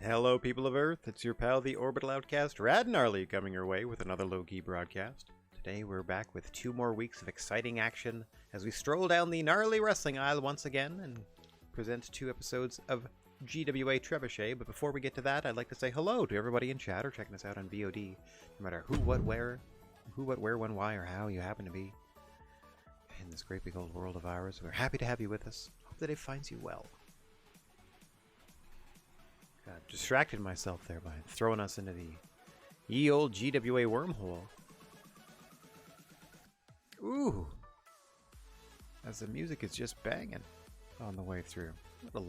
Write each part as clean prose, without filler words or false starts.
Hello, people of Earth. It's your pal, the Orbital Outcast, Rad Gnarly, coming your way with another low-key broadcast. Today, we're back with 2 more weeks of exciting action as we stroll down the gnarly wrestling aisle once again and present 2 episodes of GWA Trebuchet. But before we get to that, I'd like to say hello to everybody in chat or checking us out on VOD, no matter who, what, where, when, why, or how you happen to be in this great big old world of ours. We're happy to have you with us. Hope the day finds you well. Got distracted myself there by throwing us into the ye old GWA wormhole. Ooh! As the music is just banging on the way through. What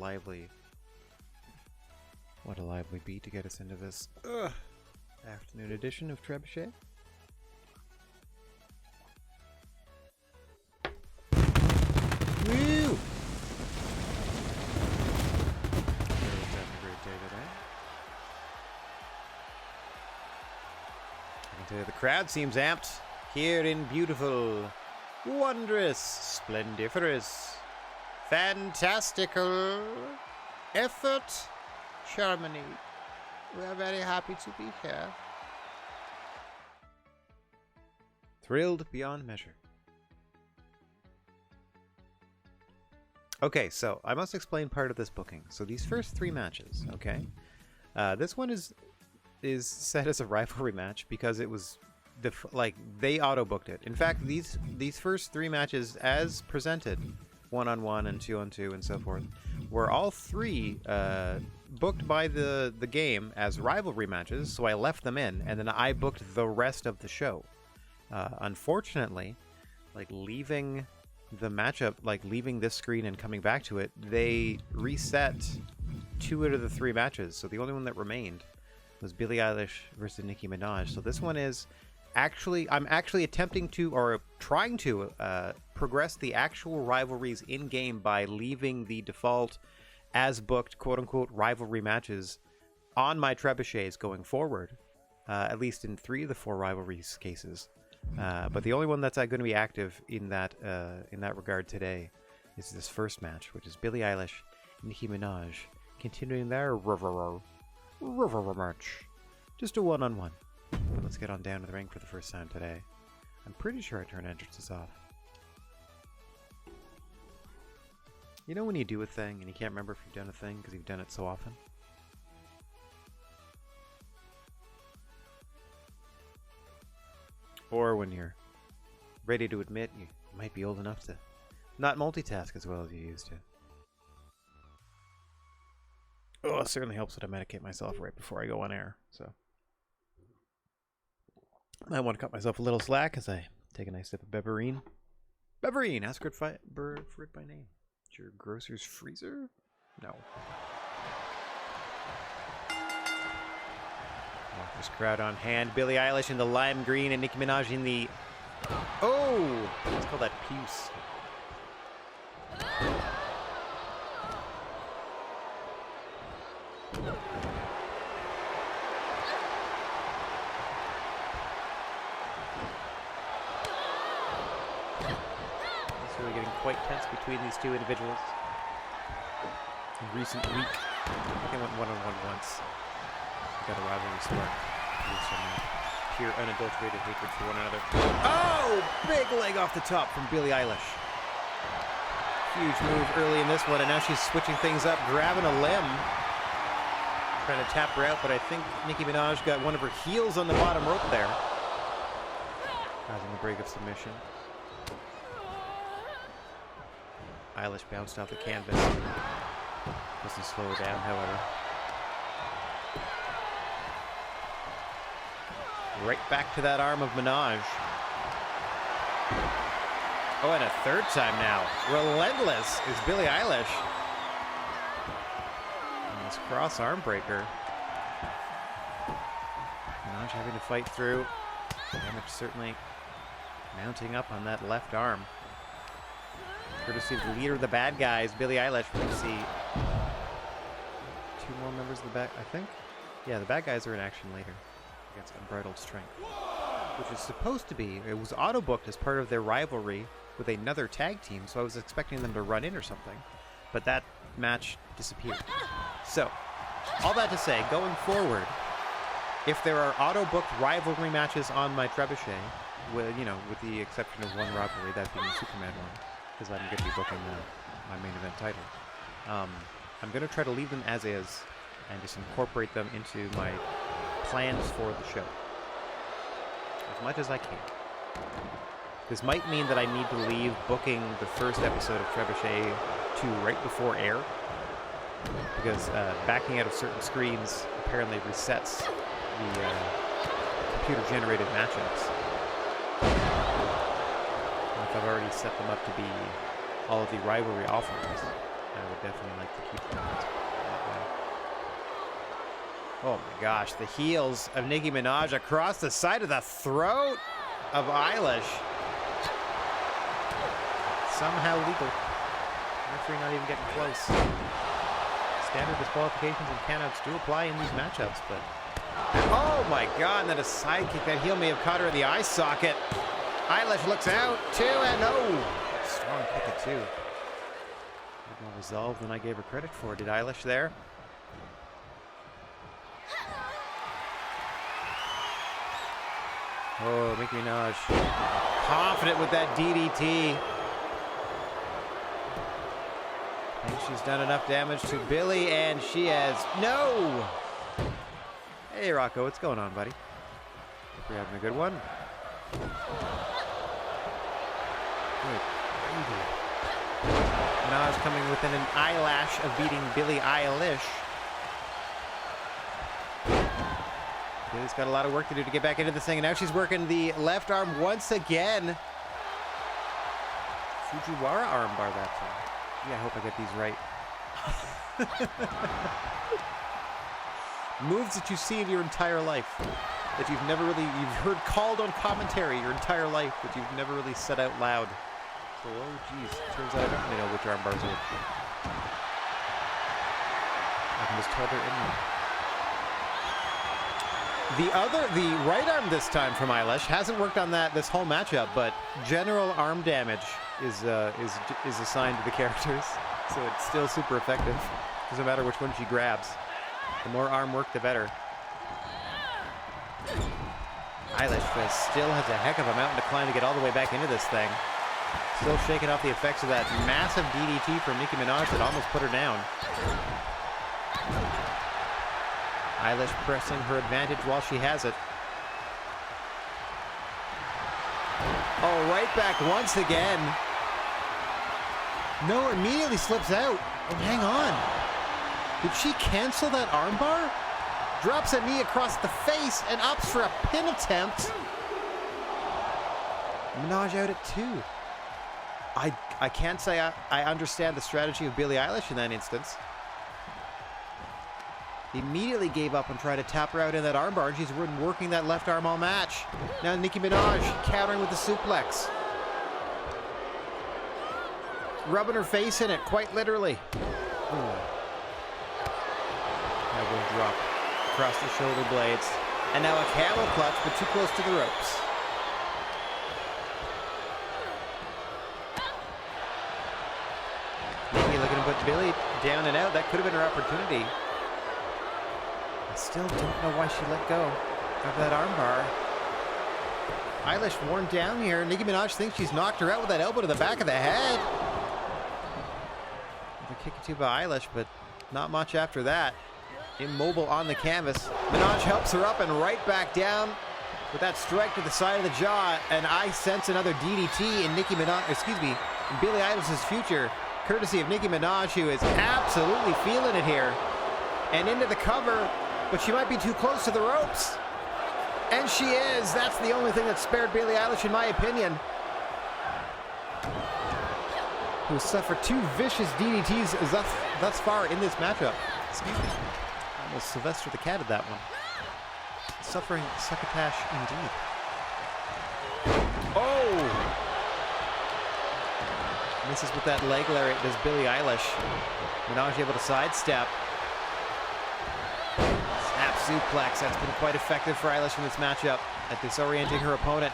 a lively beat to get us into this afternoon edition of Trebuchet. Woo! The crowd seems amped here in beautiful, wondrous, splendiferous, fantastical effort, Germany. We are very happy to be here. Thrilled beyond measure. Okay, so I must explain part of this booking. So these first 3 matches, okay? This one is set as a rivalry match because it was they auto booked it. In fact, these first 3 matches as presented, 1-on-1 and 2-on-2 and so forth, were all 3 booked by the game as rivalry matches. So I left them in, and then I booked the rest of the show. Unfortunately, leaving the matchup, leaving this screen and coming back to it, they reset 2 out of the 3 matches. So the only one that remained was Billie Eilish versus Nicki Minaj. So this one is I'm actually attempting to, or trying to, progress the actual rivalries in-game by leaving the default as-booked, quote-unquote, rivalry matches on my trebuchets going forward, at least in 3 of the 4 rivalries cases. But the only one that's going to be active in that regard today is this first match, which is Billie Eilish and Nicki Minaj continuing their match. Just a 1-on-1. But let's get on down to the ring for the first time today. I'm pretty sure I turned entrances off. You know when you do a thing and you can't remember if you've done a thing because you've done it so often? Or when you're ready to admit you might be old enough to not multitask as well as you used to. Oh, it certainly helps that I medicate myself right before I go on air, so I want to cut myself a little slack as I take a nice sip of Beverine. Beverine, ask for it by name. It's your grocer's freezer? No. This crowd on hand. Billie Eilish in the lime green and Nicki Minaj in the... Oh! Let's call that puce. It's really getting quite tense between these 2 individuals. In recent week, I think they went 1-on-1 once. Got a rivalry start. Pure unadulterated hatred for one another. Oh! Big leg off the top from Billie Eilish. Huge move early in this one, and now she's switching things up, grabbing a limb. Trying to tap her out, but I think Nicki Minaj got one of her heels on the bottom rope there, causing the break of submission. Eilish bounced off the canvas. Doesn't slow her down, however. Right back to that arm of Minaj. Oh, and a 3rd time now. Relentless is Billie Eilish. And this cross arm breaker. Minaj having to fight through. Damage certainly mounting up on that left arm. Courtesy of the leader of the bad guys, Billie Eilish. We can see 2 more members of the back, I think. Yeah, the bad guys are in action later. Against Unbridled Strength, which is supposed to be, it was auto-booked as part of their rivalry with another tag team, so I was expecting them to run in or something, but that match disappeared. So, all that to say, going forward, if there are auto-booked rivalry matches on my Trebuchet, with the exception of one rivalry, that being the Superman one, because I'm going to be booking my main event title, I'm going to try to leave them as is and just incorporate them into my plans for the show as much as I can. This might mean that I need to leave booking the first episode of Trebuchet to right before air, because backing out of certain screens apparently resets the computer-generated matchups. And if I've already set them up to be all of the rivalry offerings, I would definitely like to keep them that way. Oh my gosh, the heels of Nicki Minaj across the side of the throat of Eilish. Somehow legal. Referee not even getting close. Standard disqualifications and countouts do apply in these matchups, but... Oh my god, and then a sidekick. That heel may have caught her in the eye socket. Eilish looks out, 2 and oh! Strong kick at 2. More resolved than I gave her credit for. Did Eilish there? Oh, Nicki Minaj. Confident with that DDT. I think she's done enough damage to Billy, and she has... No! Hey, Rocco, what's going on, buddy? Hope you're having a good one. Good. Minaj coming within an eyelash of beating Billie Eilish. Billy's got a lot of work to do to get back into this thing, and now she's working the left arm once again. Fujiwara armbar that time. Yeah, I hope I get these right. Moves that you see in your entire life, that you've heard called on commentary your entire life, but you've never really said out loud. So, oh geez, turns out I don't really know which arm bars are which. I can just tell they're in there. The right arm this time from Eilish hasn't worked on that this whole matchup, but general arm damage is assigned to the characters, so it's still super effective. Doesn't matter which one she grabs. The more arm work, the better. Eilish still has a heck of a mountain to climb to get all the way back into this thing. Still shaking off the effects of that massive DDT from Nicki Minaj that almost put her down. Eilish pressing her advantage while she has it. Oh, right back once again. No, immediately slips out. Oh, hang on. Did she cancel that armbar? Drops a knee across the face and opts for a pin attempt. Minaj out at 2. I can't say I understand the strategy of Billie Eilish in that instance. Immediately gave up and tried to tap her out in that armbar, and she's been working that left arm all match. Now Nicki Minaj countering with the suplex. Rubbing her face in it, quite literally. Elbow drop across the shoulder blades. And now a camel clutch, but too close to the ropes. Nicki looking to put Billy down and out. That could have been her opportunity. I still don't know why she let go of that armbar. Eilish worn down here. Nicki Minaj thinks she's knocked her out with that elbow to the back of the head. The kick or two by Eilish, but not much after that. Immobile on the canvas. Minaj helps her up and right back down with that strike to the side of the jaw. And I sense another DDT in Billie Eilish's future, courtesy of Nicki Minaj, who is absolutely feeling it here. And into the cover, but she might be too close to the ropes. And she is. That's the only thing that spared Billie Eilish, in my opinion, who suffered 2 vicious DDTs thus far in this matchup. Excuse me. Almost Sylvester the Cat at that one. Suffering succotash indeed. Oh! Misses with that leg lariat, does Billie Eilish. Minaj able to sidestep. Snap suplex. That's been quite effective for Eilish in this matchup at disorienting her opponent,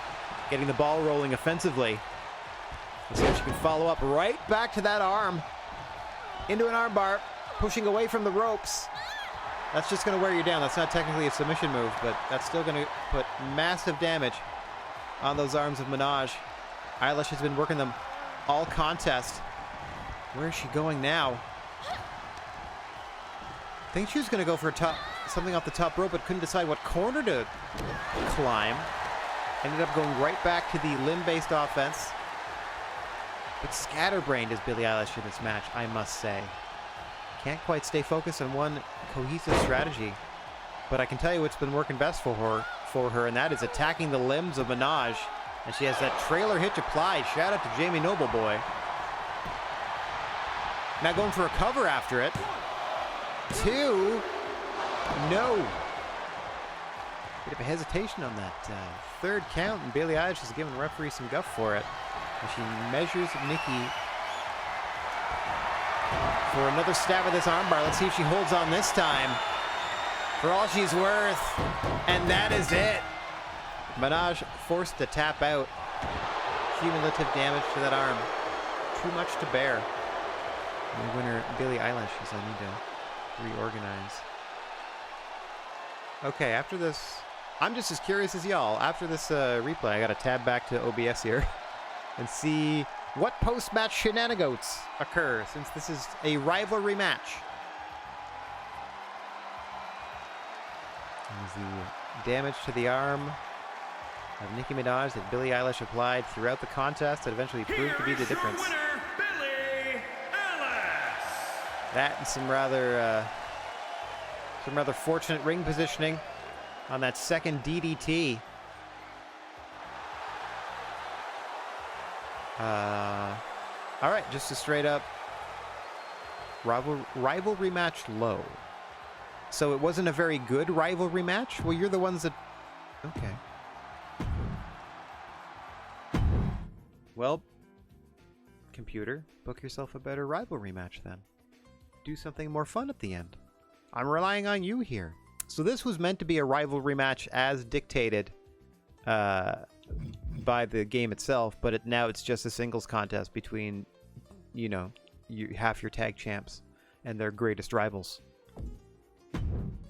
getting the ball rolling offensively. Let's see if she can follow up right back to that arm. Into an armbar, pushing away from the ropes. That's just going to wear you down. That's not technically a submission move, but that's still going to put massive damage on those arms of Minaj. Eilish has been working them all contest. Where is she going now? I think she was going to go for something off the top rope, but couldn't decide what corner to climb. Ended up going right back to the limb-based offense. But scatterbrained is Billie Eilish in this match, I must say. Can't quite stay focused on one cohesive strategy. But I can tell you what's been working best for her, and that is attacking the limbs of Minaj. And she has that trailer hitch applied. Shout out to Jamie Nobleboy. Now going for a cover after it. 2. No. Bit of a hesitation on that third count, and Billie Eilish is giving the referee some guff for it. And she measures Nikki for another stab at this armbar. Let's see if she holds on this time. For all she's worth. And that is it. Minaj forced to tap out. Cumulative damage to that arm. Too much to bear. And the winner, Billie Eilish, as I need to reorganize. Okay, after this, I'm just as curious as y'all. After this replay, I got to tab back to OBS here and see what post-match shenanigans occur, since this is a rivalry match. There's the damage to the arm of Nicki Minaj that Billie Eilish applied throughout the contest that eventually proved to be the difference. Winner, Billie Eilish. That and some rather fortunate ring positioning on that second DDT. All right, just a straight up rivalry match low. So it wasn't a very good rivalry match? Well, you're the ones that... Okay. Well, computer, book yourself a better rivalry match then. Do something more fun at the end. I'm relying on you here. So this was meant to be a rivalry match as dictated by the game itself, but now it's just a singles contest between, you know, half your tag champs and their greatest rivals.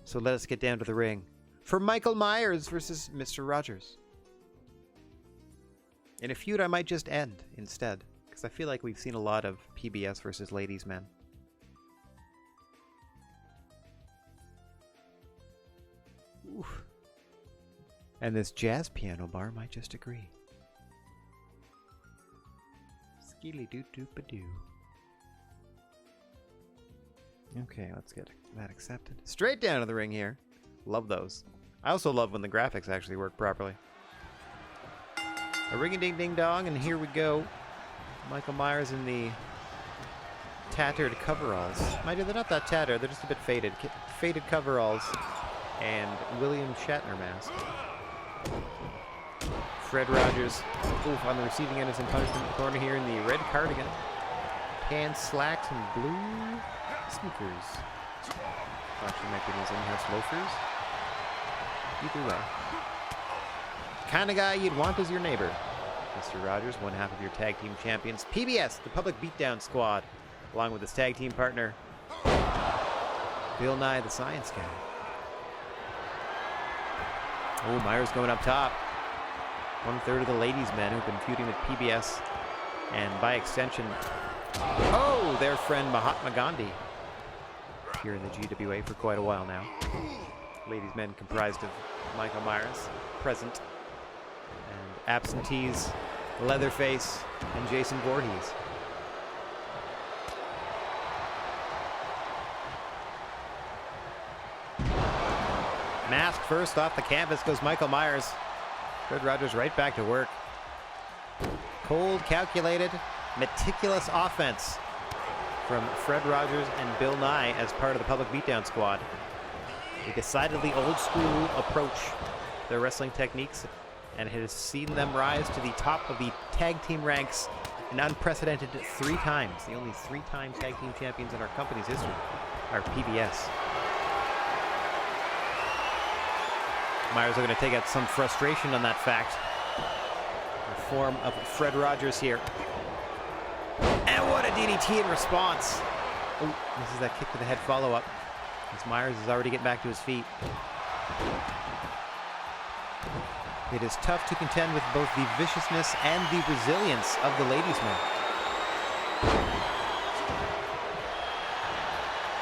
So let us get down to the ring for Michael Myers versus Mr. Rogers. In a feud I might just end instead, because I feel like we've seen a lot of PBS versus ladies' men. Oof. And this jazz piano bar might just agree. Skeely doo doo ba doo. Okay, let's get that accepted. Straight down to the ring here. Love those. I also love when the graphics actually work properly. A ring-a-ding-ding-dong, and here we go. Michael Myers in the tattered coveralls. Mind you, they're not that tattered, they're just a bit faded. Faded coveralls and William Shatner mask. Fred Rogers, oof, on the receiving end of some punishment in the corner here in the red cardigan. Tan slacks and blue sneakers. Actually might be in his in-house loafers. Either way. Kind of guy you'd want as your neighbor. Mr. Rogers, one half of your tag team champions. PBS, the Public Beatdown Squad, along with his tag team partner, Bill Nye the Science Guy. Oh, Myers going up top. 1/3 of the ladies' men who've been feuding with PBS and by extension, oh, their friend Mahatma Gandhi. Here in the GWA for quite a while now. Ladies' men comprised of Michael Myers, present, and absentees, Leatherface, and Jason Voorhees. Mask first off the canvas goes Michael Myers. Fred Rogers right back to work. Cold, calculated, meticulous offense from Fred Rogers and Bill Nye as part of the Public Beatdown Squad. A decidedly old school approach to their wrestling techniques, and has seen them rise to the top of the tag team ranks an unprecedented 3 times. The only 3-time tag team champions in our company's history are PBS. Myers are going to take out some frustration on that fact. The form of Fred Rogers here. And what a DDT in response. Oh, this is that kick to the head follow-up. As Myers is already getting back to his feet. It is tough to contend with both the viciousness and the resilience of the ladies' man.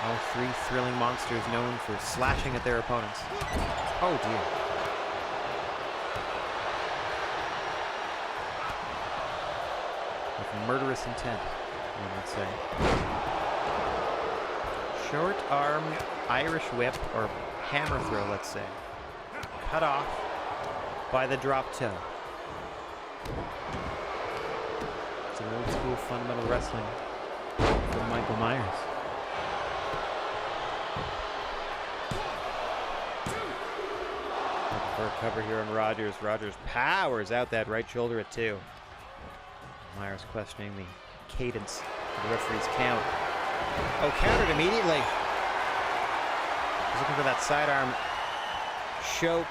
All three thrilling monsters known for slashing at their opponents. Oh dear. With murderous intent, one would say. Short arm Irish whip, or hammer throw, let's say. Cut off by the drop toe. It's an old school fundamental wrestling from Michael Myers. Looking for a cover here on Rogers. Rogers powers out that right shoulder at 2. Myers questioning the cadence of the referee's count. Oh, countered immediately. He's looking for that sidearm choke.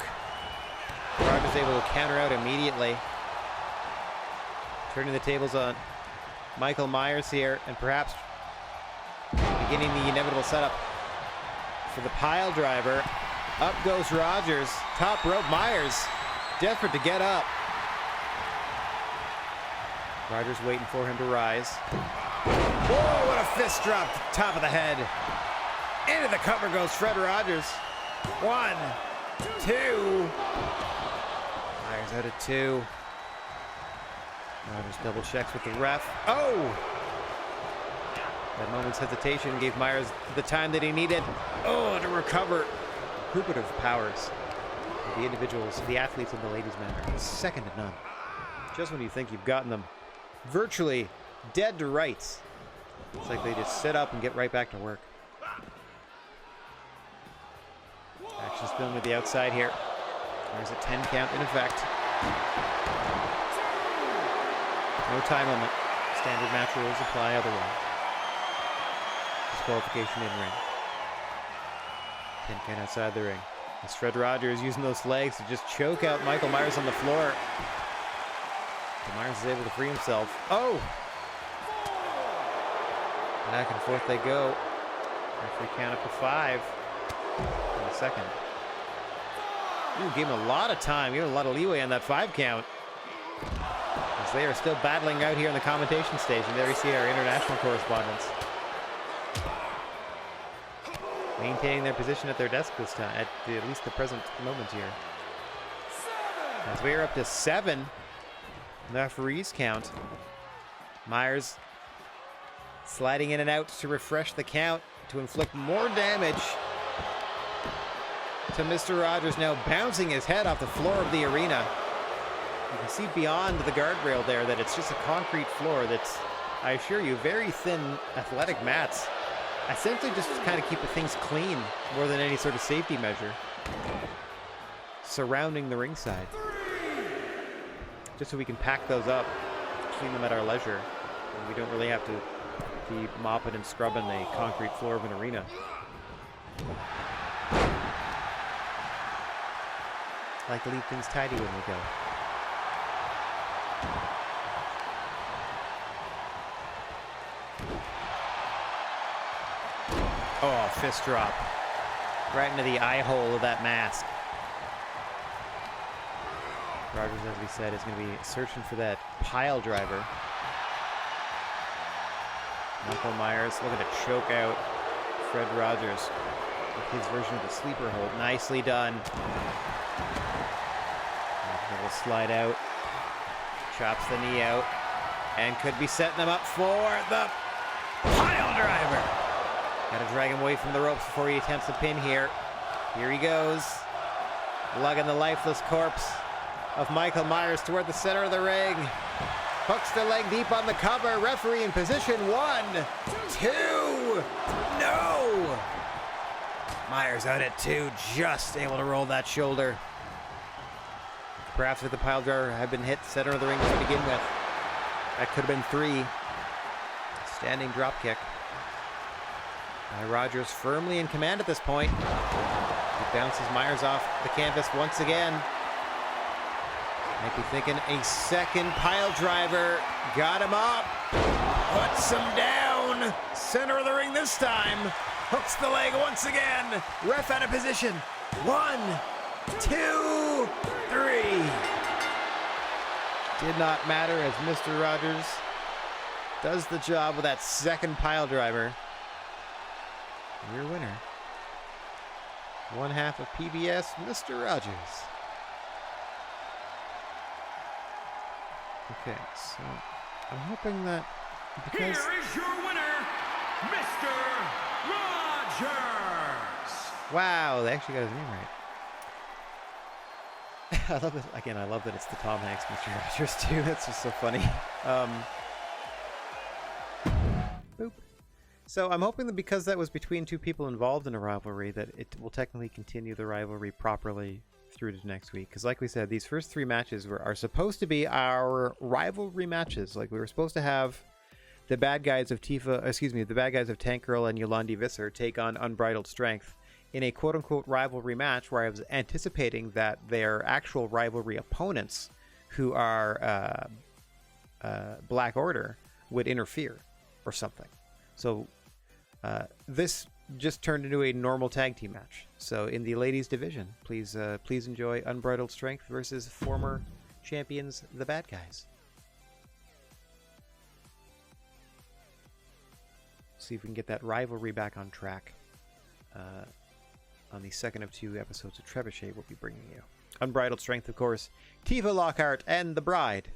Rogers able to counter out immediately. Turning the tables on Michael Myers here, and perhaps beginning the inevitable setup for the pile driver. Up goes Rogers. Top rope Myers, desperate to get up. Rogers waiting for him to rise. Whoa, what a fist drop to the top of the head. Into the cover goes Fred Rogers. 1, 2. Myers out at 2. Rogers double checks with the ref. Oh! That moment's hesitation gave Myers the time that he needed. Oh, to recover. Recuperative powers of the individuals, the athletes and the ladies' man are second to none. Just when you think you've gotten them virtually dead to rights, it's like they just sit up and get right back to work. Action spilling to the outside here. There's a 10 count in effect. No time limit. Standard match rules apply otherwise. Disqualification in ring. 10 count outside the ring. As Fred Rogers using those legs to just choke out Michael Myers on the floor. But Myers is able to free himself. Oh! Back and forth they go. Referee count up to 5 in a second. Ooh, gave him a lot of time, gave him a lot of leeway on that 5 count. As they are still battling out here in the commentation station. There you see our international correspondents. Maintaining their position at their desk this time, at least the present moment here. As we are up to 7, the referees count. Myers sliding in and out to refresh the count, to inflict more damage to Mr. Rogers, now bouncing his head off the floor of the arena. You can see beyond the guardrail there that it's just a concrete floor that's, I assure you, very thin athletic mats. Essentially just kind of keep things clean more than any sort of safety measure surrounding the ringside. Just so we can pack those up, clean them at our leisure, and we don't really have to be mopping and scrubbing the concrete floor of an arena. I like to leave things tidy when we go. Oh, fist drop. Right into the eye hole of that mask. Rogers, as we said, is going to be searching for that pile driver. Michael Myers looking to choke out Fred Rogers with his version of the sleeper hold. Nicely done. A little slide out. Chops the knee out. And could be setting him up for the pile driver. Got to drag him away from the ropes before he attempts the pin here. Here he goes. Lugging the lifeless corpse of Michael Myers toward the center of the ring. Hooks the leg deep on the cover. Referee in position. 1, 2. No! Myers out at 2. Just able to roll that shoulder. Perhaps if the pile driver had been hit center of the ring to begin with, that could have been 3. Standing drop kick. Rogers firmly in command at this point. He bounces Myers off the canvas once again. Might be thinking a second pile driver. Got him up. Puts him down. down. Center of the ring this time. Hooks the leg once again. Ref out of position. 1, 2, 3. Did not matter as Mr. Rogers does the job with that second pile driver. Your winner. One half of PBS, Mr. Rogers. Okay, so I'm hoping that because... Here is your winner, Mr. Rogers. Wow, they actually got his name right. I love it. Again, I love that it's the Tom Hanks Mr. Rogers too. That's just so funny. Boop. So I'm hoping that because that was between two people involved in a rivalry, that it will technically continue the rivalry properly through to next week. Because like we said, these first 3 matches are supposed to be our rivalry matches. Like we were supposed to have the bad guys of the bad guys of Tank Girl and Yolandi Visser take on Unbridled Strength in a quote-unquote rivalry match, where I was anticipating that their actual rivalry opponents, who are Black Order, would interfere or something. So this just turned into a normal tag team match. So in the ladies division, please enjoy Unbridled Strength versus former champions, the Bad Guys. See if we can get that rivalry back on track on the second of 2 episodes of Trebuchet we'll be bringing you. Unbridled Strength, of course, Tiva Lockhart and the Bride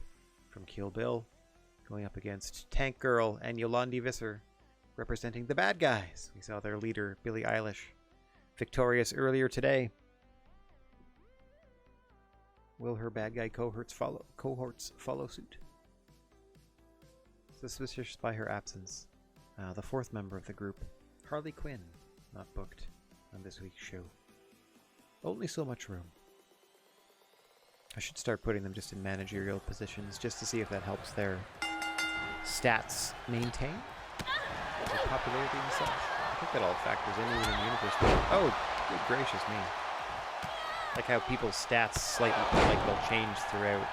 from Kill Bill going up against Tank Girl and Yolandi Visser representing the Bad Guys. We saw their leader, Billie Eilish, victorious earlier today. Will her bad guy cohorts follow suit? Suspicious by her absence. The 4th member of the group, Harley Quinn, not booked on this week's show. Only so much room. I should start putting them just in managerial positions just to see if that helps their stats maintain. Their popularity and such. I think that all factors in even in the universe. Oh, good gracious me. Like how people's stats slightly, like they'll change throughout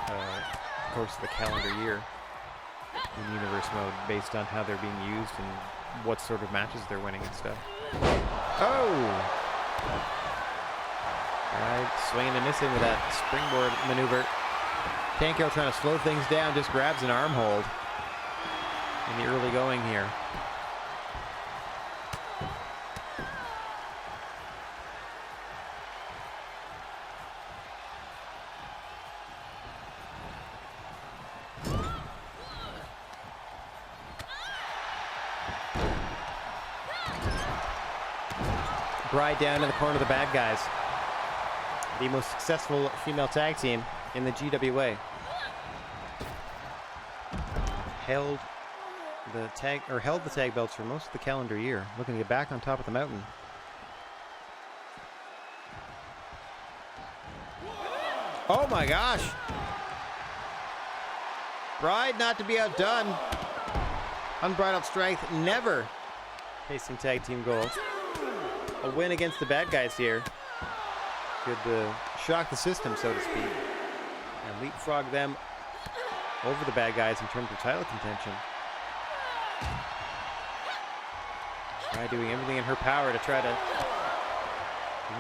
the course of the calendar year in universe mode based on how they're being used and what sort of matches they're winning and stuff. Oh! Alright, swinging and missing with that springboard maneuver. Tank Girl trying to slow things down, just grabs an arm hold in the early going here. Bride down in the corner of the Bad Guys. The most successful female tag team in the GWA. Held the tag belts for most of the calendar year. Looking to get back on top of the mountain. Oh my gosh! Bride not to be outdone. Unbridled Strength never facing tag team goals. A win against the Bad Guys here could shock the system, so to speak, and leapfrog them over the Bad Guys in terms of title contention. Try doing everything in her power to try to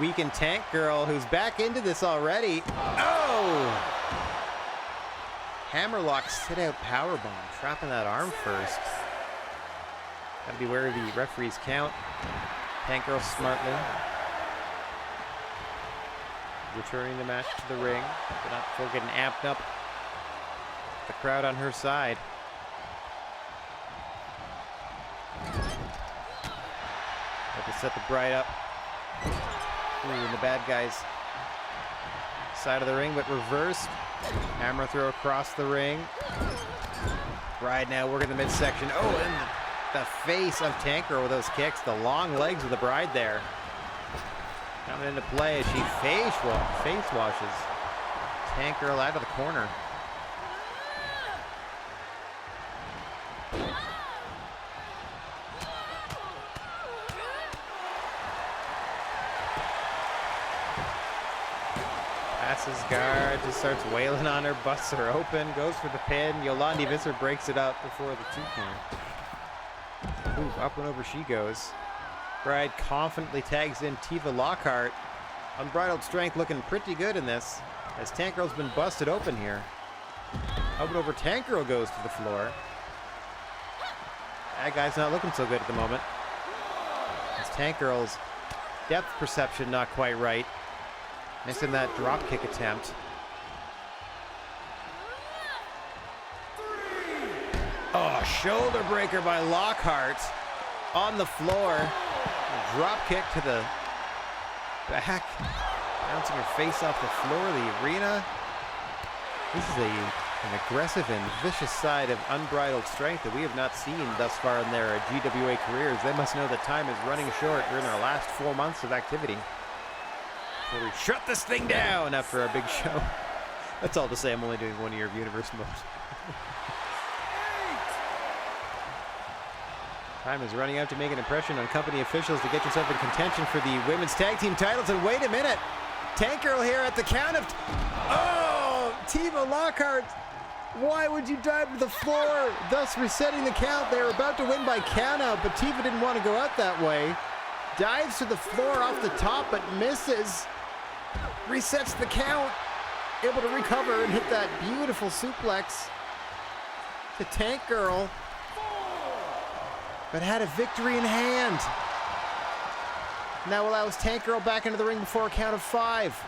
weaken Tank Girl, who's back into this already. Oh! Hammerlock sit-out powerbomb, trapping that arm first. Gotta be wary of the referee's count. Tank Girl smartly returning the match to the ring, but not before getting amped up. The crowd on her side. Had to set the Bride up. Ooh, and the Bad Guys side of the ring, but reversed. Hammer throw across the ring. Bride now working the midsection. Oh, and the face of Tank Girl with those kicks. The long legs of the Bride there coming into play as she face washes Tank Girl out of the corner. Passes guard, just starts wailing on her, busts her open, goes for the pin. Yolandi Visser breaks it up before the 2 count. Ooh, up and over she goes. Bride confidently tags in Tifa Lockhart. Unbridled Strength looking pretty good in this, as Tank Girl's been busted open here. Up and over Tank Girl goes to the floor. That guy's not looking so good at the moment. As Tank Girl's depth perception not quite right. Missing that drop kick attempt. Oh, shoulder breaker by Lockhart on the floor. A drop kick to the back. Bouncing her face off the floor of the arena. This is an aggressive and vicious side of Unbridled Strength that we have not seen thus far in their GWA careers. They must know that time is running short. We're in our last 4 months of activity. So we shut this thing down after our big show. That's all to say, I'm only doing 1 year of Universe mode. Time is running out to make an impression on company officials to get yourself in contention for the women's tag team titles. And wait a minute, Tank Girl here at the count of... Oh, Tifa Lockhart. Why would you dive to the floor, thus resetting the count? They were about to win by countout, but Tifa didn't want to go out that way. Dives to the floor off the top, but misses. Resets the count. Able to recover and hit that beautiful suplex to Tank Girl. But had a victory in hand. Now allows Tank Girl back into the ring before a count of 5.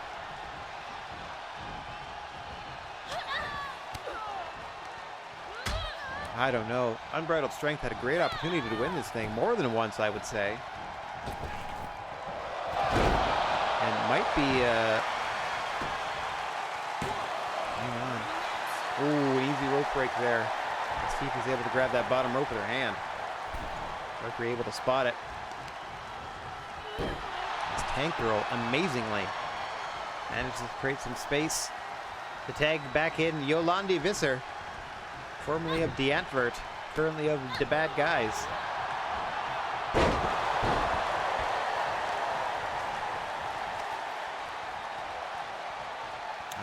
I don't know. Unbridled Strength had a great opportunity to win this thing, more than once, I would say. And might be, hang on. Ooh, an easy rope break there. Steve was able to grab that bottom rope with her hand. Referee able to spot it. This Tank Girl, amazingly, manages to create some space. The tag back in Yolandi Visser, formerly of the Antvert, currently of the Bad Guys.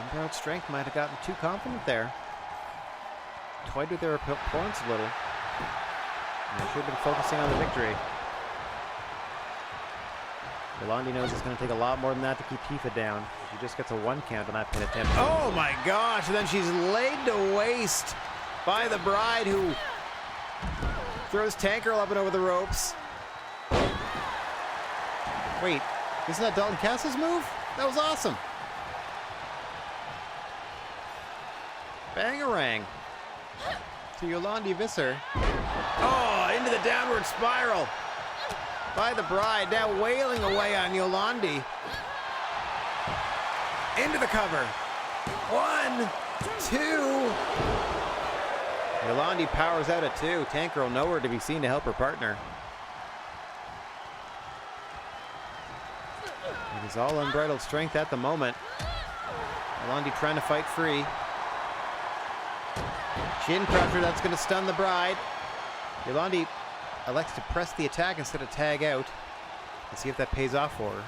Unbridled Strength might have gotten too confident there. Toyed with their opponents a little. They should have been focusing on the victory. Yolandi knows it's going to take a lot more than that to keep Tifa down. She just gets a 1 count on that pin attempt. Oh my gosh! And then she's laid to waste by the Bride, who throws Tank Girl up and over the ropes. Wait, isn't that Dalton Castle's move? That was awesome. Bangarang to Yolandi Visser. Oh, into the downward spiral by the Bride, now wailing away on Yolandi. Into the cover. 1, 2. Yolandi powers out at 2. Tank Girl nowhere to be seen to help her partner. It is all Unbridled Strength at the moment. Yolandi trying to fight free. Shin crusher, that's going to stun the Bride. Yolandi elects to press the attack instead of tag out. Let's see if that pays off for her.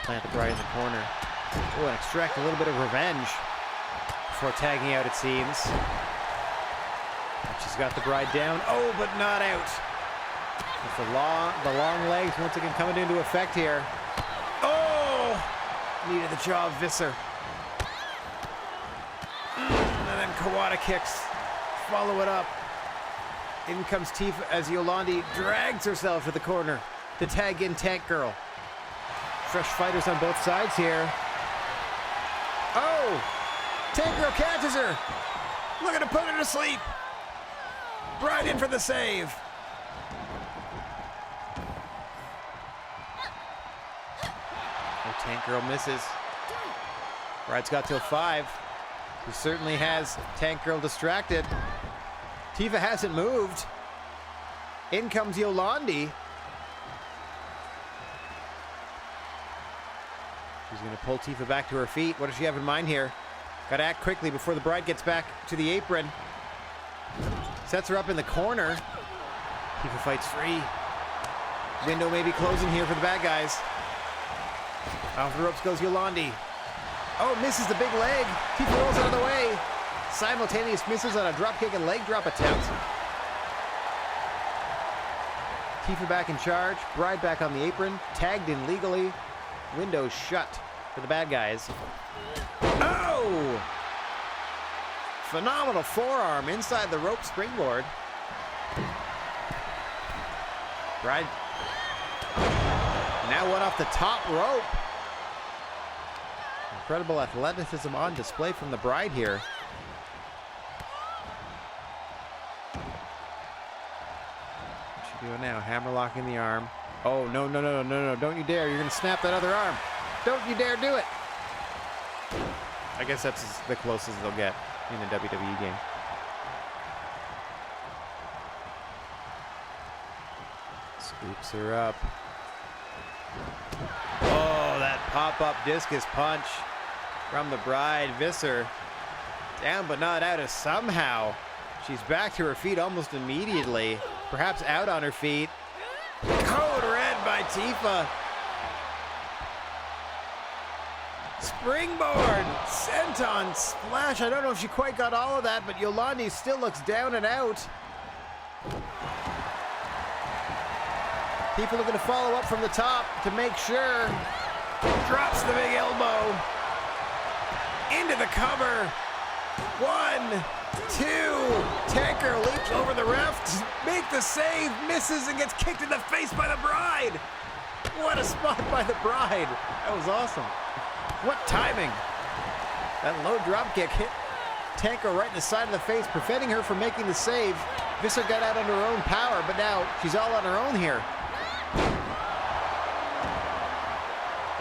Plant the Bride in the corner. Oh, and extract a little bit of revenge before tagging out, it seems. And she's got the Bride down. Oh, but not out. With the long legs once again coming into effect here. Oh! Needed the jaw of Visser. And then Kawada kicks. Follow it up. In comes Tifa as Yolandi drags herself to the corner to tag in Tank Girl. Fresh fighters on both sides here. Oh! Tank Girl catches her. Looking to put her to sleep. Bride in for the save. Oh, Tank Girl misses. Bride's got till 5. He certainly has Tank Girl distracted. Tifa hasn't moved. In comes Yolandi. She's going to pull Tifa back to her feet. What does she have in mind here? Got to act quickly before the Bride gets back to the apron. Sets her up in the corner. Tifa fights free. Window may be closing here for the Bad Guys. Off the ropes goes Yolandi. Oh, misses the big leg. Tifa rolls out of the way. Simultaneous misses on a dropkick and leg drop attempt. Tifa back in charge. Bride back on the apron. Tagged in legally. Windows shut for the bad guys. Oh! Phenomenal forearm inside the rope springboard. Bride now one off the top rope. Incredible athleticism on display from the Bride here. What's she doing now? Hammerlock in the arm. Oh, no, no, no, no, no, no. Don't you dare. You're going to snap that other arm. Don't you dare do it. I guess that's the closest they'll get in a WWE game. Scoops her up. Oh, that pop-up discus punch from the Bride. Visser down but not out of somehow. She's back to her feet almost immediately. Perhaps out on her feet. Code red by Tifa. Springboard. Senton splash. I don't know if she quite got all of that, but Yolandi still looks down and out. Tifa looking to follow up from the top to make sure. Drops the big elbow. Into the cover. 1, 2. Tanker leaps over the ref to make the save. Misses and gets kicked in the face by the Bride. What a spot by the Bride. That was awesome. What timing. That low drop kick hit Tanker right in the side of the face, preventing her from making the save. Visser got out under her own power, but now she's all on her own here.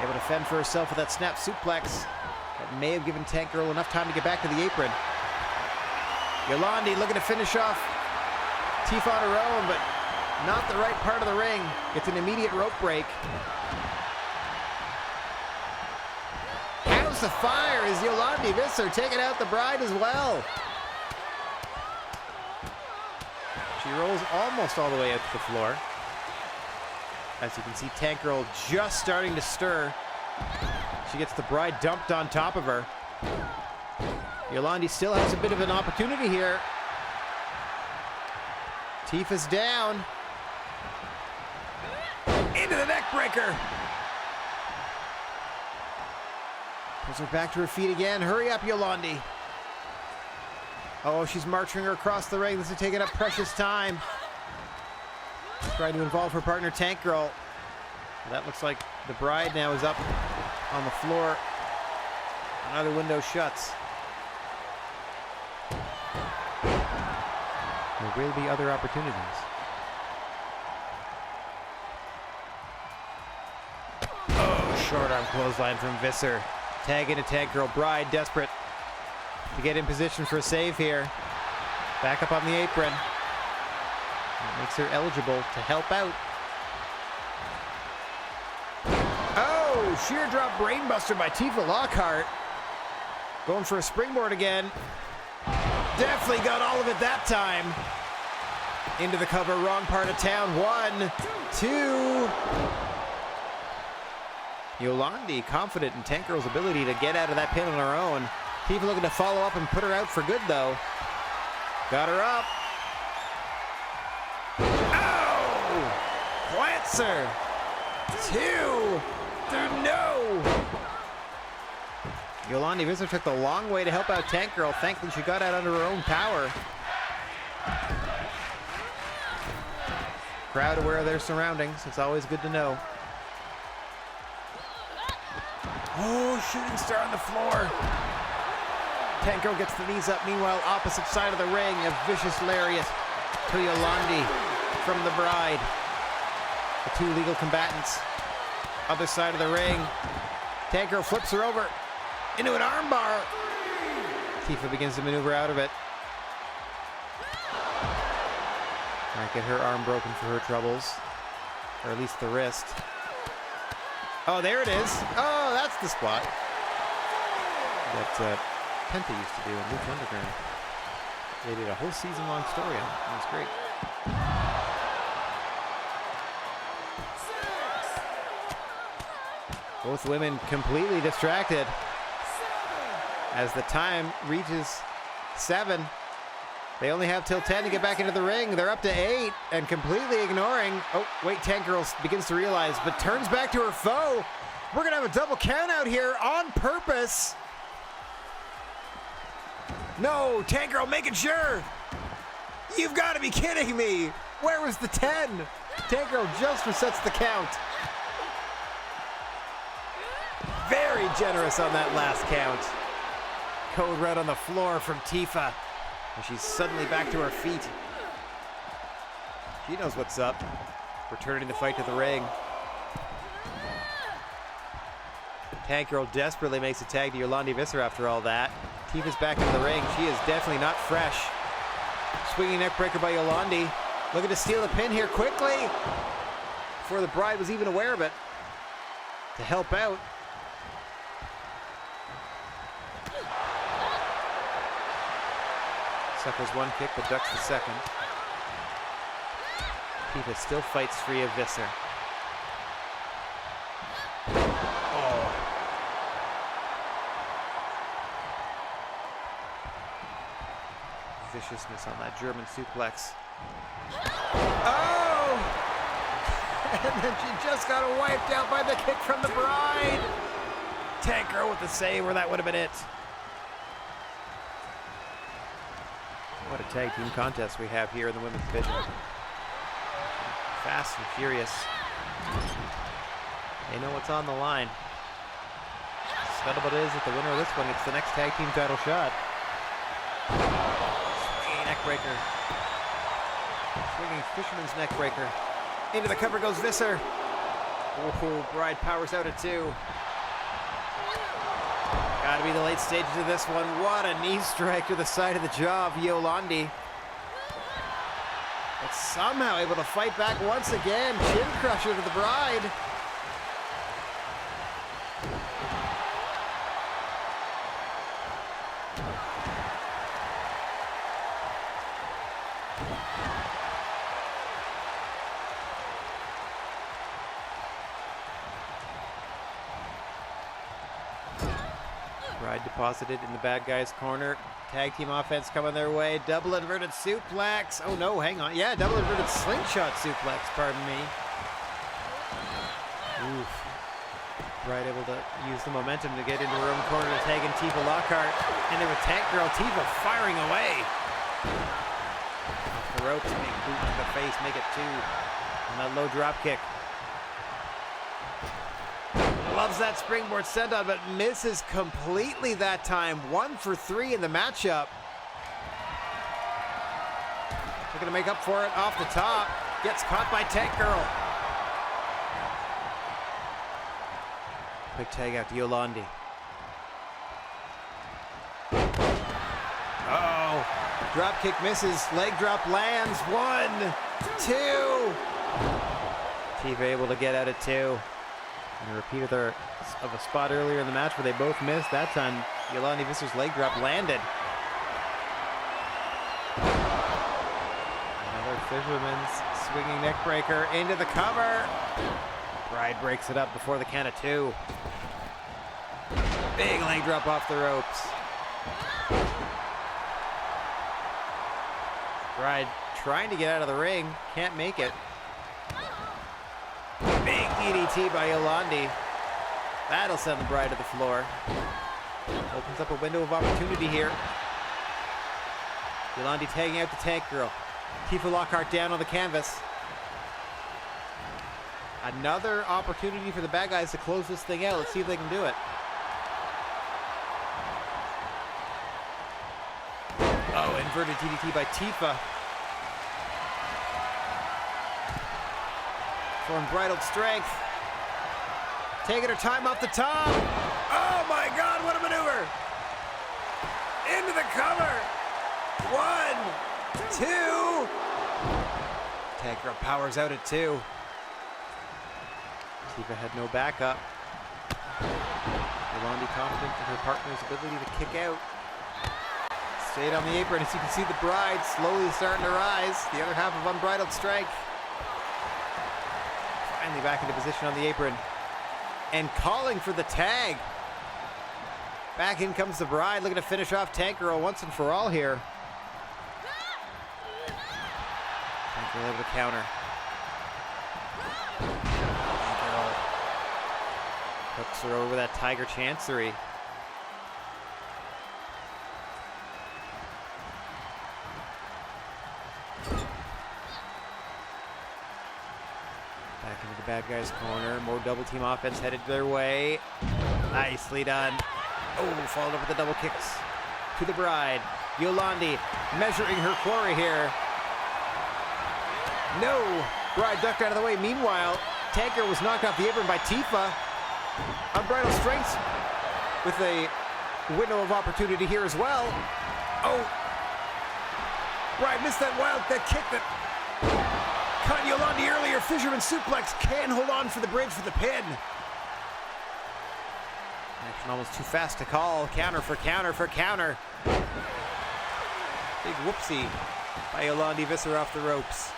Able to fend for herself with that snap suplex. That may have given Tank Girl enough time to get back to the apron. Yolandi looking to finish off Tifa on her own, but not the right part of the ring. Gets an immediate rope break. House of Fire is Yolandi Visser taking out the Bride as well. She rolls almost all the way out to the floor. As you can see, Tank Girl just starting to stir. She gets the Bride dumped on top of her. Yolandi still has a bit of an opportunity here. Tifa's down. Into the neck breaker. Pulls her back to her feet again. Hurry up, Yolandi. Oh, she's marching her across the ring. This is taking up precious time. Trying to involve her partner, Tank Girl. That looks like the Bride now is up on the floor. Another window shuts. There will be other opportunities. Oh, short arm clothesline from Visser. Tag into Tank Girl. Bride desperate to get in position for a save here. Back up on the apron. That makes her eligible to help out. Oh, sheer drop brainbuster by Tifa Lockhart. Going for a springboard again. Definitely got all of it that time. Into the cover, wrong part of town. 1, 2. Yolandi confident in Tank Girl's ability to get out of that pin on her own. Tifa looking to follow up and put her out for good though. Got her up. Plants her. 2. Through no. Yolandi Visser took the long way to help out Tank Girl. Thankfully, she got out under her own power. Crowd aware of their surroundings. It's always good to know. Oh, shooting star on the floor. Tank Girl gets the knees up. Meanwhile, opposite side of the ring, a vicious lariat to Yolandi from the Bride. The two legal combatants. Other side of the ring. Tank Girl flips her over into an armbar. Tifa begins to maneuver out of it. Might get her arm broken for her troubles. Or at least the wrist. Oh, there it is. Oh, that's the spot. That Penta used to do in Lucha Underground. They did a whole season-long story on it. It was great. Both women completely distracted as the time reaches 7. They only have till 10 to get back into the ring. They're up to 8 and completely ignoring. Oh, wait, Tank Girl begins to realize, but turns back to her foe. We're going to have a double count out here on purpose. No, Tank Girl making sure. You've got to be kidding me. Where was the 10? Tank Girl just resets the count. Very generous on that last count. Code red on the floor from Tifa. And she's suddenly back to her feet. She knows what's up. Returning the fight to the ring. Tank Girl desperately makes a tag to Yolandi Visser after all that. Tifa's back in the ring. She is definitely not fresh. Swinging neckbreaker by Yolandi. Looking to steal the pin here quickly. Before the Bride was even aware of it. To help out. Suffers one kick but ducks the second. Tifa still fights free of Visser. Oh. Viciousness on that German suplex. Oh! And then she just got wiped out by the kick from the Bride. Tank Girl with the save, or that would have been it. What a tag team contest we have here in the women's division. Fast and furious. They know what's on the line. Scuttlebutt is that the winner of this one gets the next tag team title shot. Swinging neckbreaker. Swinging fisherman's neckbreaker. Into the cover goes Visser. Oh, Bride powers out at 2. Gotta be the late stages of this one. What a knee strike to the side of the jaw of Yolandi. But somehow able to fight back once again. Chin crusher to the Bride. Bride deposited in the bad guy's corner. Tag team offense coming their way. Double inverted suplex. Oh no, hang on. Yeah, double inverted slingshot suplex, pardon me. Oof. Bride able to use the momentum to get into her own corner to tag in Tifa Lockhart. And there with Tank Girl, Tifa firing away. Off the ropes, big boot to the face, make it 2. And that low drop kick. Loves that springboard senton, but misses completely that time. 1 for 3 in the matchup. Looking to make up for it off the top. Gets caught by Tank Girl. Quick tag out to Yolandi. Uh-oh. Drop kick misses. Leg drop lands. 1, 2. Tifa able to get out at 2. And a repeat of a spot earlier in the match where they both missed. That time, Yolandi Visser's leg drop landed. Another fisherman's swinging neck breaker into the cover. Bride breaks it up before the count of 2. Big leg drop off the ropes. Bride trying to get out of the ring. Can't make it. Big DDT by Yolandi. That'll send the Bride to the floor. Opens up a window of opportunity here. Yolandi tagging out the Tank Girl. Tifa Lockhart down on the canvas. Another opportunity for the bad guys to close this thing out. Let's see if they can do it. Oh, inverted DDT by Tifa. For unbridled strength. Taking her time off the top. Oh my God, what a maneuver. Into the cover. 1, 2. Tank Girl powers out at 2. Tifa had no backup. Yolandi confident in her partner's ability to kick out. Stayed on the apron. As you can see, the Bride slowly starting to rise. The other half of unbridled strength. Finally back into position on the apron. And calling for the tag. Back in comes the Bride, looking to finish off Tank Girl once and for all here. Still able to counter. Hooks her over that Tiger Chancery. Back into the bad guy's corner. More double team offense headed their way. Nicely done. Oh, followed up with the double kicks to the bride. Yolandi measuring her quarry here. No! Bride ducked out of the way. Meanwhile, Tanker was knocked off the apron by Tifa. Unbridled strength with a window of opportunity here as well. Oh! Bride missed that that kick that caught Yolandi earlier. Fisherman suplex. Can hold on for the bridge for the pin. Action almost too fast to call. Counter for counter for counter. Big whoopsie by Yolandi Visser off the ropes.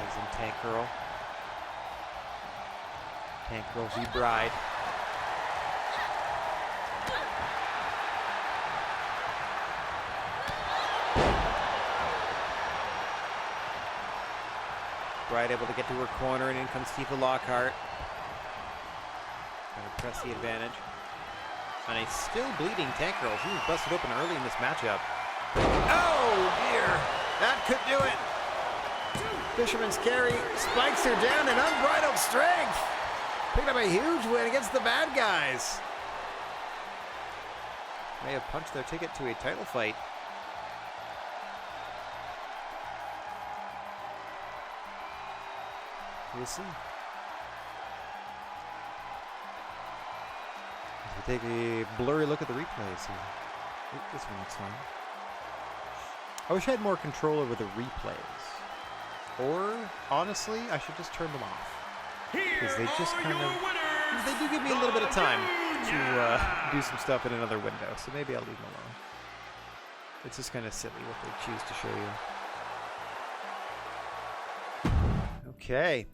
As in Tank Girl. Tank Girl v Bride. Bride able to get to her corner, and in comes Tifa Lockhart. Trying to press the advantage. On a still bleeding Tank Girl. She was busted open early in this matchup. Oh dear! That could do it! Fisherman's carry spikes her down in unbridled strength. Picked up a huge win against the bad guys. May have punched their ticket to a title fight. We'll see. As we take a blurry look at the replays here. This one looks fine. I wish I had more control over the replays. Or, honestly, I should just turn them off. Because they just kind of, they do give me a little bit of time to do some stuff in another window. So maybe I'll leave them alone. It's just kind of silly what they choose to show you. Okay.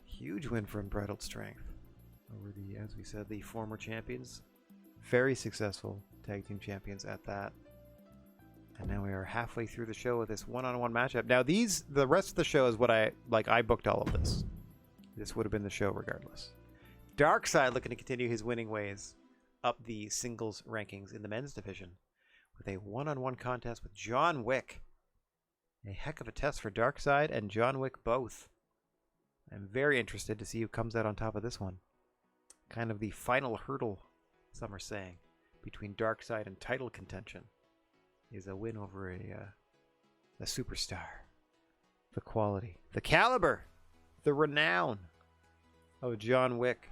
Huge win for Unbridled Strength. Over the, as we said, the former champions. Very successful tag team champions at that. And now we are halfway through the show with this one-on-one matchup. Now the rest of the show is what I booked all of this. This would have been the show regardless. Darkseid looking to continue his winning ways up the singles rankings in the men's division with a one-on-one contest with John Wick. A heck of a test for Darkseid and John Wick both. I'm very interested to see who comes out on top of this one. Kind of the final hurdle, some are saying, between Darkseid and title contention is a win over a superstar. The quality, the caliber, the renown of John Wick.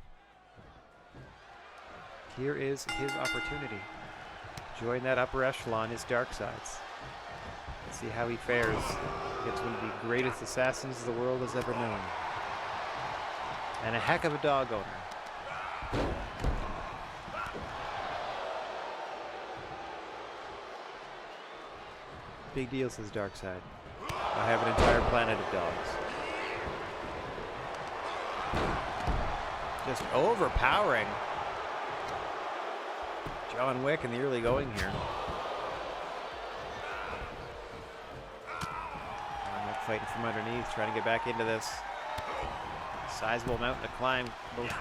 Here is his opportunity. Join that upper echelon, his Darkseids. Let's see how he fares against one of the greatest assassins the world has ever known. And a heck of a dog owner. Big deal, says Darkseid. I have an entire planet of dogs. Just overpowering John Wick in the early going here. John Wick fighting from underneath, trying to get back into this. Sizable mountain to climb, both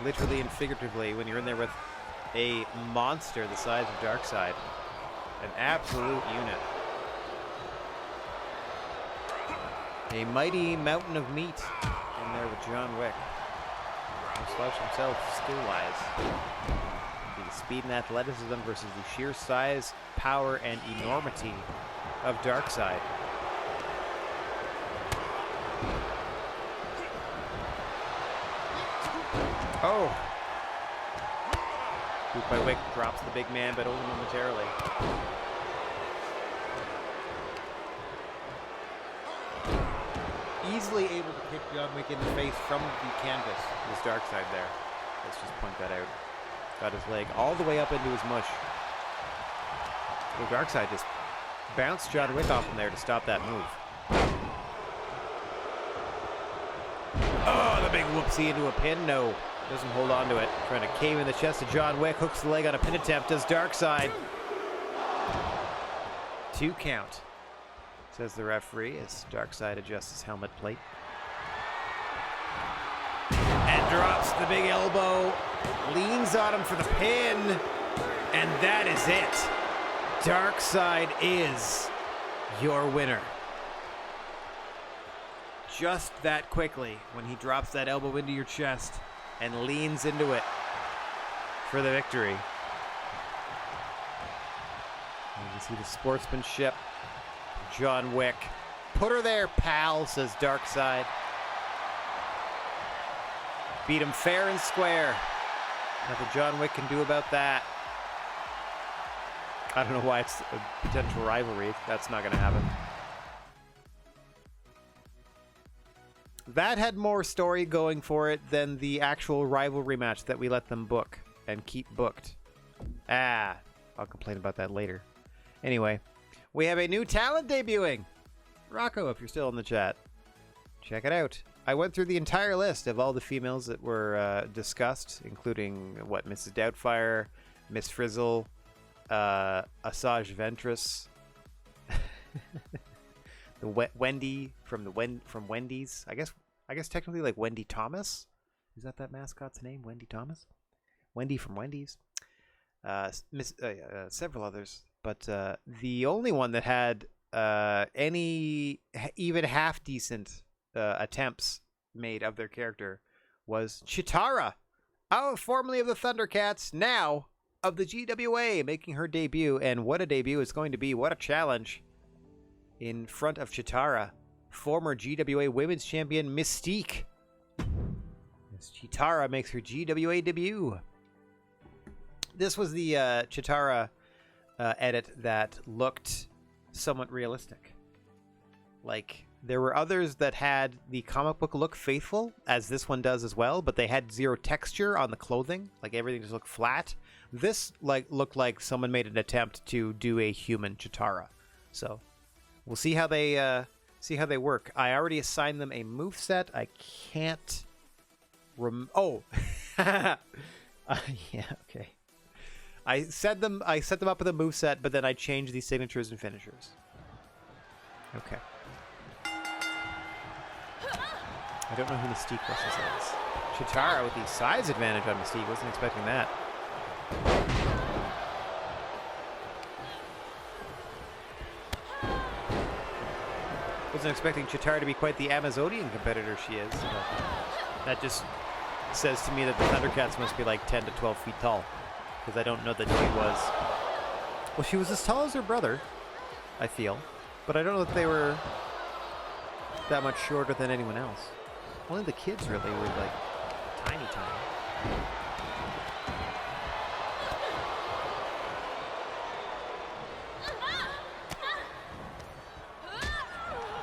literally and figuratively, when you're in there with a monster the size of Darkseid. An absolute unit. A mighty mountain of meat in there with John Wick. No slouch himself, skill-wise. The speed and athleticism versus the sheer size, power, and enormity of Darkseid. Oh! Boot by Wick drops the big man, but only momentarily. Easily able to kick John Wick in the face from the canvas. There's Darkseid there. Let's just point that out. Got his leg all the way up into his mush. So Darkseid just bounced John Wick off from there to stop that move. Oh, the big whoopsie into a pin. No, doesn't hold on to it. Trying to cave in the chest of John Wick. Hooks the leg on a pin attempt. Does Darkseid. 2 count. says the referee as Darkseid adjusts his helmet plate. And drops the big elbow, leans on him for the pin, and that is it. Darkseid is your winner. Just that quickly, when he drops that elbow into your chest and leans into it for the victory. And you see the sportsmanship. John Wick. Put her there, pal, says Darkseid. Beat him fair and square. Nothing John Wick can do about that. I don't know why it's a potential rivalry. That's not going to happen. That had more story going for it than the actual rivalry match that we let them book and keep booked. I'll complain about that later. Anyway, we have a new talent debuting. Rocco, if you're still in the chat, check it out. I went through the entire list of all the females that were discussed, including, Mrs. Doubtfire, Miss Frizzle, Asajj Ventress, Wendy from Wendy's. I guess technically like Wendy Thomas. Is that mascot's name? Wendy Thomas? Wendy from Wendy's. Several others, but the only one that had any even half decent attempts made of their character was Chitara, formerly of the Thundercats, now of the GWA, making her debut. And what a debut it's going to be! What a challenge in front of Chitara, former GWA Women's Champion Mystique. As Chitara makes her GWA debut. This was the Chitara edit that looked somewhat realistic. Like, there were others that had the comic book look faithful, as this one does as well, but they had zero texture on the clothing. Like, everything just looked flat. This looked like someone made an attempt to do a human Chitara. So, we'll see how they work. I already assigned them a moveset. I can't yeah, okay. I set them up with a moveset, but then I changed these signatures and finishers. Okay. I don't know who Mystique versus is. Chitara with the size advantage on Mystique. Wasn't expecting that. Wasn't expecting Chitara to be quite the Amazonian competitor she is. But that just says to me that the Thundercats must be like 10 to 12 feet tall. Because I don't know that she was... Well, she was as tall as her brother, I feel. But I don't know that they were that much shorter than anyone else. Only the kids really were like tiny.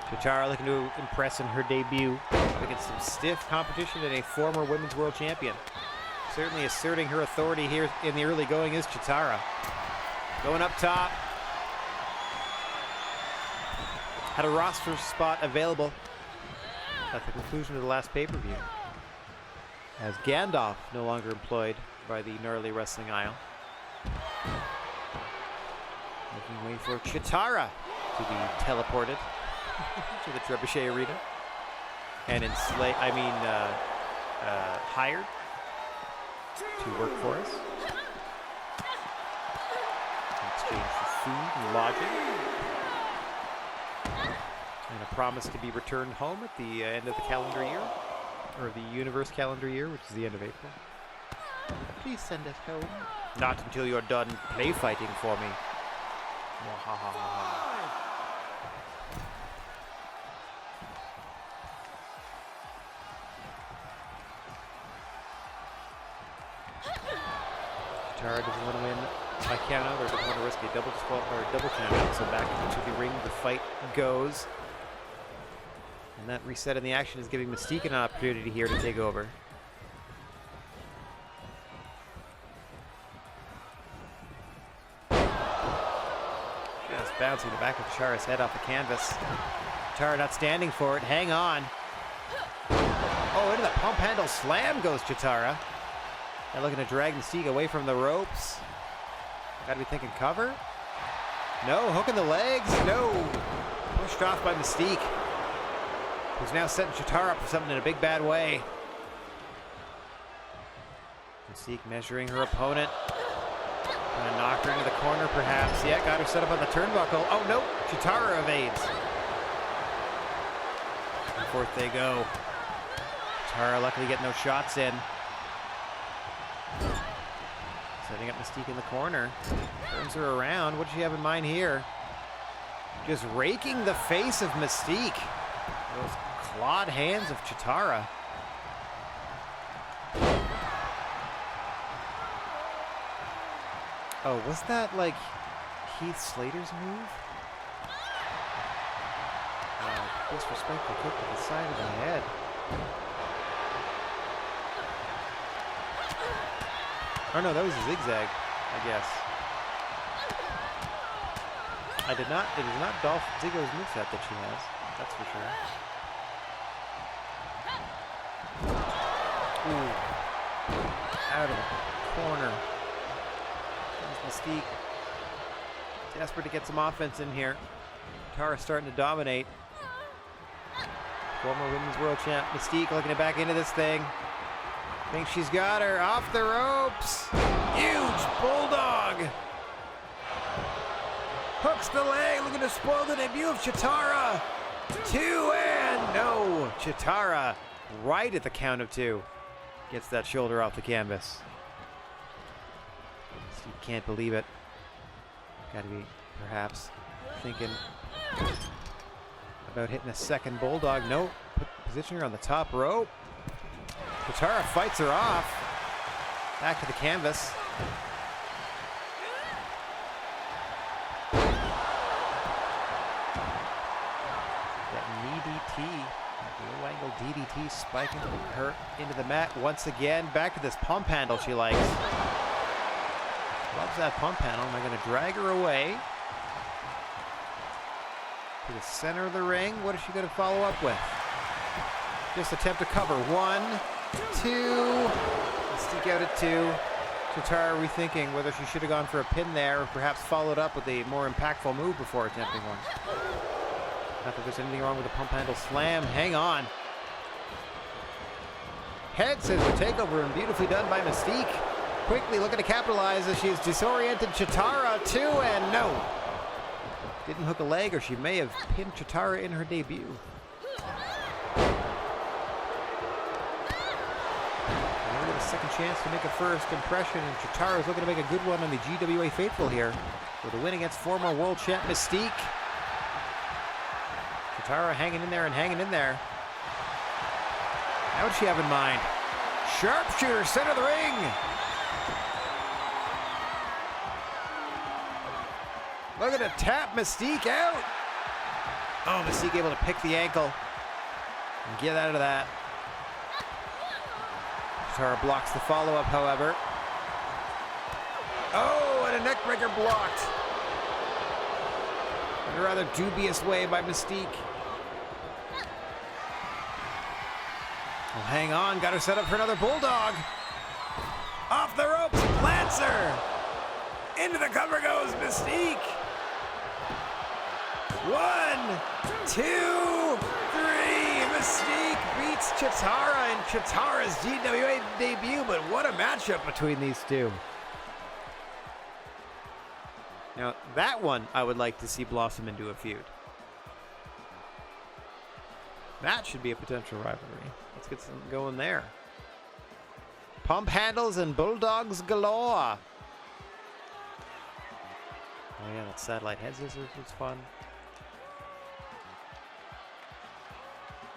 Chitara looking to impress in her debut against some stiff competition and a former women's world champion. Certainly asserting her authority here in the early going is Chitara. Going up top. Had a roster spot available at the conclusion of the last pay-per-view, as Gandalf no longer employed by the Gnarly Wrestling Isle. Making way for Chitara to be teleported to the Trebuchet Arena and hired to work for us in exchange for food and lodging. And a promise to be returned home at the end of the calendar year, or the universe calendar year, which is the end of April. Please send us home. Not until you're done play fighting for me. Chitara doesn't want to win by count out, or doesn't want to risk a double count out. So back into the ring the fight goes. And that reset in the action is giving Mystique an opportunity here to take over. Just bouncing the back of Chitara's head off the canvas. Chitara not standing for it. Hang on. Oh, into the pump handle slam goes Chitara. And looking to drag Mystique away from the ropes. Gotta be thinking cover. No, hook in the legs. No. Push pushed off by Mystique, who's now setting Chitara up for something in a big bad way. Mystique measuring her opponent. Gonna knock her into the corner, perhaps. Yeah, got her set up on the turnbuckle. Oh, no. Chitara evades. And forth they go. Chitara luckily getting those shots in. Setting up Mystique in the corner. Turns her around. What does she have in mind here? Just raking the face of Mystique. Those clawed hands of Chitara. Oh, was that like Heath Slater's move? Disrespectful kick to the side of the head. Oh no, that was a zigzag, I guess. It is not Dolph Ziggler's moveset that she has, that's for sure. Ooh. Out of the corner. Mystique desperate to get some offense in here. Chitara starting to dominate. Former Women's World Champ Mystique looking to back into this thing. Thinks she's got her off the ropes. Huge bulldog. Hooks the leg, looking to spoil the debut of Chitara. 2 and no. Chitara right at the count of 2. Gets that shoulder off the canvas. You can't believe it. Gotta be, perhaps, thinking about hitting a second bulldog. No, positioning her on the top rope. Chitara fights her off. Back to the canvas. That knee DT, low angle DDT spiking her into the mat once again. Back to this pump handle she likes. Loves that pump handle, and they're going to drag her away to the center of the ring. What is she going to follow up with? Just attempt to cover. 1, 2. Mystique out at 2. Chitara rethinking whether she should have gone for a pin there, or perhaps followed up with a more impactful move before attempting one. Not that there's anything wrong with the pump handle slam. Hang on. Head scissor takeover, and beautifully done by Mystique. Quickly looking to capitalize as she's disoriented Chitara. 2 and no. Didn't hook a leg, or she may have pinned Chitara in her debut. Now a second chance to make a first impression, and Chitara is looking to make a good one on the GWA Faithful here with a win against former world champ Mystique. Chitara hanging in there and hanging in there. Now what does she have in mind? Sharpshooter, center of the ring. Looking to tap Mystique out. Oh, Mystique able to pick the ankle and get out of that. Chitara blocks the follow-up, however. Oh, and a neckbreaker blocked. In a rather dubious way by Mystique. Well, hang on, got her set up for another bulldog. Off the ropes, plants her. Into the cover goes Mystique. 1, 2, 3. Mystique beats Chitara in Chitara's GWA debut, but what a matchup between these two. Now, that one I would like to see blossom into a feud. That should be a potential rivalry. Let's get something going there. Pump handles and bulldogs galore. Oh yeah, that satellite head scissors was fun.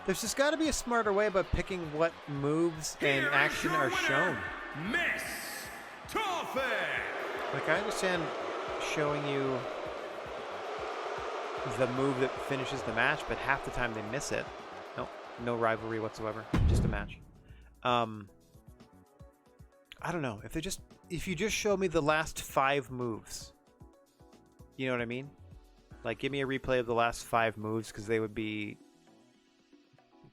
There's just got to be a smarter way about picking what moves and action are shown. Miss Toffee. Like, I understand showing you the move that finishes the match, but half the time they miss it. Nope, no rivalry whatsoever. Just a match. I don't know. If you just show me the last 5 moves, you know what I mean? Like, give me a replay of the last 5 moves, because they would be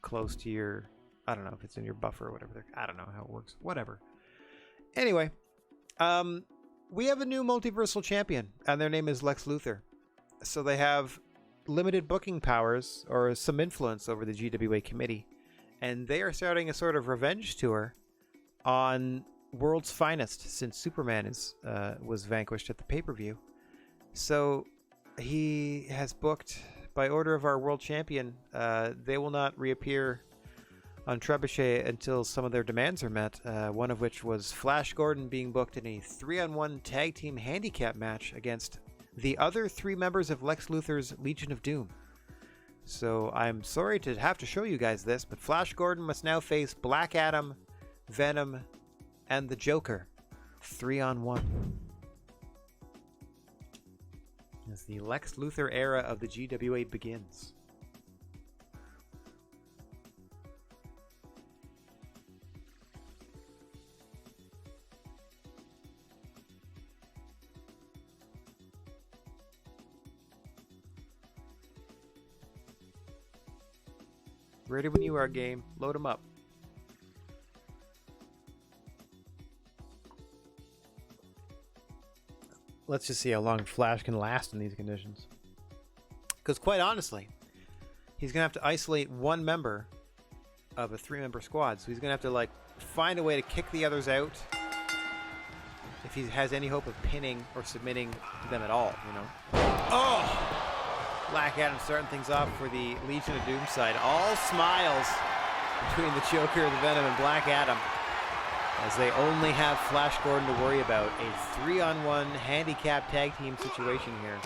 close to your, I don't know if it's in your buffer or whatever. I don't know how it works. Whatever. Anyway, we have a new multiversal champion, and their name is Lex Luthor. So they have limited booking powers or some influence over the GWA committee, and they are starting a sort of revenge tour on World's Finest since Superman was vanquished at the pay-per-view. So he has booked, by order of our world champion, they will not reappear on Trebuchet until some of their demands are met, one of which was Flash Gordon being booked in a 3-on-1 tag team handicap match against the other 3 members of Lex Luthor's Legion of Doom. So I'm sorry to have to show you guys this, but Flash Gordon must now face Black Adam, Venom, and the Joker 3-on-1. As the Lex Luthor era of the GWA begins. Ready when you are, game. Load them up. Let's just see how long Flash can last in these conditions. Because quite honestly, he's going to have to isolate one member of a 3-member squad. So he's going to have to like find a way to kick the others out if he has any hope of pinning or submitting them at all, you know. Oh! Black Adam starting things off for the Legion of Doom side. All smiles between the Joker, the Venom, and Black Adam, as they only have Flash Gordon to worry about. A 3-on-1 handicap tag team situation here,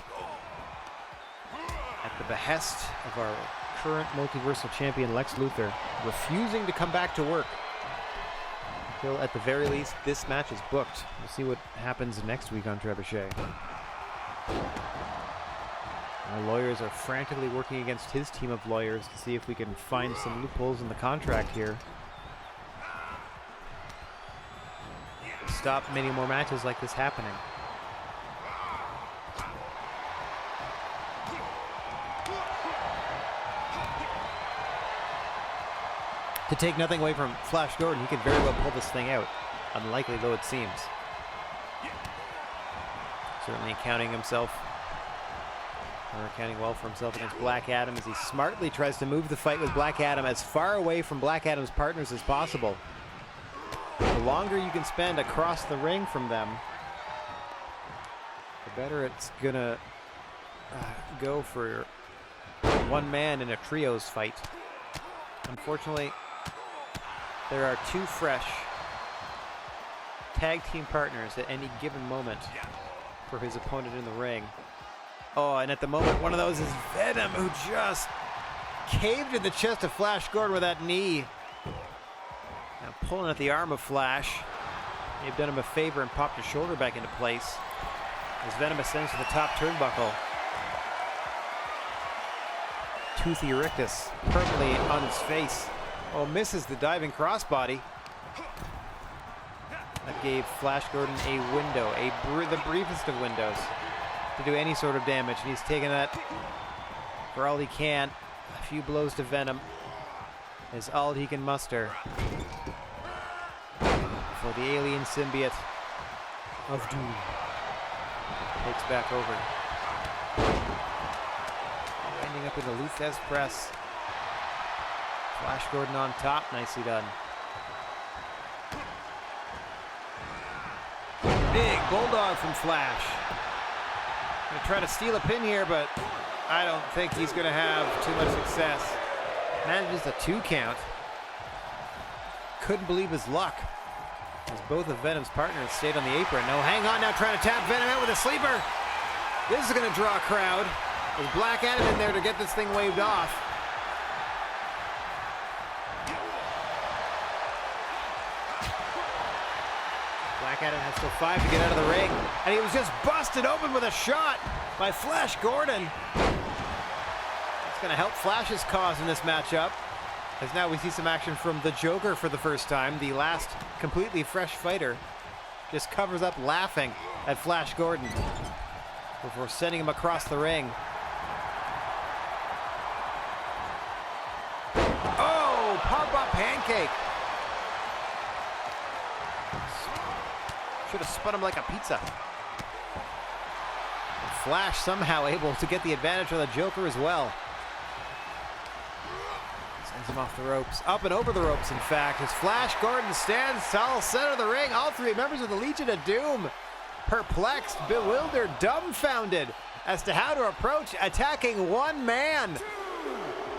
at the behest of our current multiversal champion Lex Luthor, refusing to come back to work until, at the very least, this match is booked. We'll see what happens next week on Trebuchet. Our lawyers are frantically working against his team of lawyers to see if we can find some loopholes in the contract here. Stop many more matches like this happening. To take nothing away from Flash Gordon, he could very well pull this thing out, unlikely though it seems. Certainly accounting well for himself against Black Adam, as he smartly tries to move the fight with Black Adam as far away from Black Adam's partners as possible. The longer you can spend across the ring from them, the better it's gonna go for one man in a trios fight. Unfortunately, there are 2 fresh tag team partners at any given moment for his opponent in the ring. Oh, and at the moment, one of those is Venom, who just caved in the chest of Flash Gordon with that knee. Now pulling at the arm of Flash. They've done him a favor and popped his shoulder back into place as Venom ascends to the top turnbuckle. Toothy Rictus permanently on his face. Oh, misses the diving crossbody. That gave Flash Gordon a window, the briefest of windows, to do any sort of damage, and he's taking that for all he can. A few blows to Venom is all he can muster for the alien symbiote of Doom takes back over. Ending up in the Luthez press. Flash Gordon on top, nicely done. Big bulldog from Flash. Gonna try to steal a pin here, but I don't think he's gonna have too much success. Manages a 2 count. Couldn't believe his luck, as both of Venom's partners stayed on the apron. No, hang on now, trying to tap Venom out with a sleeper. This is gonna draw a crowd. There's Black Adam in there to get this thing waved off. Black Adam has still 5 to get out of the ring, and he was just busted open with a shot by Flash Gordon. It's going to help Flash's cause in this matchup, as now we see some action from the Joker for the first time. The last completely fresh fighter just covers up laughing at Flash Gordon before sending him across the ring. Oh, pop-up pancake. Should have spun him like a pizza. Flash somehow able to get the advantage on the Joker as well. Sends him off the ropes. Up and over the ropes, in fact, as Flash Gordon stands tall, center of the ring. All three members of the Legion of Doom perplexed, bewildered, dumbfounded as to how to approach attacking one man.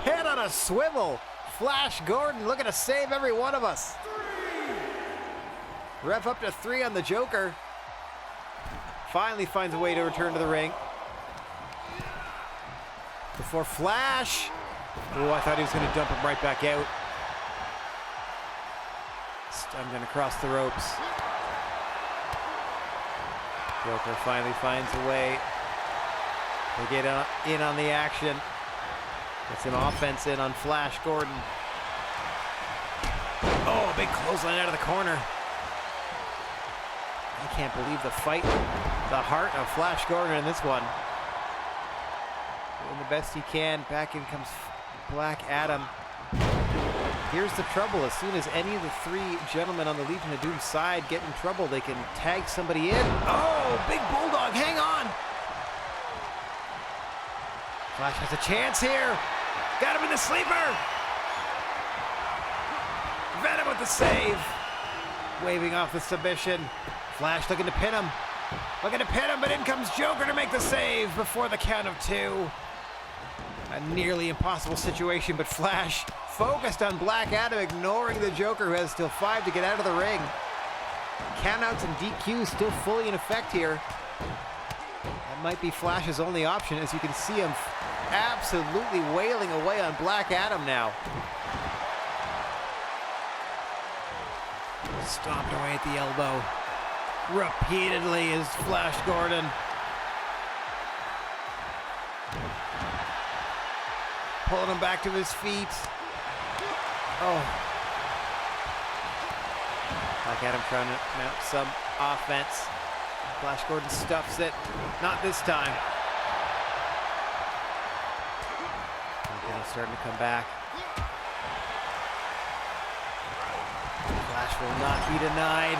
Head on a swivel. Flash Gordon looking to save every one of us. Rev up to 3 on the Joker. Finally finds a way to return to the ring. Before Flash. Oh, I thought he was going to dump him right back out. Stunned across the ropes. Joker finally finds a way to get in on the action. Gets some offense in on Flash Gordon. Oh, big clothesline out of the corner. I can't believe the fight, the heart of Flash Gordon in this one. Doing the best he can. Back in comes Black Adam. Here's the trouble. As soon as any of the 3 gentlemen on the Legion of Doom side get in trouble, they can tag somebody in. Oh, big bulldog, hang on. Flash has a chance here. Got him in the sleeper. Venom with the save. Waving off the submission. Flash looking to pin him. Looking to pin him, but in comes Joker to make the save before the count of 2. A nearly impossible situation, but Flash focused on Black Adam, ignoring the Joker, who has still 5 to get out of the ring. Countouts and DQs still fully in effect here. That might be Flash's only option, as you can see him absolutely wailing away on Black Adam now. Stomped away at the elbow. Repeatedly is Flash Gordon. Pulling him back to his feet. Oh. Black Adam trying to mount some offense. Flash Gordon stuffs it. Not this time. He's starting to come back. Flash will not be denied.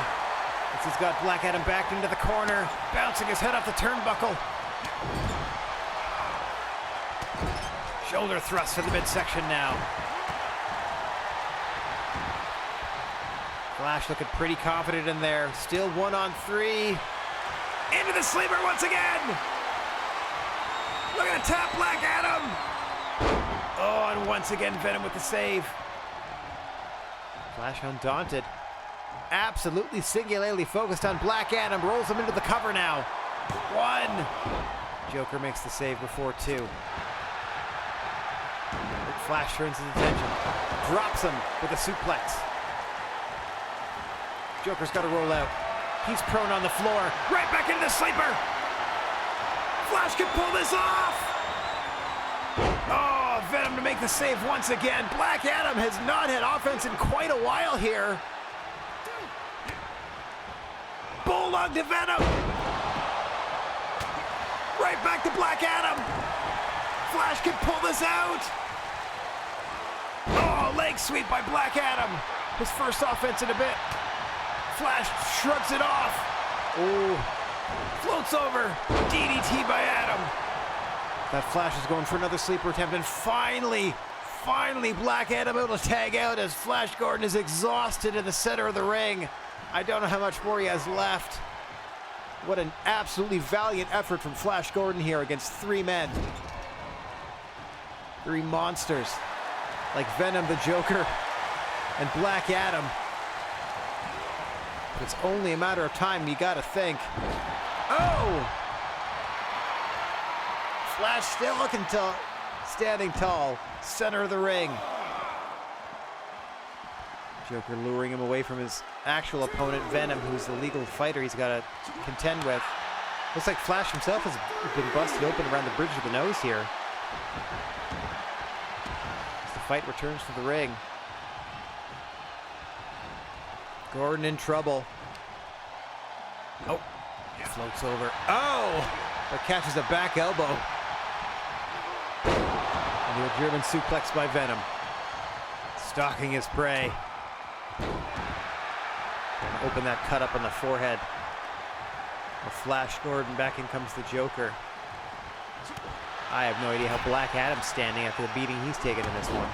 As he's got Black Adam backed into the corner, bouncing his head off the turnbuckle. Shoulder thrust to the midsection now. Flash looking pretty confident in there. Still 1-on-3. Into the sleeper once again. Looking to tap Black Adam. Oh, and once again Venom with the save. Flash undaunted. Absolutely singularly focused on Black Adam. Rolls him into the cover now. 1. Joker makes the save before 2. Flash turns his attention. Drops him with a suplex. Joker's got to roll out. He's prone on the floor. Right back into the sleeper. Flash can pull this off. Oh, Venom to make the save once again. Black Adam has not had offense in quite a while here. Bulldog to Venom. Right back to Black Adam. Flash can pull this out. Oh, leg sweep by Black Adam. His first offense in a bit. Flash shrugs it off. Oh, floats over. DDT by Adam. That Flash is going for another sleeper attempt, and finally Black Adam able to tag out as Flash Gordon is exhausted in the center of the ring. I don't know how much more he has left. What an absolutely valiant effort from Flash Gordon here against 3 men. 3 monsters like Venom, the Joker, and Black Adam. It's only a matter of time, you gotta think. Oh! Flash still looking tall, standing tall, center of the ring. Joker luring him away from his actual opponent, Venom, who's the legal fighter he's got to contend with. Looks like Flash himself has been busted open around the bridge of the nose here. As the fight returns to the ring. Gordon in trouble. Oh, floats over. Oh, but catches a back elbow. And a German suplex by Venom. Stalking his prey. And open that cut up on the forehead. Flash Gordon, back in comes the Joker. I have no idea how Black Adam's standing after the beating he's taken in this one.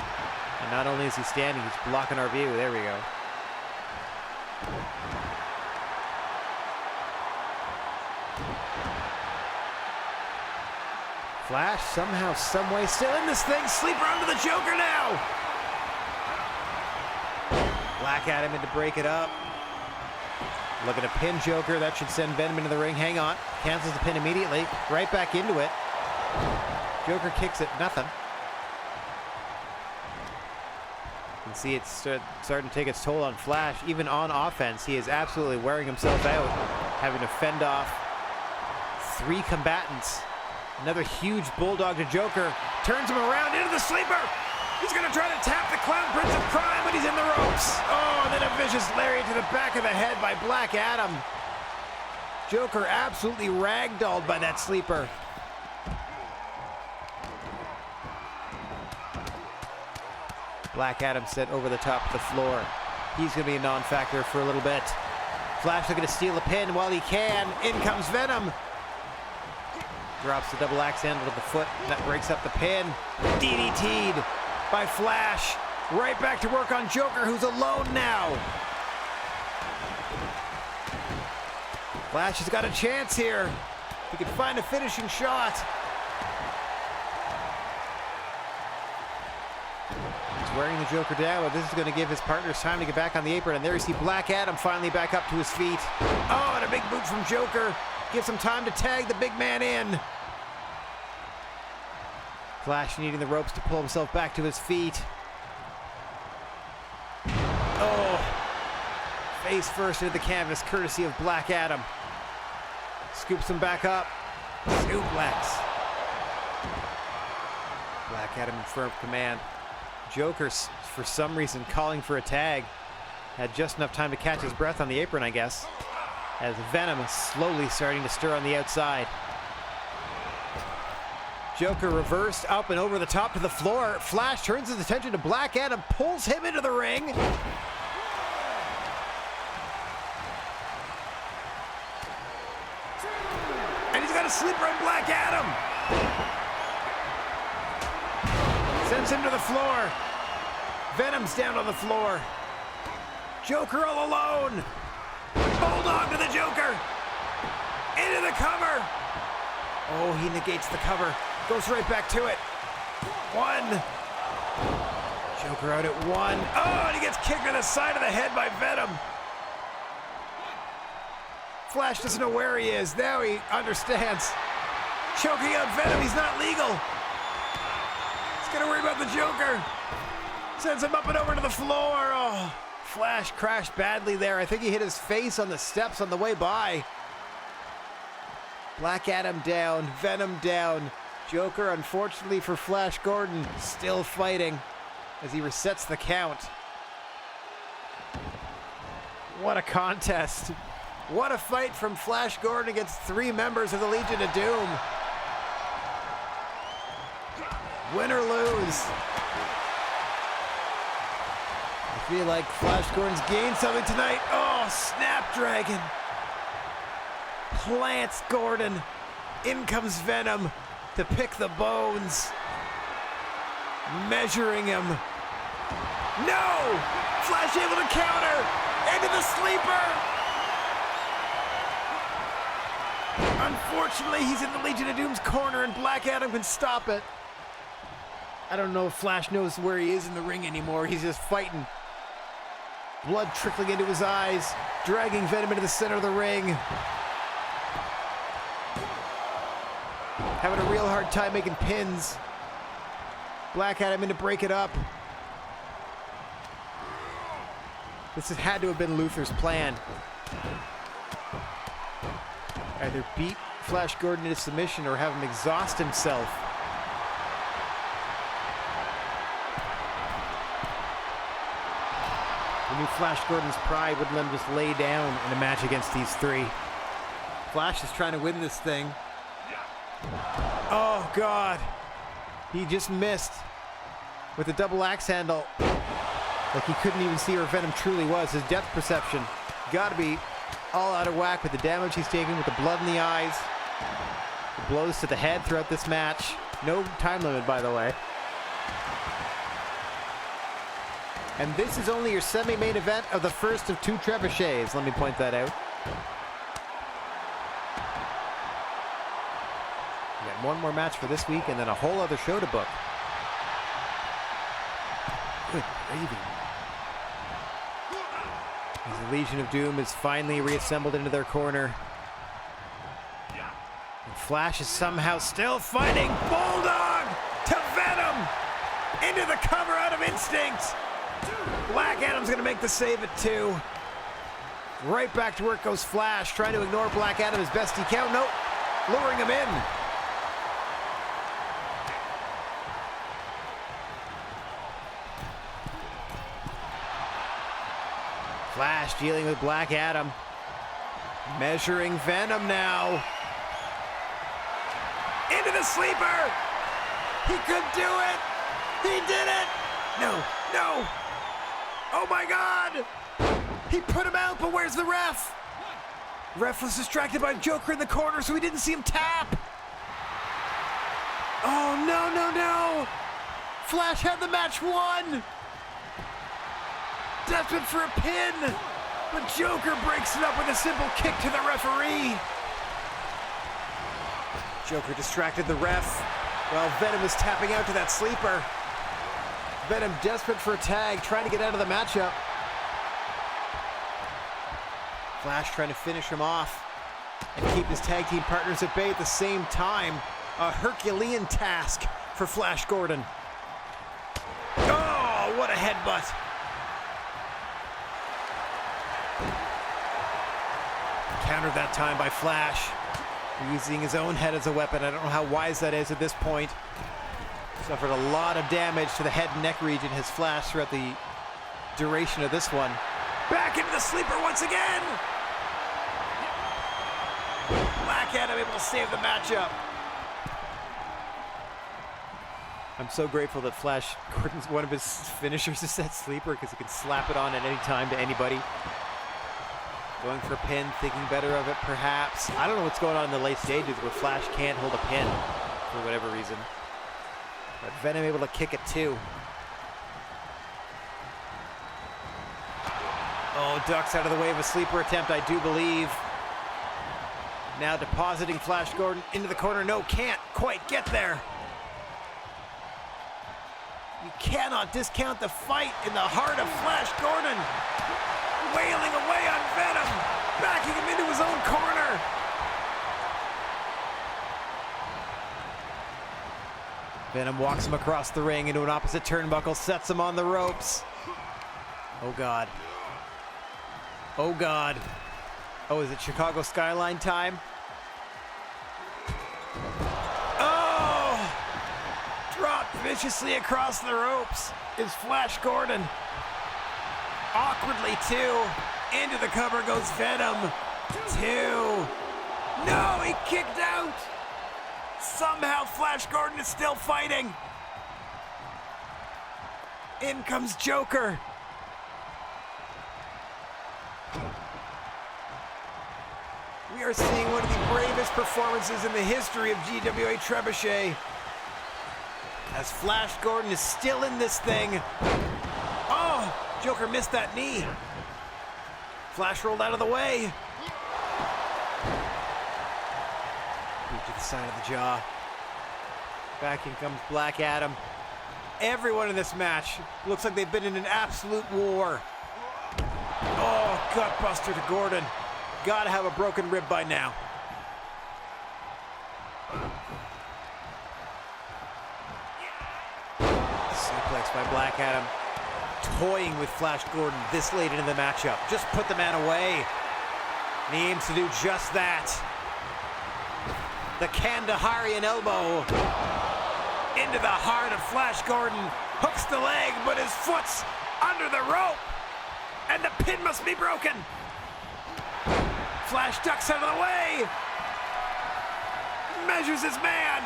And not only is he standing, he's blocking our view. There we go. Flash somehow, someway, still in this thing. Sleeper onto the Joker now. Black Adam in to break it up. Looking to pin Joker. That should send Venom into the ring. Hang on. Cancels the pin immediately. Right back into it. Joker kicks it. Nothing. You can see it's starting to take its toll on Flash. Even on offense, he is absolutely wearing himself out, having to fend off 3 combatants. Another huge bulldog to Joker. Turns him around into the sleeper. He's going to try to tap the Clown Prince of Crime, but he's in the ropes. Oh, and then a vicious lariat to the back of the head by Black Adam. Joker absolutely ragdolled by that sleeper. Black Adam sent over the top of the floor. He's going to be a non-factor for a little bit. Flash looking to steal a pin while he can. In comes Venom. Drops the double axe handle to the foot. That breaks up the pin. DDT'd by Flash. Right back to work on Joker, who's alone now. Flash has got a chance here. He can find a finishing shot. He's wearing the Joker down, but this is going to give his partners time to get back on the apron. And there you see Black Adam finally back up to his feet. Oh, and a big boot from Joker. Gives him time to tag the big man in. Flash needing the ropes to pull himself back to his feet. Oh, face first into the canvas, courtesy of Black Adam. Scoops him back up. Suplex. Black Adam in firm command. Joker, for some reason, calling for a tag. Had just enough time to catch his breath on the apron, I guess, as Venom is slowly starting to stir on the outside. Joker reversed up and over the top to the floor. Flash turns his attention to Black Adam, pulls him into the ring. And he's got a sleeper on Black Adam. Sends him to the floor. Venom's down on the floor. Joker all alone. Bulldog to the Joker. Into the cover. Oh, he negates the cover. Goes right back to it. 1. Joker out at 1. Oh, and he gets kicked to the side of the head by Venom. Flash doesn't know where he is. Now he understands. Choking out Venom. He's not legal. He's got to worry about the Joker. Sends him up and over to the floor. Oh, Flash crashed badly there. I think he hit his face on the steps on the way by. Black Adam down, Venom down. Joker, unfortunately for Flash Gordon, still fighting as he resets the count. What a contest. What a fight from Flash Gordon against 3 members of the Legion of Doom. Win or lose. I feel like Flash Gordon's gained something tonight. Oh, Snapdragon. Plants Gordon. In comes Venom to pick the bones. Measuring him. No! Flash able to counter. Into the sleeper. Unfortunately, he's in the Legion of Doom's corner and Black Adam can stop it. I don't know if Flash knows where he is in the ring anymore. He's just fighting. Blood trickling into his eyes, dragging Venom into the center of the ring. Having a real hard time making pins. Black Adam in to break it up. This had to have been Luthor's plan. Either beat Flash Gordon into submission or have him exhaust himself. He knew Flash Gordon's pride wouldn't let him just lay down in a match against these 3. Flash is trying to win this thing. Oh, God. He just missed with the double axe handle. Like he couldn't even see where Venom truly was. His depth perception got to be all out of whack with the damage he's taking, with the blood in the eyes, the blows to the head throughout this match. No time limit, by the way. And this is only your semi-main event of the first of 2 Trebuchets. Let me point that out. We got one more match for this week and then a whole other show to book. Good gravy. As the Legion of Doom is finally reassembled into their corner. And Flash is somehow still fighting. Bulldog to Venom! Into the cover out of instinct! Black Adam's gonna make the save at 2. Right back to work goes Flash, trying to ignore Black Adam as best he can. Nope, luring him in. Flash dealing with Black Adam. Measuring Venom now. Into the sleeper! He could do it! He did it! No, no! Oh my God! He put him out, but where's the ref? Ref was distracted by Joker in the corner, so he didn't see him tap. Oh, no, no, no! Flash had the match won! Desperate for a pin, but Joker breaks it up with a simple kick to the referee. Joker distracted the ref while Venom is tapping out to that sleeper. Venom desperate for a tag, trying to get out of the matchup. Flash trying to finish him off and keep his tag team partners at bay at the same time. A Herculean task for Flash Gordon. Oh, what a headbutt. Countered that time by Flash, using his own head as a weapon. I don't know how wise that is at this point. Suffered a lot of damage to the head and neck region, his Flash, throughout the duration of this one. Back into the sleeper once again! Black Adam able to save the matchup. I'm so grateful that Flash Gordon's one of his finishers is that sleeper, because he can slap it on at any time to anybody. Going for a pin, thinking better of it perhaps. I don't know what's going on in the late stages where Flash can't hold a pin for whatever reason. But Venom able to kick it too. Oh, ducks out of the way of a sleeper attempt, I do believe. Now depositing Flash Gordon into the corner. No, can't quite get there. You cannot discount the fight in the heart of Flash Gordon. Wailing away on Venom, backing him into his own corner. Venom walks him across the ring into an opposite turnbuckle, sets him on the ropes. Oh God. Oh God. Oh, is it Chicago Skyline time? Oh! Dropped viciously across the ropes is Flash Gordon. Awkwardly, 2. Into the cover goes Venom. 2. No, he kicked out. Somehow Flash Gordon is still fighting. In comes Joker. We are seeing one of the bravest performances in the history of GWA Trebuchet. As Flash Gordon is still in this thing. Oh! Joker missed that knee. Flash rolled out of the way. Boot to the side of the jaw. Back in comes Black Adam. Everyone in this match looks like they've been in an absolute war. Oh, gutbuster to Gordon. Gotta have a broken rib by now. Suplex by Black Adam. Toying with Flash Gordon this late into the matchup. Just put the man away. And he aims to do just that. The Kandaharian elbow into the heart of Flash Gordon. Hooks the leg, but his foot's under the rope. And the pin must be broken. Flash ducks out of the way. Measures his man.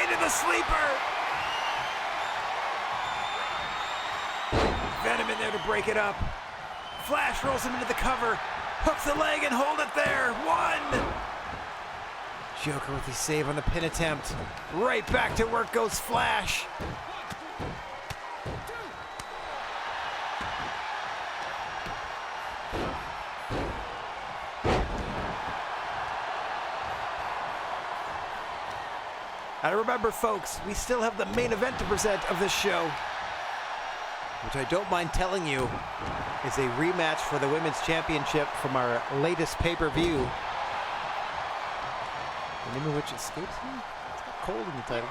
Into the sleeper. Venom in there to break it up. Flash rolls him into the cover. Hooks the leg and hold it there. 1. Joker with the save on the pin attempt. Right back to work goes Flash. And remember, folks, we still have the main event to present of this show, which I don't mind telling you is a rematch for the Women's Championship from our latest pay-per-view. The name of which escapes me? It's got cold in the title.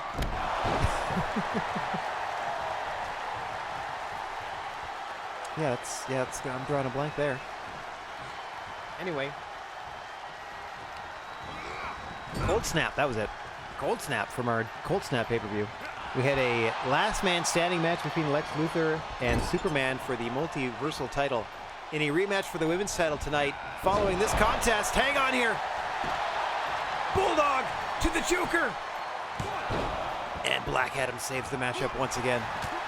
I'm drawing a blank there. Anyway. Cold Snap, that was it. Cold Snap from our Cold Snap pay-per-view. We had a last man standing match between Lex Luthor and Superman for the multiversal title in a rematch for the women's title tonight. Following this contest, hang on here. Bulldog to the Joker. And Black Adam saves the matchup once again.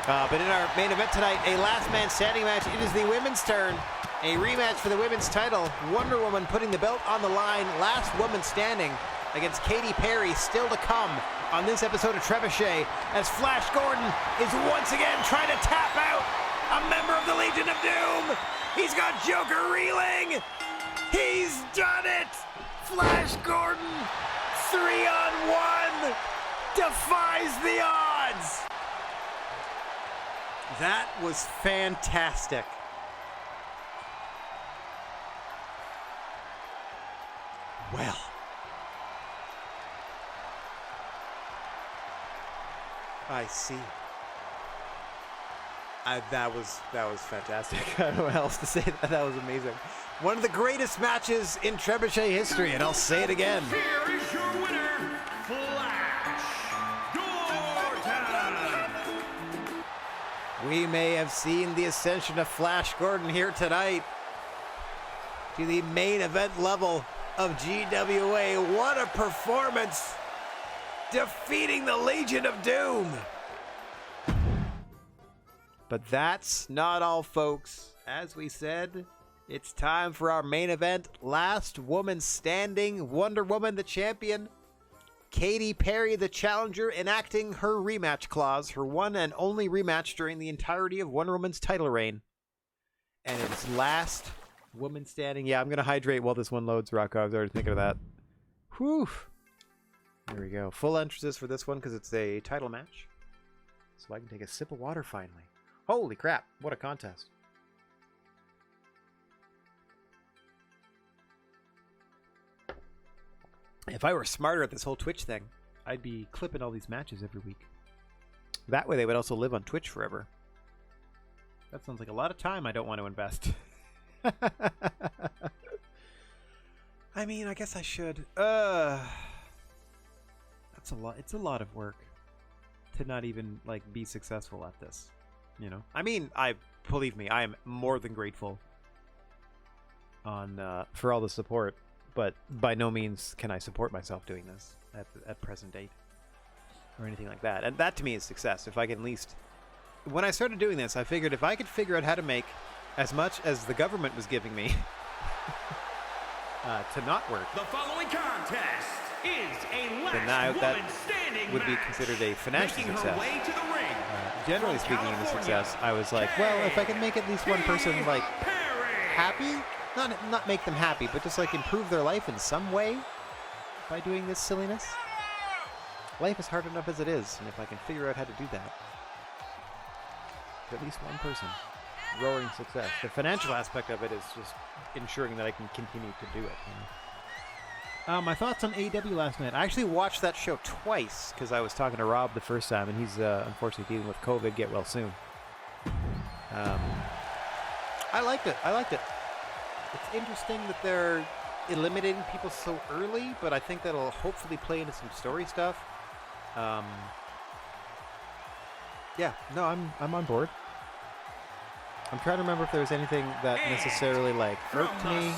But in our main event tonight, a last man standing match. It is the women's turn. A rematch for the women's title. Wonder Woman putting the belt on the line. Last woman standing against Katy Perry, still to come on this episode of Trebuchet, as Flash Gordon is once again trying to tap out a member of the Legion of Doom. He's got Joker reeling. He's done it. Flash Gordon, 3-on-1, defies the odds. That was fantastic. Well, I see. That was fantastic. I don't know what else to say. That was amazing. One of the greatest matches in Trebuchet history, and I'll say it again. Here is your winner, Flash Gordon. We may have seen the ascension of Flash Gordon here tonight to the main event level of GWA. What a performance! Defeating the Legion of Doom. But that's not all, folks. As we said, it's time for our main event. Last woman standing, Wonder Woman the champion, Katy Perry the challenger, enacting her rematch clause, her one and only rematch during the entirety of Wonder Woman's title reign. And it's last woman standing. Yeah, I'm going to hydrate while this one loads, Rocco. I was already thinking of that. Whew. There we go. Full emphasis for this one because it's a title match. So I can take a sip of water finally. Holy crap. What a contest. If I were smarter at this whole Twitch thing, I'd be clipping all these matches every week. That way they would also live on Twitch forever. That sounds like a lot of time I don't want to invest. I mean, I guess I should. That's a lot. It's a lot of work to not even like be successful at this. You know, I mean, believe me, I am more than grateful for all the support, but by no means can I support myself doing this at present date or anything like that. And that to me is success. If I can at least, when I started doing this, I figured if I could figure out how to make as much as the government was giving me to not work, The following contest is a last now that woman standing would be match. considered a financial Making success. her way to the ring. Generally From speaking, in the California, success, I was like, well, if I can make at least one person like Perry. happy, not make them happy, but just like improve their life in some way by doing this silliness. Life is hard enough as it is, and if I can figure out how to do that, for at least one person, roaring success. The financial aspect of it is just ensuring that I can continue to do it. You know? My thoughts on AEW last night. I actually watched that show twice because I was talking to Rob the first time, and he's unfortunately dealing with COVID. Get well soon. I liked it. It's interesting that they're eliminating people so early, but I think that'll hopefully play into some story stuff. Yeah, no, I'm on board. I'm trying to remember if there was anything that necessarily like irked me.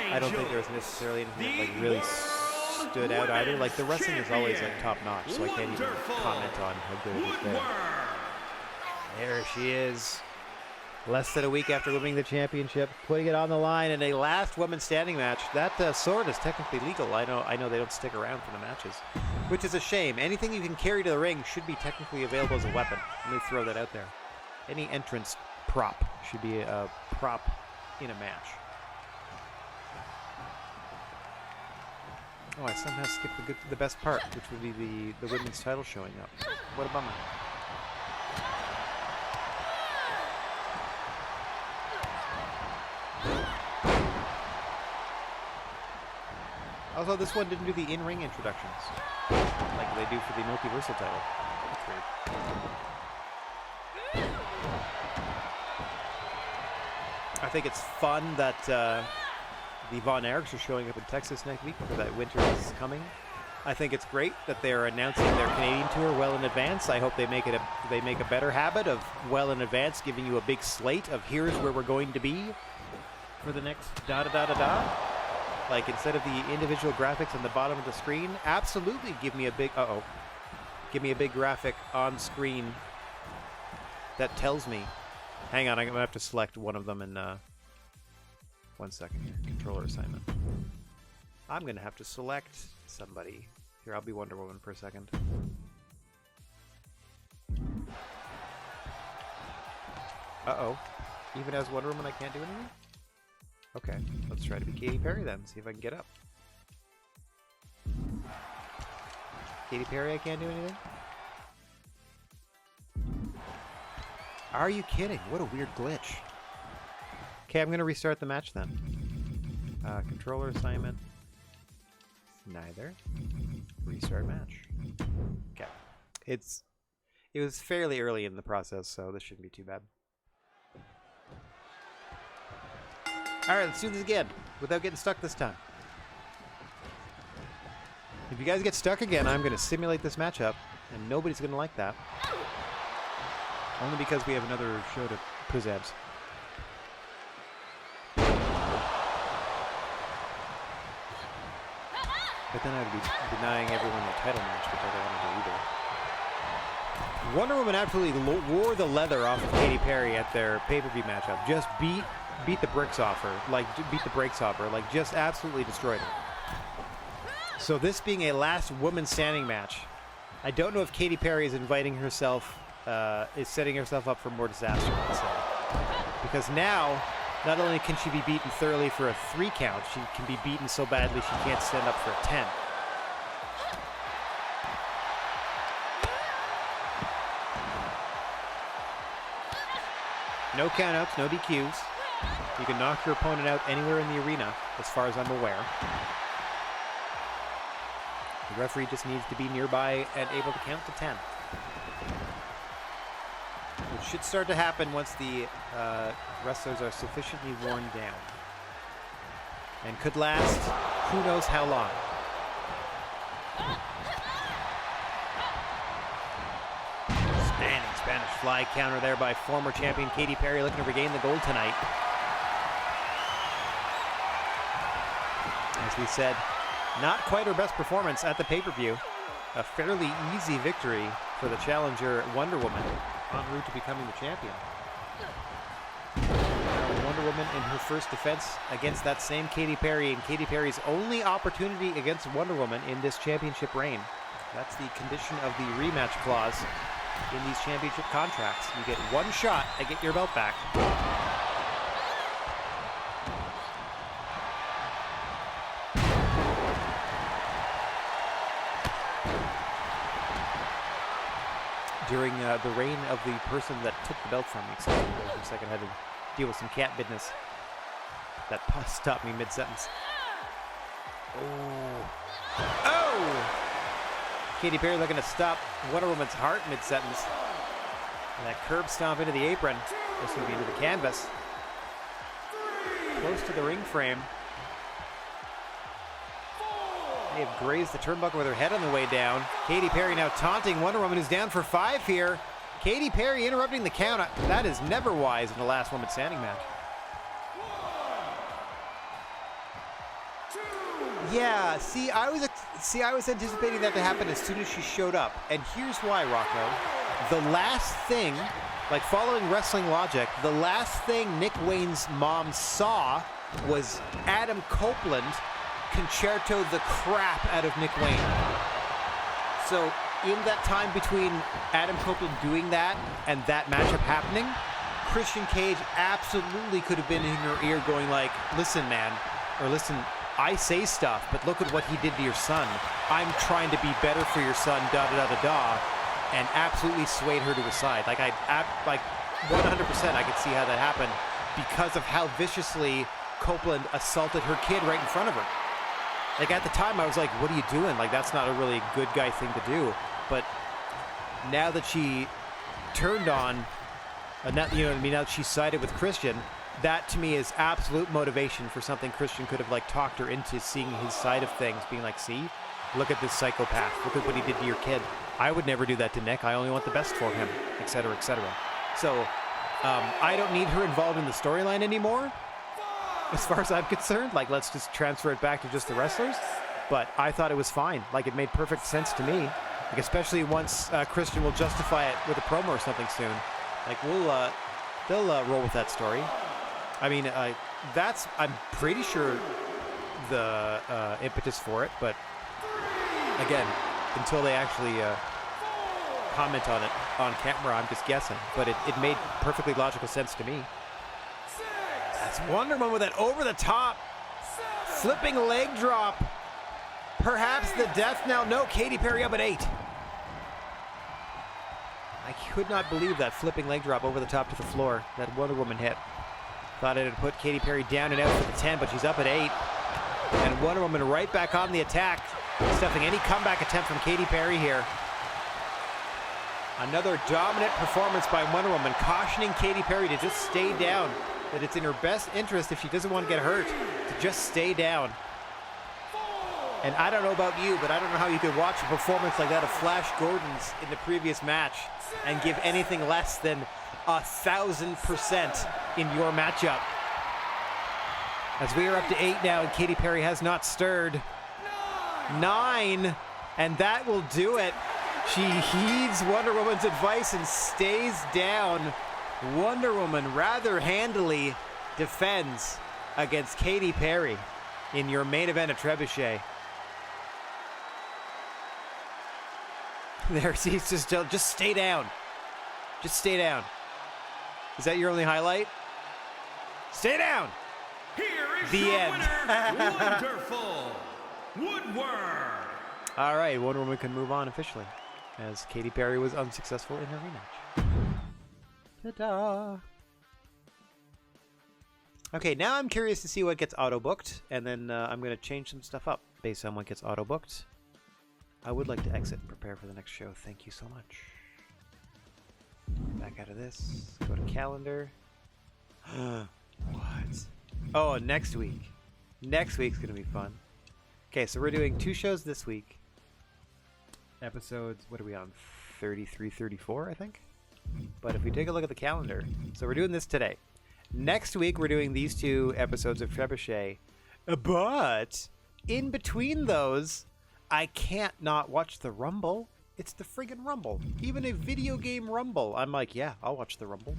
I don't think there was necessarily anything that like really stood out either. Like the wrestling is always like top notch, so I can't even comment on how good it is there. There she is. Less than a week after winning the championship, putting it on the line in a last woman standing match. That sword is technically legal. I know they don't stick around for the matches, which is a shame. Anything you can carry to the ring should be technically available as a weapon. Let me throw that out there. Any entrance prop should be a prop in a match. Oh, I somehow skipped the best part, which would be the women's title showing up. What a bummer. Also, this one didn't do the in-ring introductions like they do for the Multiversal title. That's weird. I think it's fun that the Von Erichs are showing up in Texas next week, for that winter is coming. I think it's great that they're announcing their Canadian tour well in advance. I hope they make a better habit of well in advance, giving you a big slate of here's where we're going to be for the next da-da-da-da-da. Like, instead of the individual graphics on the bottom of the screen, absolutely give me a big, give me a big graphic on screen that tells me. Hang on, I'm going to have to select one of them in 1 second here. Controller assignment. I'm going to have to select somebody. Here, I'll be Wonder Woman for a second. Uh-oh. Even as Wonder Woman, I can't do anything? Okay, let's try to be Katy Perry then, see if I can get up. Katy Perry, I can't do anything? Are you kidding? What a weird glitch. Okay, I'm going to restart the match then. Controller assignment. Neither. Restart match. Okay. It was fairly early in the process, so this shouldn't be too bad. Alright, let's do this again, without getting stuck this time. If you guys get stuck again, I'm going to simulate this matchup, and nobody's going to like that. Only because we have another show to present. But then I'd be denying everyone the title match, which I don't want to do either. Wonder Woman absolutely wore the leather off of Katy Perry at their pay-per-view matchup. Just beat the brakes off her. Like, just absolutely destroyed her. So this being a last woman standing match, I don't know if Katy Perry is inviting herself, is setting herself up for more disaster, let's say. Because now, not only can she be beaten thoroughly for a 3 count, she can be beaten so badly she can't stand up for a 10. No countouts, no DQs. You can knock your opponent out anywhere in the arena, as far as I'm aware. The referee just needs to be nearby and able to count to 10. Which should start to happen once the wrestlers are sufficiently worn down. And could last who knows how long. Standing Spanish fly counter there by former champion Katy Perry, looking to regain the gold tonight. As we said, not quite her best performance at the pay-per-view. A fairly easy victory for the challenger Wonder Woman en route to becoming the champion. Wonder Woman in her first defense against that same Katy Perry, and Katy Perry's only opportunity against Wonder Woman in this championship reign. That's the condition of the rematch clause in these championship contracts. You get one shot at get your belt back. During the reign of the person that took the belt from me, excuse me for a second, I had to deal with some cat business. That stopped me mid-sentence. Oh! Katy Perry looking to stop Wonder Woman's heart mid-sentence. And that curb stomp into the apron. This will be into the canvas. Close to the ring frame. They have grazed the turnbuckle with her head on the way down. Katy Perry now taunting Wonder Woman, who's down for 5 here. Katy Perry interrupting the count. That is never wise in the last woman standing match. Yeah, I was anticipating that to happen as soon as she showed up. And here's why, Rocco. The last thing Like, following wrestling logic, the last thing Nick Wayne's mom saw was Adam Copeland concerto the crap out of Nick Wayne. So, in that time between Adam Copeland doing that and that matchup happening, Christian Cage absolutely could have been in her ear going like, listen, man, or listen, I say stuff, but look at what he did to your son. I'm trying to be better for your son, da-da-da-da-da. And absolutely swayed her to his side. Like 100% I could see how that happened because of how viciously Copeland assaulted her kid right in front of her. Like, at the time I was like, what are you doing? Like, that's not a really good guy thing to do. But now that she turned on, now that she sided with Christian, that to me is absolute motivation for something Christian could have like talked her into seeing his side of things, being like, see, look at this psychopath. Look at what he did to your kid. I would never do that to Nick. I only want the best for him, etc., etc. So I don't need her involved in the storyline anymore, as far as I'm concerned. Like, let's just transfer it back to just the wrestlers. But I thought it was fine. Like, it made perfect sense to me. Like, especially once Christian will justify it with a promo or something soon. Like, they'll roll with that story. I mean, I'm pretty sure the impetus for it. But again, until they actually comment on it on camera, I'm just guessing. But it made perfectly logical sense to me. That's Wonder Woman with that over-the-top flipping leg drop. Perhaps the death now. No, Katy Perry up at 8. I could not believe that flipping leg drop over the top to the floor that Wonder Woman hit. Thought it had put Katy Perry down and out for the 10, but she's up at 8. And Wonder Woman right back on the attack. Stuffing any comeback attempt from Katy Perry here. Another dominant performance by Wonder Woman, cautioning Katy Perry to just stay down. That it's in her best interest, if she doesn't want to get hurt, to just stay down. And I don't know about you, but I don't know how you could watch a performance like that of Flash Gordon's in the previous match and give anything less than 1,000% in your matchup. As we are up to 8 now, and Katy Perry has not stirred. 9, and that will do it. She heeds Wonder Woman's advice and stays down. Wonder Woman rather handily defends against Katy Perry in your main event at Trebuchet. There, see, it's just stay down. Just stay down. Is that your only highlight? Stay down. Here is the your end. Winner, Wonderful Woodward. All right, Wonder Woman can move on officially, as Katy Perry was unsuccessful in her rematch. Ta-da! Okay, now I'm curious to see what gets auto-booked, and then I'm going to change some stuff up based on what gets auto-booked. I would like to exit and prepare for the next show. Thank you so much. Back out of this. Go to calendar. What? Oh, next week. Next week's going to be fun. Okay, so we're doing 2 shows this week. Episodes, what are we on? 33, 34, I think? But if we take a look at the calendar, so we're doing this today. Next week, we're doing these 2 episodes of Trebuchet. But in between those, I can't not watch the Rumble. It's the friggin' Rumble. Even a video game Rumble. I'm like, yeah, I'll watch the Rumble.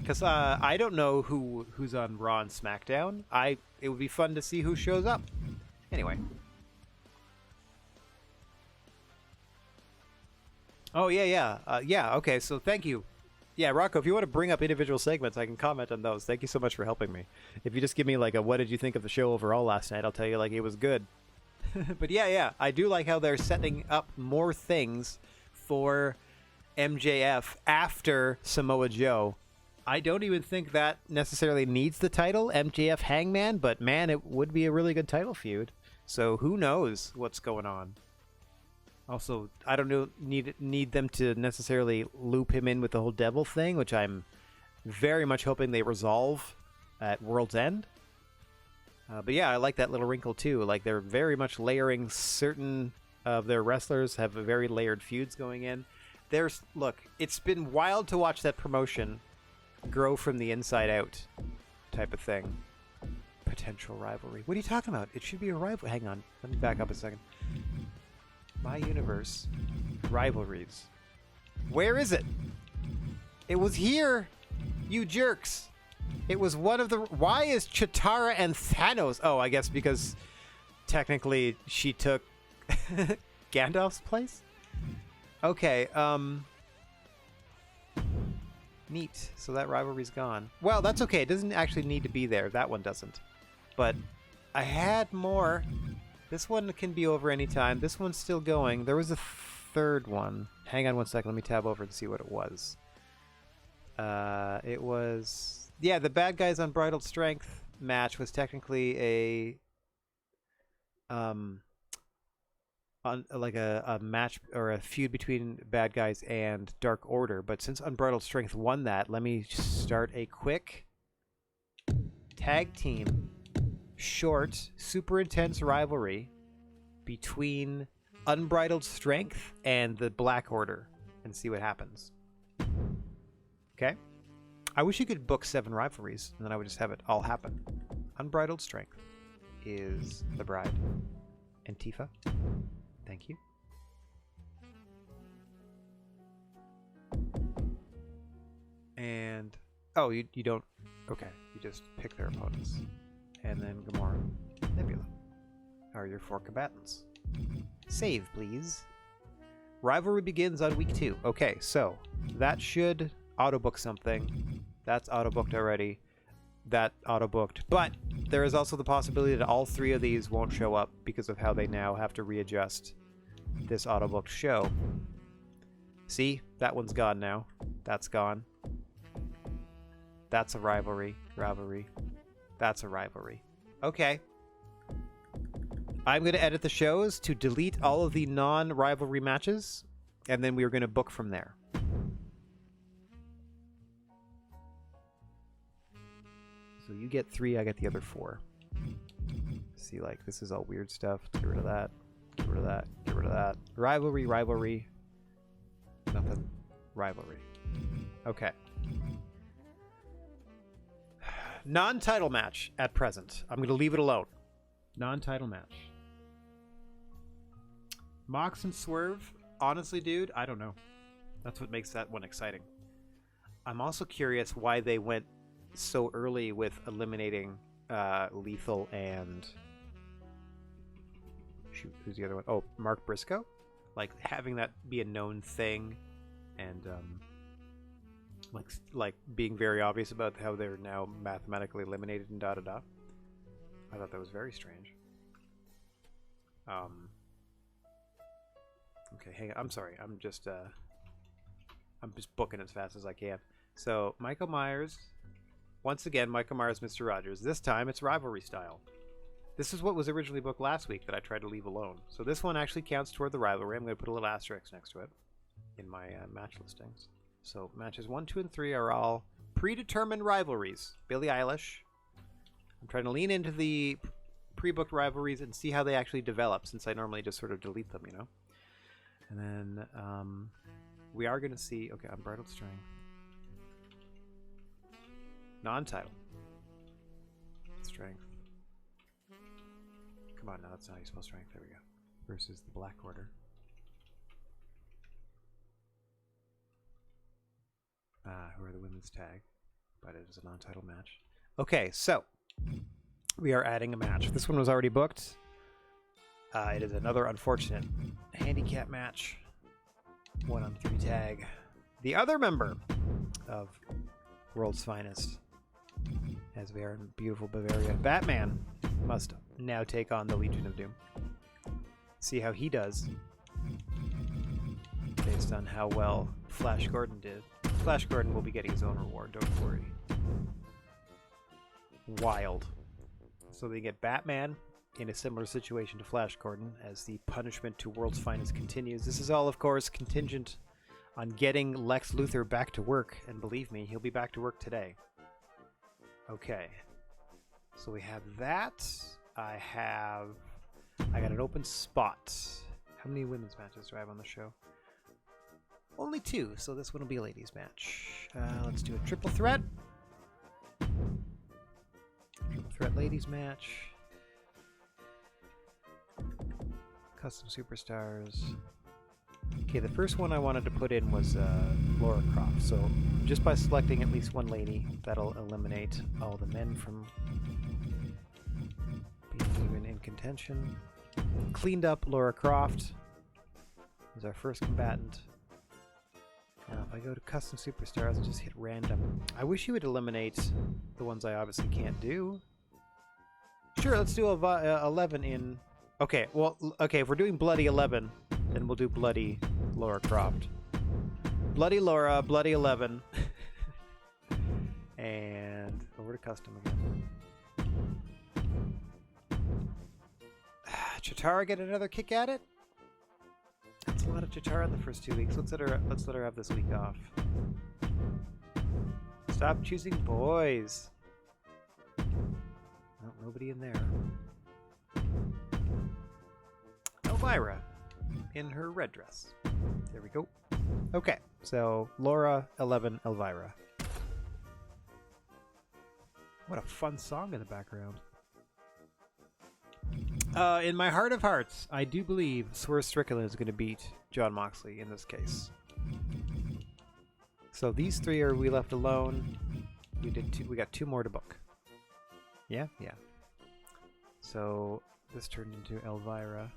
Because I don't know who's on Raw and SmackDown. It would be fun to see who shows up. Anyway. Oh, yeah. Yeah, okay, so thank you. Yeah, Rocco, if you want to bring up individual segments, I can comment on those. Thank you so much for helping me. If you just give me like a what did you think of the show overall last night, I'll tell you like it was good. But yeah, I do like how they're setting up more things for MJF after Samoa Joe. I don't even think that necessarily needs the title, MJF Hangman, but man, it would be a really good title feud. So who knows what's going on. Also, I don't need them to necessarily loop him in with the whole devil thing, which I'm very much hoping they resolve at World's End. But yeah, I like that little wrinkle too. Like they're very much layering certain of their wrestlers, have very layered feuds going in. Look, it's been wild to watch that promotion grow from the inside out type of thing. Potential rivalry. What are you talking about? It should be a rival. Hang on. Let me back up a second. My universe. Rivalries. Where is it? It was here, you jerks. It was one of the... Why is Chitara and Thanos? Oh, I guess because technically she took Gandalf's place? Okay, neat. So that rivalry's gone. Well, that's okay. It doesn't actually need to be there. That one doesn't. But I had more. This one can be over anytime. This one's still going. There was a third one. Hang on one second. Let me tab over and see what it was. It was... Yeah, the Bad Guys Unbridled Strength match was technically like a match or a feud between Bad Guys and Dark Order. But since Unbridled Strength won that, let me start a quick tag team short, super intense rivalry between Unbridled Strength and the Black Order and see what happens. Okay? I wish you could book 7 rivalries, and then I would just have it all happen. Unbridled Strength is the bride. Antifa. Thank you. And... Oh, you don't... Okay, you just pick their opponents. And then Gamora. Nebula are your 4 combatants. Save, please. Rivalry begins on week 2. Okay, so that should auto-book something. That's auto-booked already. That auto-booked. But there is also the possibility that all 3 of these won't show up because of how they now have to readjust this auto-booked show. See? That one's gone now. That's gone. That's a rivalry. Rivalry. That's a rivalry. Okay. I'm going to edit the shows to delete all of the non-rivalry matches, and then we are going to book from there. So you get 3, I get the other 4. See, like, this is all weird stuff. Get rid of that. Get rid of that. Get rid of that. Rivalry, rivalry. Nothing. Rivalry. Okay. Non-title match at present. I'm going to leave it alone. Non-title match. Mox and Swerve. Honestly, dude, I don't know. That's what makes that one exciting. I'm also curious why they went so early with eliminating Lethal and... Shoot, who's the other one? Oh, Mark Briscoe? Like, having that be a known thing and, like being very obvious about how they're now mathematically eliminated and da-da-da. I thought that was very strange. Okay, hang on. I'm sorry. I'm just booking as fast as I can. So, Michael Myers... Once again, Michael Myers, Mr. Rogers. This time, it's rivalry style. This is what was originally booked last week that I tried to leave alone. So this one actually counts toward the rivalry. I'm going to put a little asterisk next to it in my match listings. So matches 1, 2, and 3 are all predetermined rivalries. Billie Eilish. I'm trying to lean into the pre-booked rivalries and see how they actually develop, since I normally just sort of delete them, you know? And then we are going to see... Okay, Unbridled Strength. Non-title. Strength. Come on, now that's not how you spell strength. There we go. Versus the Black Order. Who are the women's tag. But it is a non-title match. Okay, so we are adding a match. This one was already booked. It is another unfortunate handicap match. 1-on-3 tag. The other member of World's Finest, as we are in beautiful Bavaria, Batman, must now take on the Legion of Doom. See how he does, based on how well Flash Gordon did. Flash Gordon will be getting his own reward, don't worry. Wild. So they get Batman in a similar situation to Flash Gordon as the punishment to World's Finest continues. This is all, of course, contingent on getting Lex Luthor back to work, and believe me, he'll be back to work today. Okay. So we have that. I got an open spot. How many women's matches do I have on the show? Only 2, so this one will be a ladies match. Let's do a triple threat. Triple threat ladies match. Custom superstars. Okay, the first one I wanted to put in was Laura Croft. So just by selecting at least one lady, that'll eliminate all the men from being even in contention. Cleaned up Laura Croft is our first combatant. Now if I go to custom superstars and just hit random, I wish you would eliminate the ones I obviously can't do. Sure, let's do 11 in... Okay, well, okay, if we're doing Bloody 11, then we'll do Bloody Laura Croft. Bloody Laura, Bloody 11. And over to custom again. Chitara get another kick at it? That's a lot of Chitara in the first 2 weeks. Let's let her have this week off. Stop choosing boys. Well, nobody in there. Elvira in her red dress. There we go. Okay, so Laura, 11, Elvira. What a fun song in the background. In my heart of hearts, I do believe Swerve Strickland is going to beat Jon Moxley in this case. So these three are we left alone. We got 2 more to book. Yeah. So this turned into Elvira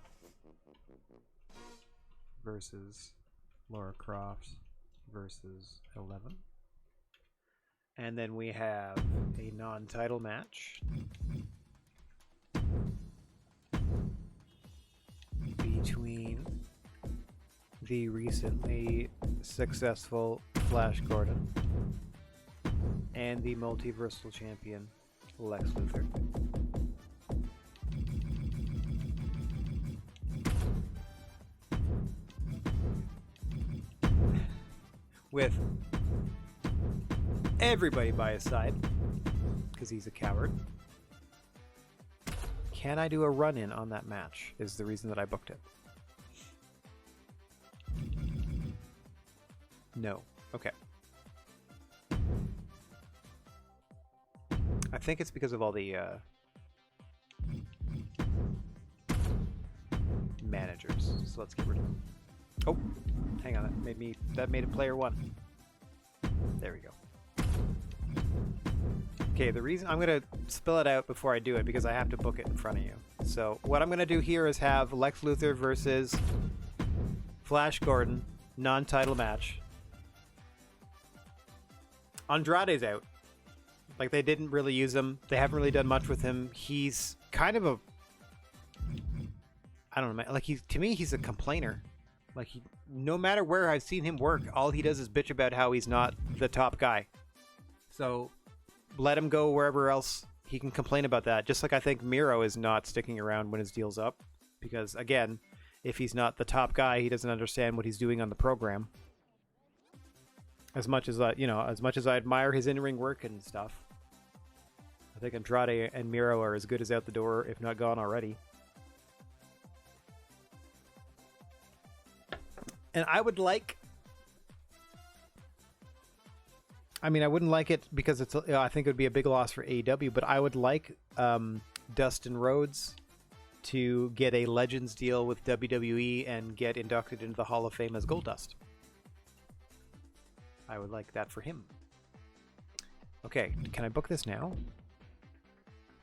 versus Laura Croft versus 11. And then we have a non-title match between the recently successful Flash Gordon and the multiversal champion Lex Luthor. With everybody by his side, because he's a coward. Can I do a run-in on that match, is the reason that I booked it. No. Okay. I think it's because of all the managers, so let's get rid of them. Oh, hang on, that made it player 1. There we go. Okay, the reason I'm gonna spell it out before I do it because I have to book it in front of you. So what I'm gonna do here is have Lex Luthor versus Flash Gordon, non-title match. Andrade's out. Like, they didn't really use him. They haven't really done much with him. He's kind of a, I don't know, like, to me he's a complainer. Like, no matter where I've seen him work, all he does is bitch about how he's not the top guy. So let him go wherever else he can complain about that. Just like I think Miro is not sticking around when his deal's up. Because, again, if he's not the top guy, he doesn't understand what he's doing on the program. As much as I admire his in-ring work and stuff, I think Andrade and Miro are as good as out the door, if not gone already. And I would like... I mean, I wouldn't like it because it's. I think it would be a big loss for AEW, but I would like Dustin Rhodes to get a Legends deal with WWE and get inducted into the Hall of Fame as Goldust. I would like that for him. Okay, can I book this now?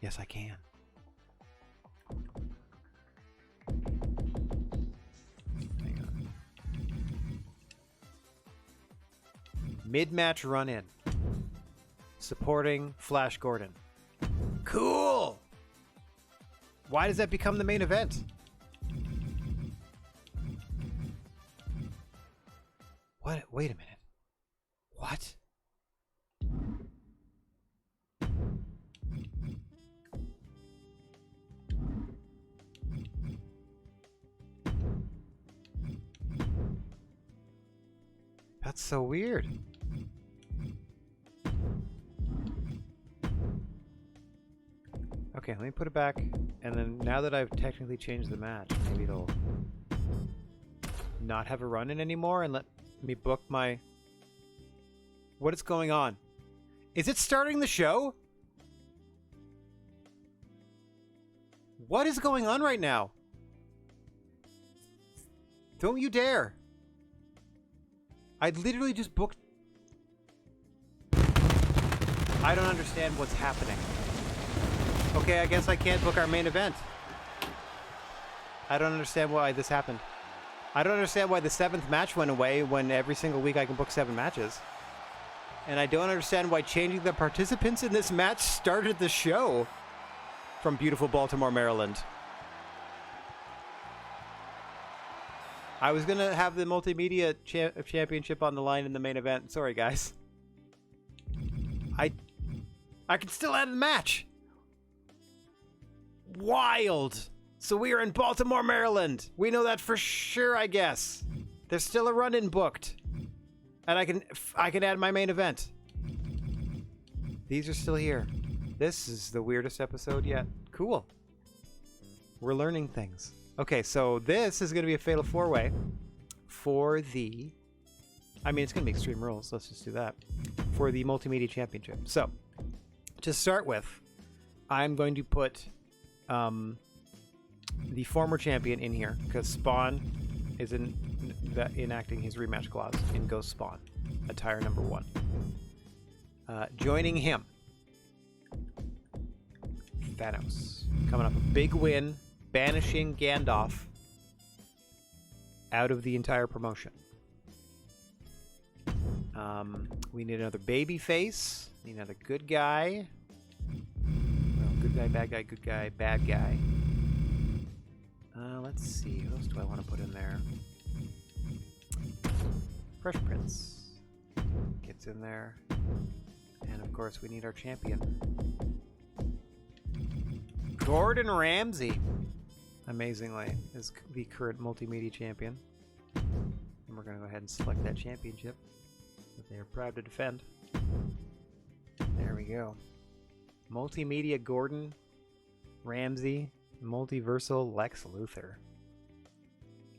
Yes, I can. Hang on. Mid-match run-in. Supporting Flash Gordon. Cool! Why does that become the main event? What? Wait a minute. What? That's so weird. Okay, let me put it back, and then now that I've technically changed the match, maybe it'll not have a run-in anymore and let me book my... What is going on? Is it starting the show? What is going on right now? Don't you dare. I literally just booked... I don't understand what's happening. Okay, I guess I can't book our main event. I don't understand why this happened. I don't understand why the 7th match went away when every single week I can book 7 matches. And I don't understand why changing the participants in this match started the show from beautiful Baltimore, Maryland. I was going to have the multimedia championship on the line in the main event. Sorry, guys. I can still add the match. Wild. So we are in Baltimore, Maryland. We know that for sure, I guess. There's still a run-in booked. And I can add my main event. These are still here. This is the weirdest episode yet. Cool. We're learning things. Okay, so this is going to be a Fatal 4-Way for the... I mean, it's going to be Extreme Rules. Let's just do that. For the Multimedia Championship. So, to start with, I'm going to put the former champion in here because Spawn is enacting his rematch clause in Ghost Spawn, attire number 1. Joining him, Thanos, coming up a big win, banishing Gandalf out of the entire promotion. We need another baby face. Need another good guy. Well, good guy, bad guy, good guy, bad guy. Let's see. Who else do I want to put in there? Fresh Prince gets in there. And of course, we need our champion. Gordon Ramsay, amazingly, is the current multimedia champion. And we're going to go ahead and select that championship that they are proud to defend. There we go. Multimedia Gordon Ramsay, multiversal Lex Luthor.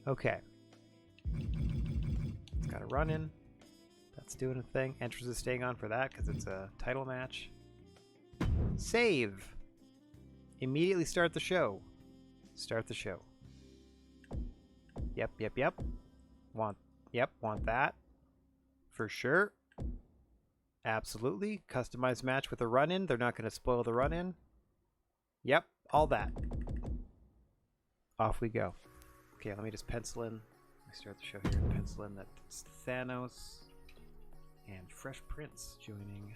Okay. It's got a run-in. That's doing a thing. Entrance is staying on for that because it's a title match. Save. Immediately start the show. Start the show. Yep. Want that. For sure. Absolutely. Customized match with a run-in. They're not going to spoil the run-in. Yep, all that. Off we go. Okay, let me just pencil in. I start the show here and pencil in that it's Thanos and Fresh Prince joining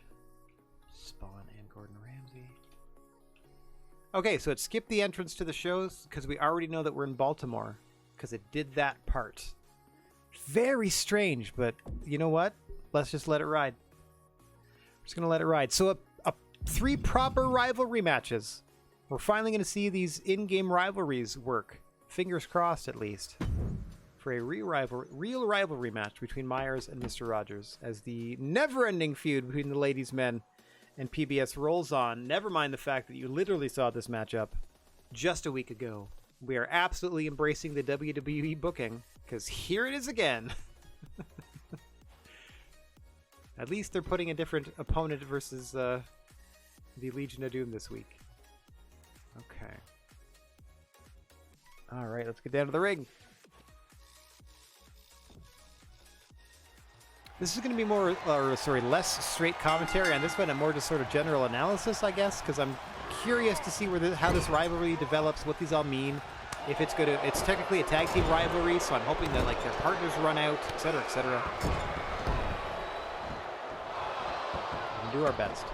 Spawn and Gordon Ramsay. Okay, so it skipped the entrance to the shows because we already know that we're in Baltimore because it did that part. Very strange, but you know what? Let's just let it ride. We're just going to let it ride. So 3 proper rivalry matches. We're finally going to see these in-game rivalries work. Fingers crossed, at least. For a real rivalry match between Myers and Mr. Rogers as the never-ending feud between the ladies' men and PBS rolls on. Never mind the fact that you literally saw this matchup just a week ago. We are absolutely embracing the WWE booking because here it is again. At least they're putting a different opponent versus the Legion of Doom this week. Okay. All right, let's get down to the ring. This is going to be more, less straight commentary on this one and more just sort of general analysis, I guess, because I'm curious to see how this rivalry develops, what these all mean. If it's going to, it's technically a tag team rivalry, so I'm hoping that like their partners run out, etc., etc. We can do our best.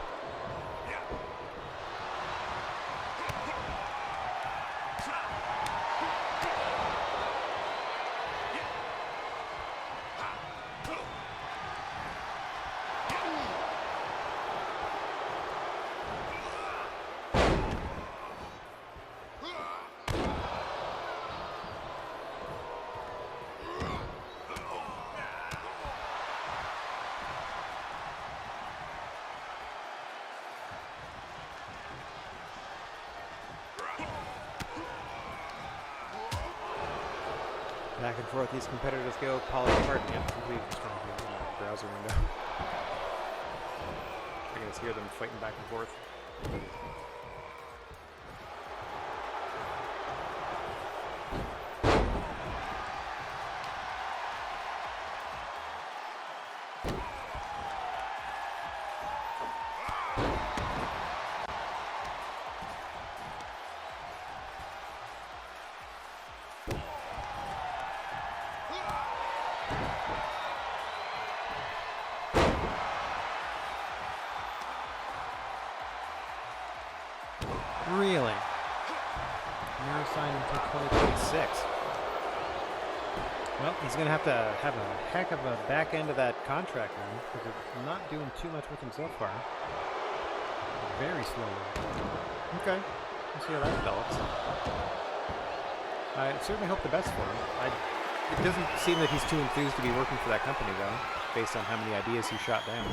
Back and forth these competitors go. Poly apart. Yeah, completely just trying to do the browser window. I can just hear them fighting back and forth. Really? No sign until 2026. Well, he's going to have a heck of a back end of that contract now, because it's not doing too much with him so far. Very slowly. Okay. We'll see how that develops. I certainly hope the best for him. It doesn't seem that he's too enthused to be working for that company, though, based on how many ideas he shot down.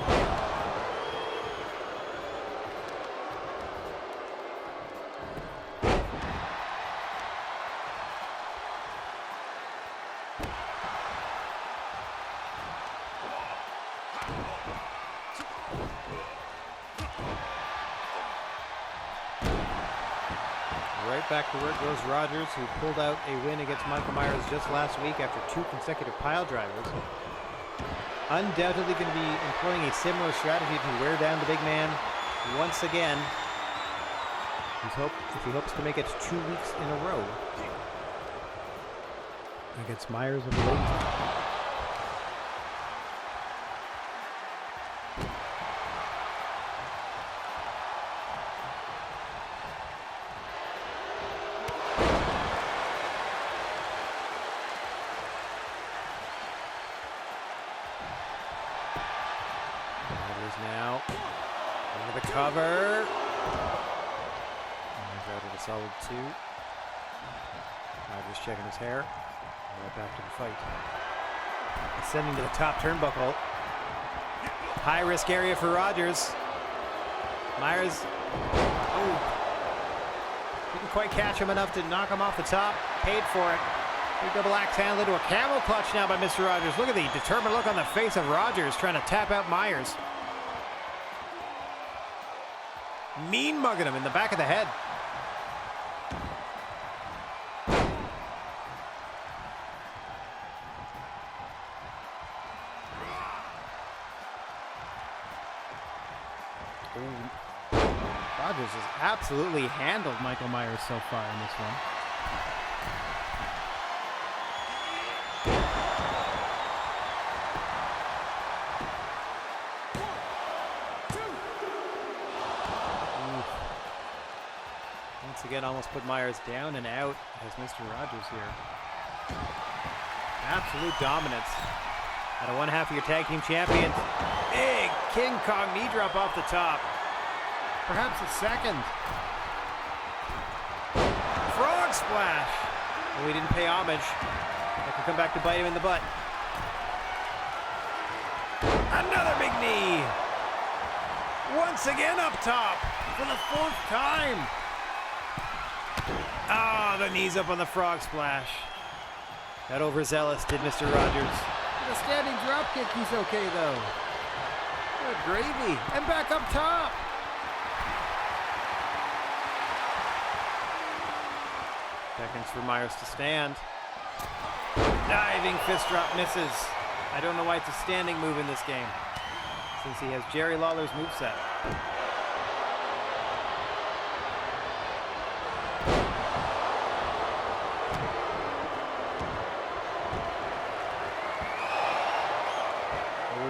Right back to work goes Rogers, who pulled out a win against Michael Myers just last week after 2 consecutive pile drivers. Undoubtedly going to be employing a similar strategy to wear down the big man once again. If he hopes to make it 2 weeks in a row against Myers of late. Now into the cover. He's out at a solid 2. Rogers checking his hair. Right back to the fight. Ascending to the top turnbuckle. High risk area for Rogers. Myers. Oh. Didn't quite catch him enough to knock him off the top. Paid for it. Big double axe handle into a camel clutch now by Mr. Rogers. Look at the determined look on the face of Rogers trying to tap out Myers. Mean mugging him in the back of the head. Ooh. Rogers has absolutely handled Michael Myers so far in this one. Once again, almost put Myers down and out as Mr. Rogers here. Absolute dominance. Out of 1/2 of your tag team champions. Big King Kong knee drop off the top. Perhaps a second. Frog splash. Well, we didn't pay homage. That could come back to bite him in the butt. Another big knee. Once again up top for the 4th time. Ah, the knees up on the frog splash. Got overzealous, did Mr. Rogers. With a standing drop kick, he's okay though. Good gravy. And back up top. Seconds for Myers to stand. Diving fist drop misses. I don't know why it's a standing move in this game, since he has Jerry Lawler's moveset.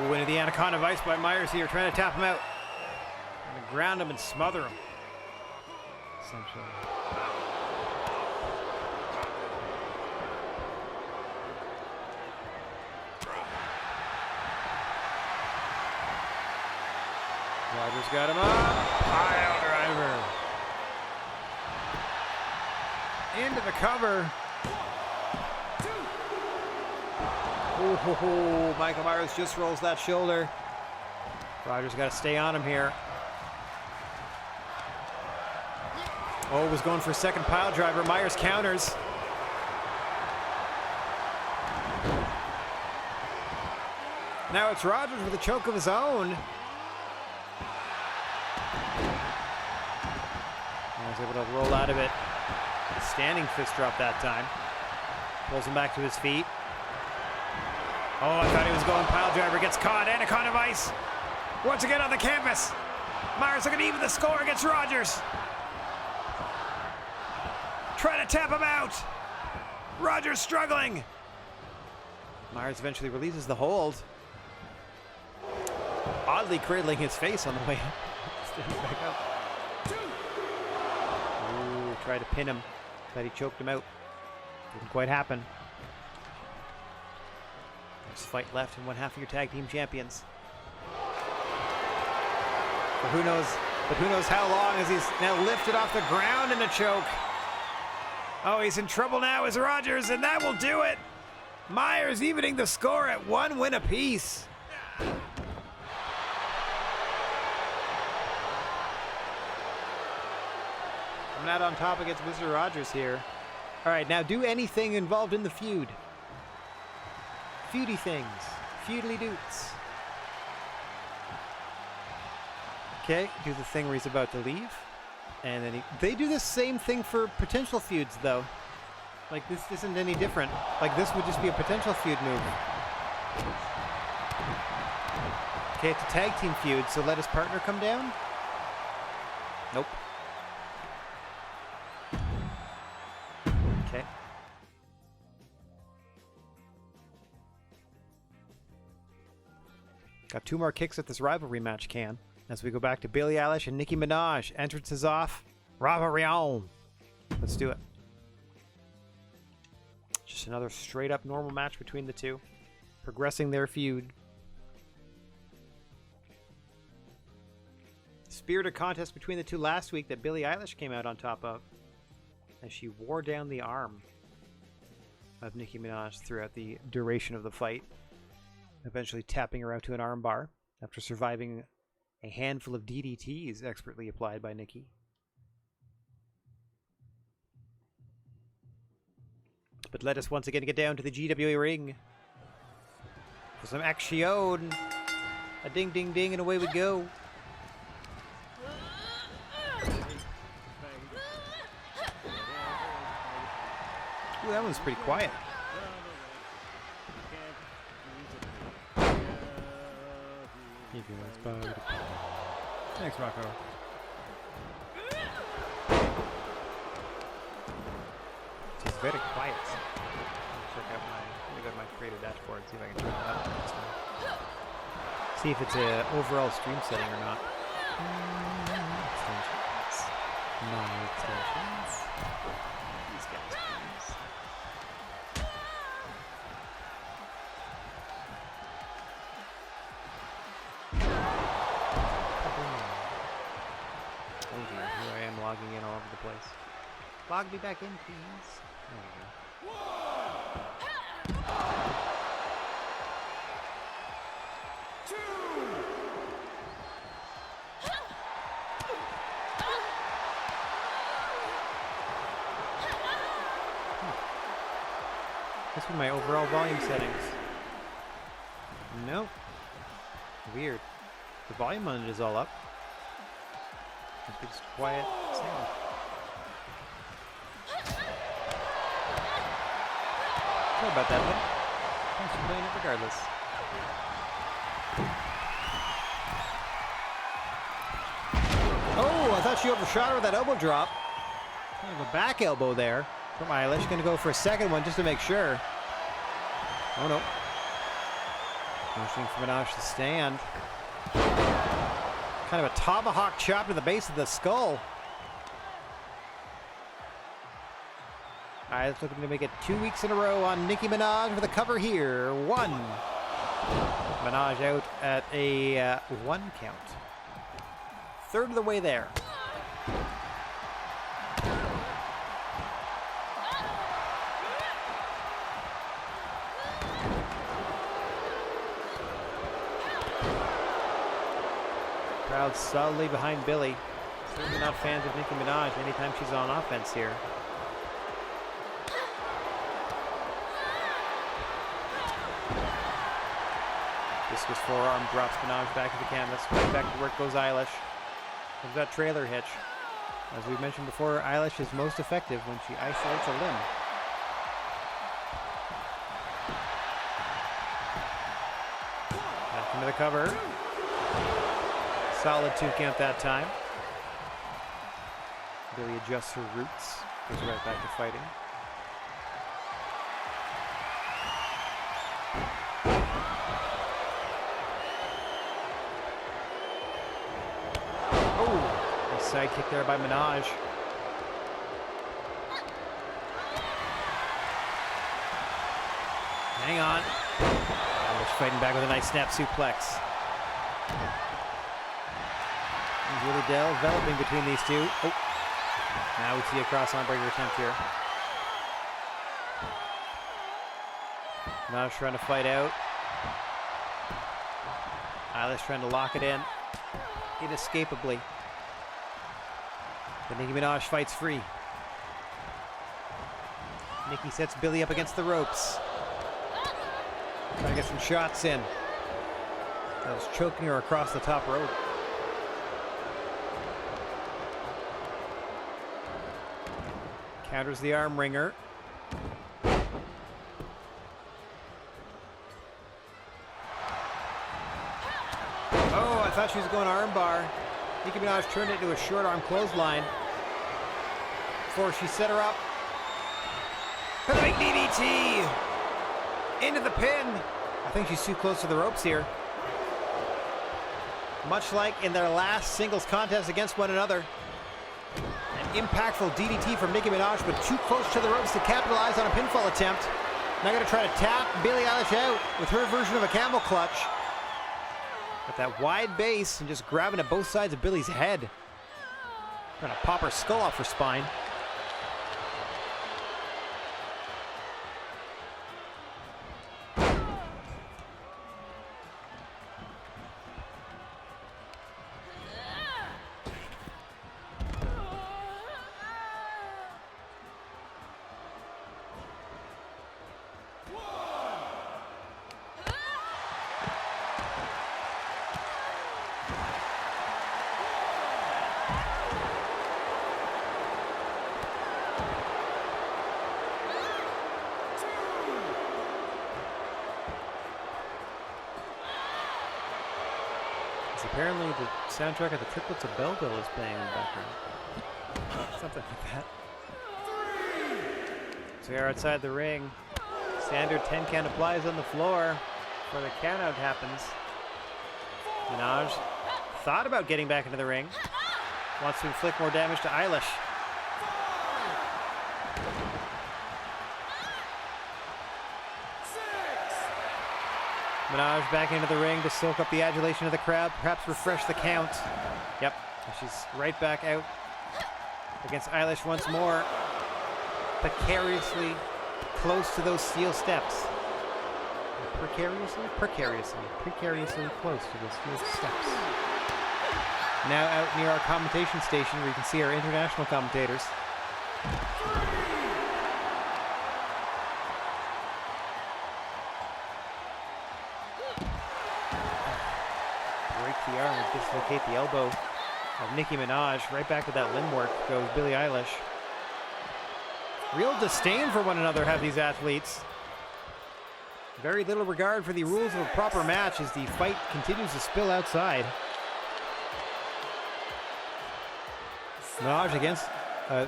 Into the Anaconda Vice by Myers here, trying to tap him out. Trying to ground him and smother him, essentially. Rogers got him up. Pile driver. Into the cover. Oh, Michael Myers just rolls that shoulder. Rogers got to stay on him here. Oh, was going for a second pile driver. Myers counters. Now it's Rogers with a choke of his own. He was able to roll out of it. Standing fist drop that time. Pulls him back to his feet. Oh, I thought he was going pile driver. Gets caught. Anaconda Vice. Once again on the canvas. Myers looking to even the score against Rogers. Trying to tap him out. Rogers struggling. Myers eventually releases the hold. Oddly cradling his face on the way. Standing back up. tried to pin him, but he choked him out. Didn't quite happen. There's fight left in one half of your tag team champions. But who knows how long as he's now lifted off the ground in a choke. Oh, he's in trouble now as Rogers, and that will do it. Myers evening the score at 1 win apiece. Coming out on top against Mr. Rogers here. All right, now do anything involved in the feud. Feudy things. Feudly doots. Okay, do the thing where he's about to leave. And then they do the same thing for potential feuds, though. Like, this isn't any different. Like, this would just be a potential feud move. Okay, it's a tag team feud, so let his partner come down? Nope. Okay. Got 2 more kicks at this rivalry match, Can. As we go back to Billie Eilish and Nicki Minaj. Entrance is off. Rivalry on. Let's do it. Just another straight up normal match between the two. Progressing their feud. Spirited contest between the two last week that Billie Eilish came out on top of. As she wore down the arm of Nicki Minaj throughout the duration of the fight. Eventually tapping her out to an arm bar after surviving a handful of DDTs expertly applied by Nicki. But let us once again get down to the GWA ring for some action. A ding, ding, ding, and away we go. Ooh, that one's pretty quiet. Thanks, Rocco. It's very quiet. Check out let me go to my creative dashboard, see if I can turn that up this time. See if it's a overall stream setting or not. Extensions. No extensions. These guys, please. Oh dear, here I am logging in all over the place. Log me back in, please. There we go. This was my overall volume settings. Nope. Weird. The volume on it is all up. Must be just quiet sound. Sorry about that, but thanks for playing it regardless. Oh, I thought she overshot her with that elbow drop. Kind of a back elbow there from Eilish. Gonna go for a second one just to make sure. Oh no. Motioning for Minaj to stand. Kind of a tomahawk chop to the base of the skull. Alright, looking to make it 2 weeks in a row on Nicki Minaj for the cover here. 1. Minaj out at a 1 count. Third of the way there. Crowd solidly behind Billie. Certainly not fans of Nicki Minaj anytime she's on offense here. Discus forearm drops Minaj back to the canvas. Right back to work goes Eilish. There's that trailer hitch. As we mentioned before, Eilish is most effective when she isolates a limb. Back into the cover. Solid 2 count that time. Billie adjusts her roots. Goes right back to fighting. Oh! Nice side kick there by Minaj. Hang on. Eilish fighting back with a nice snap suplex. He's really developing between these two. Oh. Now we see a cross arm breaker attempt here. Minaj trying to fight out. Eilish trying to lock it in. Inescapably. But Nicki Minaj fights free. Nicki sets Billie up against the ropes. Trying to get some shots in. That was choking her across the top rope. Counters the arm wringer. Oh, I thought she was going arm bar. Nicki Minaj turned it into a short arm clothesline before she set her up for the big DDT into the pin. I think she's too close to the ropes here. Much like in their last singles contest against one another. An impactful DDT from Nicki Minaj, but too close to the ropes to capitalize on a pinfall attempt. Now going to try to tap Billie Eilish out with her version of a camel clutch. With that wide base and just grabbing at both sides of Billie's head. Trying to pop her skull off her spine. Apparently the soundtrack of the Triplets of Belleville is playing in the background. Something like that. So we are outside the ring. Standard 10 count applies on the floor before the count out happens. Minaj thought about getting back into the ring. Wants to inflict more damage to Eilish. Minaj back into the ring to soak up the adulation of the crowd, perhaps refresh the count. Yep, she's right back out against Eilish once more. Precariously close to those steel steps. Precariously close to those steel steps. Now out near our commentation station where you can see our international commentators. The arm would dislocate the elbow of Nicki Minaj. Right back to that limb work goes Billie Eilish. Real disdain for one another have these athletes. Very little regard for the rules of a proper match as the fight continues to spill outside. Minaj against,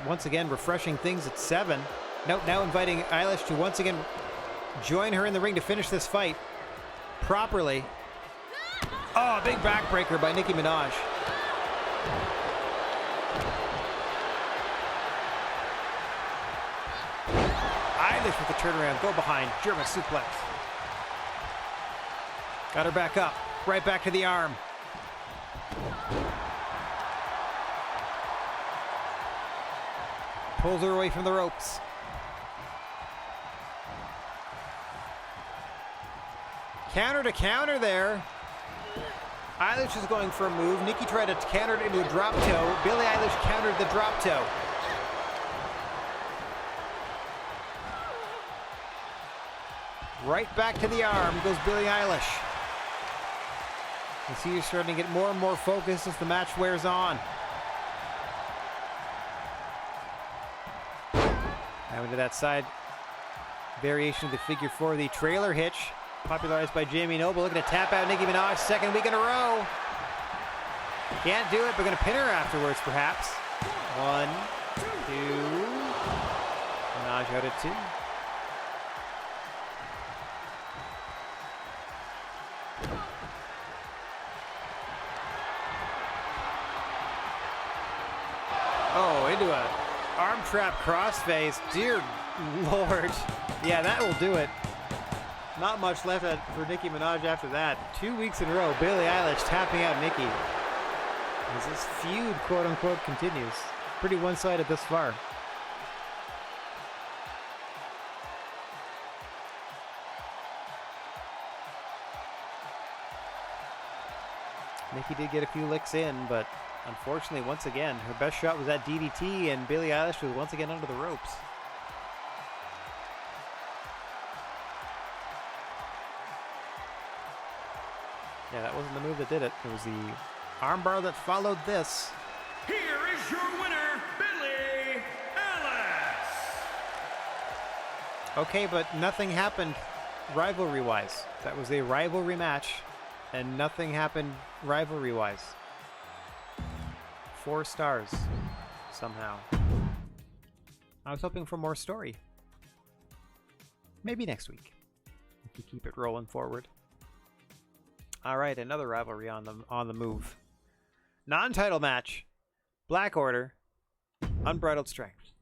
once again refreshing things at 7. Now inviting Eilish to once again join her in the ring to finish this fight properly. Oh, big backbreaker by Nicki Minaj. Eilish with the turnaround, go behind, German suplex. Got her back up, right back to the arm. Pulls her away from the ropes. Counter to counter there. Eilish is going for a move. Nicki tried to counter it into a drop toe. Billie Eilish countered the drop toe. Right back to the arm goes Billie Eilish. You see you're starting to get more and more focused as the match wears on. Now into that side variation of the figure 4, the trailer hitch. Popularized by Jamie Noble. Looking to tap out Nicki Minaj, second week in a row. Can't do it, but going to pin her afterwards, perhaps. 1, 2. Minaj out at 2. Oh, into a arm trap crossface. Dear Lord. Yeah, that will do it. Not much left for Nicki Minaj after that. 2 weeks in a row, Billie Eilish tapping out Nicki. As this feud, quote unquote, continues. Pretty one-sided thus far. Nicki did get a few licks in, but unfortunately, once again, her best shot was that DDT, and Billie Eilish was once again under the ropes. Yeah, that wasn't the move that did it. It was the armbar that followed this. Here is your winner, Billie Eilish. Okay, but nothing happened rivalry-wise. That was a rivalry match, and nothing happened rivalry-wise. 4 stars, somehow. I was hoping for more story. Maybe next week, if we keep it rolling forward. All right, another rivalry on the move. Non-title match. Black Order. Unbridled Strength.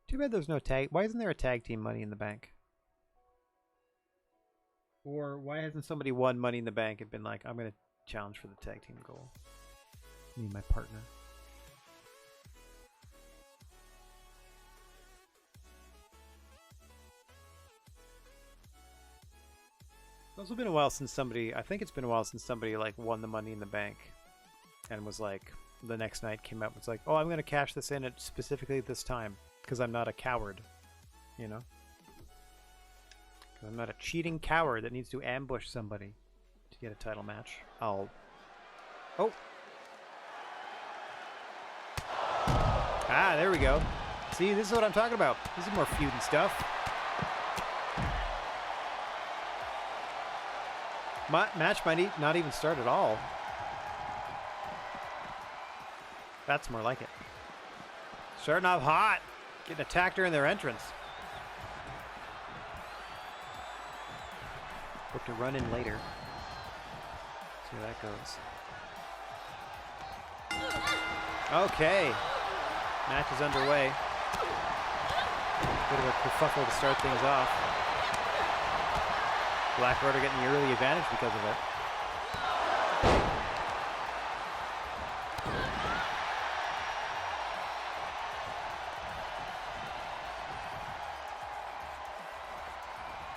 Too bad there's no tag. Why isn't there a tag team Money in the Bank? Or why hasn't somebody won Money in the Bank and been like, I'm going to challenge for the tag team goal? Me and my partner. It's also been a while since somebody, I think it's been a while since somebody like won the Money in the Bank and was like, the next night came out and was like, oh, I'm going to cash this in at specifically this time because I'm not a coward, you know? I'm not a cheating coward that needs to ambush somebody to get a title match. Oh. Ah, there we go. See, this is what I'm talking about. This is more feud and stuff. Match might not even start at all. That's more like it. Starting off hot. Getting attacked during their entrance. Hope to run in later. See how that goes. Okay. Match is underway. Bit of a kerfuffle to start things off. Black Order getting the early advantage because of it.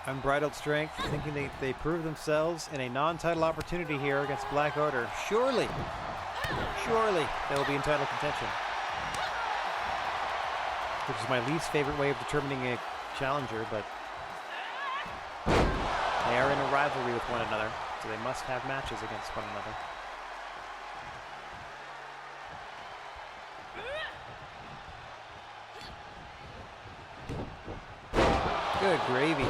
Unbridled Strength, thinking they prove themselves in a non-title opportunity here against Black Order. Surely they will be in title contention. Which is my least favorite way of determining a challenger, but they are in a rivalry with one another, so they must have matches against one another. Good gravy.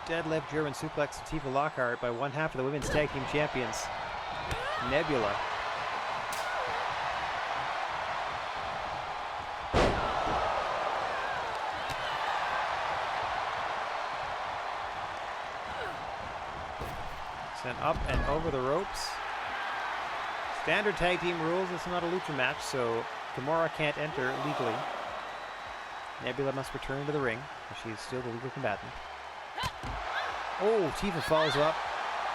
Deadlift German suplex to Tifa Lockhart by one half of the women's tag team champions, Nebula. Sent up and over the ropes. Standard tag team rules. This is not a lucha match, so Kimura can't enter legally. Nebula must return to the ring, as she is still the legal combatant. Oh, Tifa follows up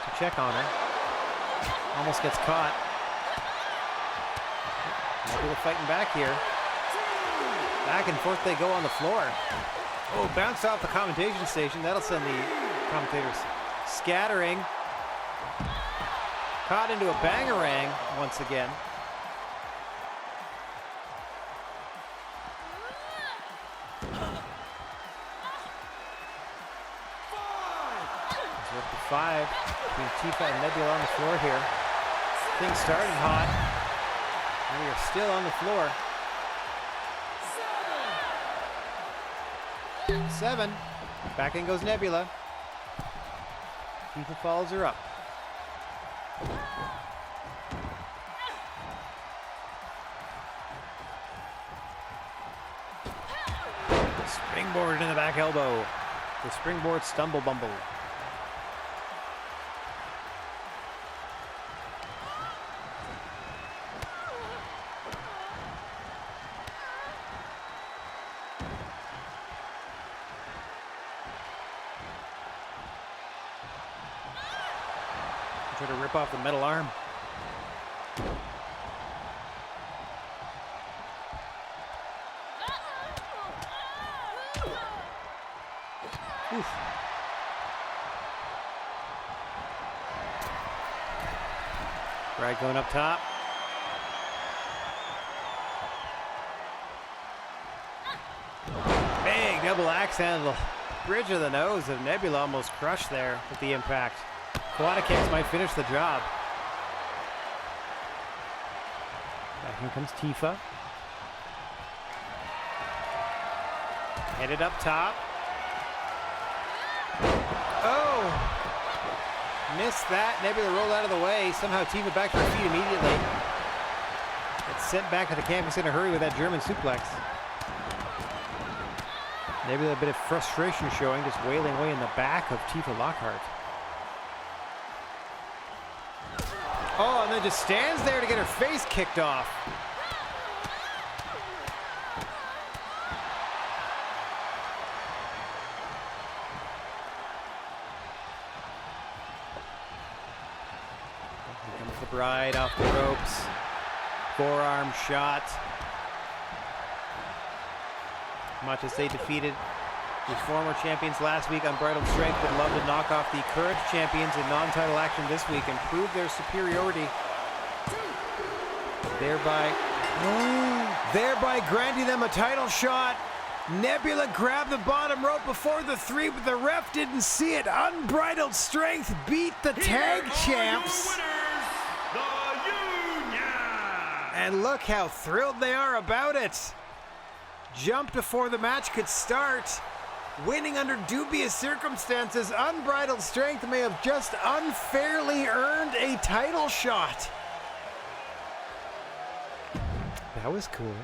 to check on her. Almost gets caught. Nebula fighting back here. Back and forth they go on the floor. Oh, bounced off the commentation station. That'll send the commentators scattering. Caught into a bangarang once again. It's up to 5 between Tifa and Nebula on the floor here. Things started hot. And we are still on the floor. 7. Back in goes Nebula. Tifa follows her up. Springboard in the back elbow. The springboard stumble bumble. Try to rip off the metal arm. Oof. Rad going up top. Big double axe handle. Bridge of the nose of Nebula almost crushed there with the impact. Quadicans might finish the job. Back here comes Tifa. Headed up top. Oh! Missed that. Nebula rolled out of the way. Somehow Tifa back to her feet immediately. It's sent back to the campus in a hurry with that German suplex. Nebula a bit of frustration showing, just wailing away in the back of Tifa Lockhart. Oh, and then just stands there to get her face kicked off. Here comes the Bride off the ropes. Forearm shot. Much as they defeated the former champions last week, Unbridled Strength would love to knock off the current champions in non-title action this week and prove their superiority. Thereby granting them a title shot. Nebula grabbed the bottom rope before the three, but the ref didn't see it. Unbridled Strength beat the tag champs. And look how thrilled they are about it. Jumped before the match could start. Winning under dubious circumstances, Unbridled Strength may have just unfairly earned a title shot. That was cool.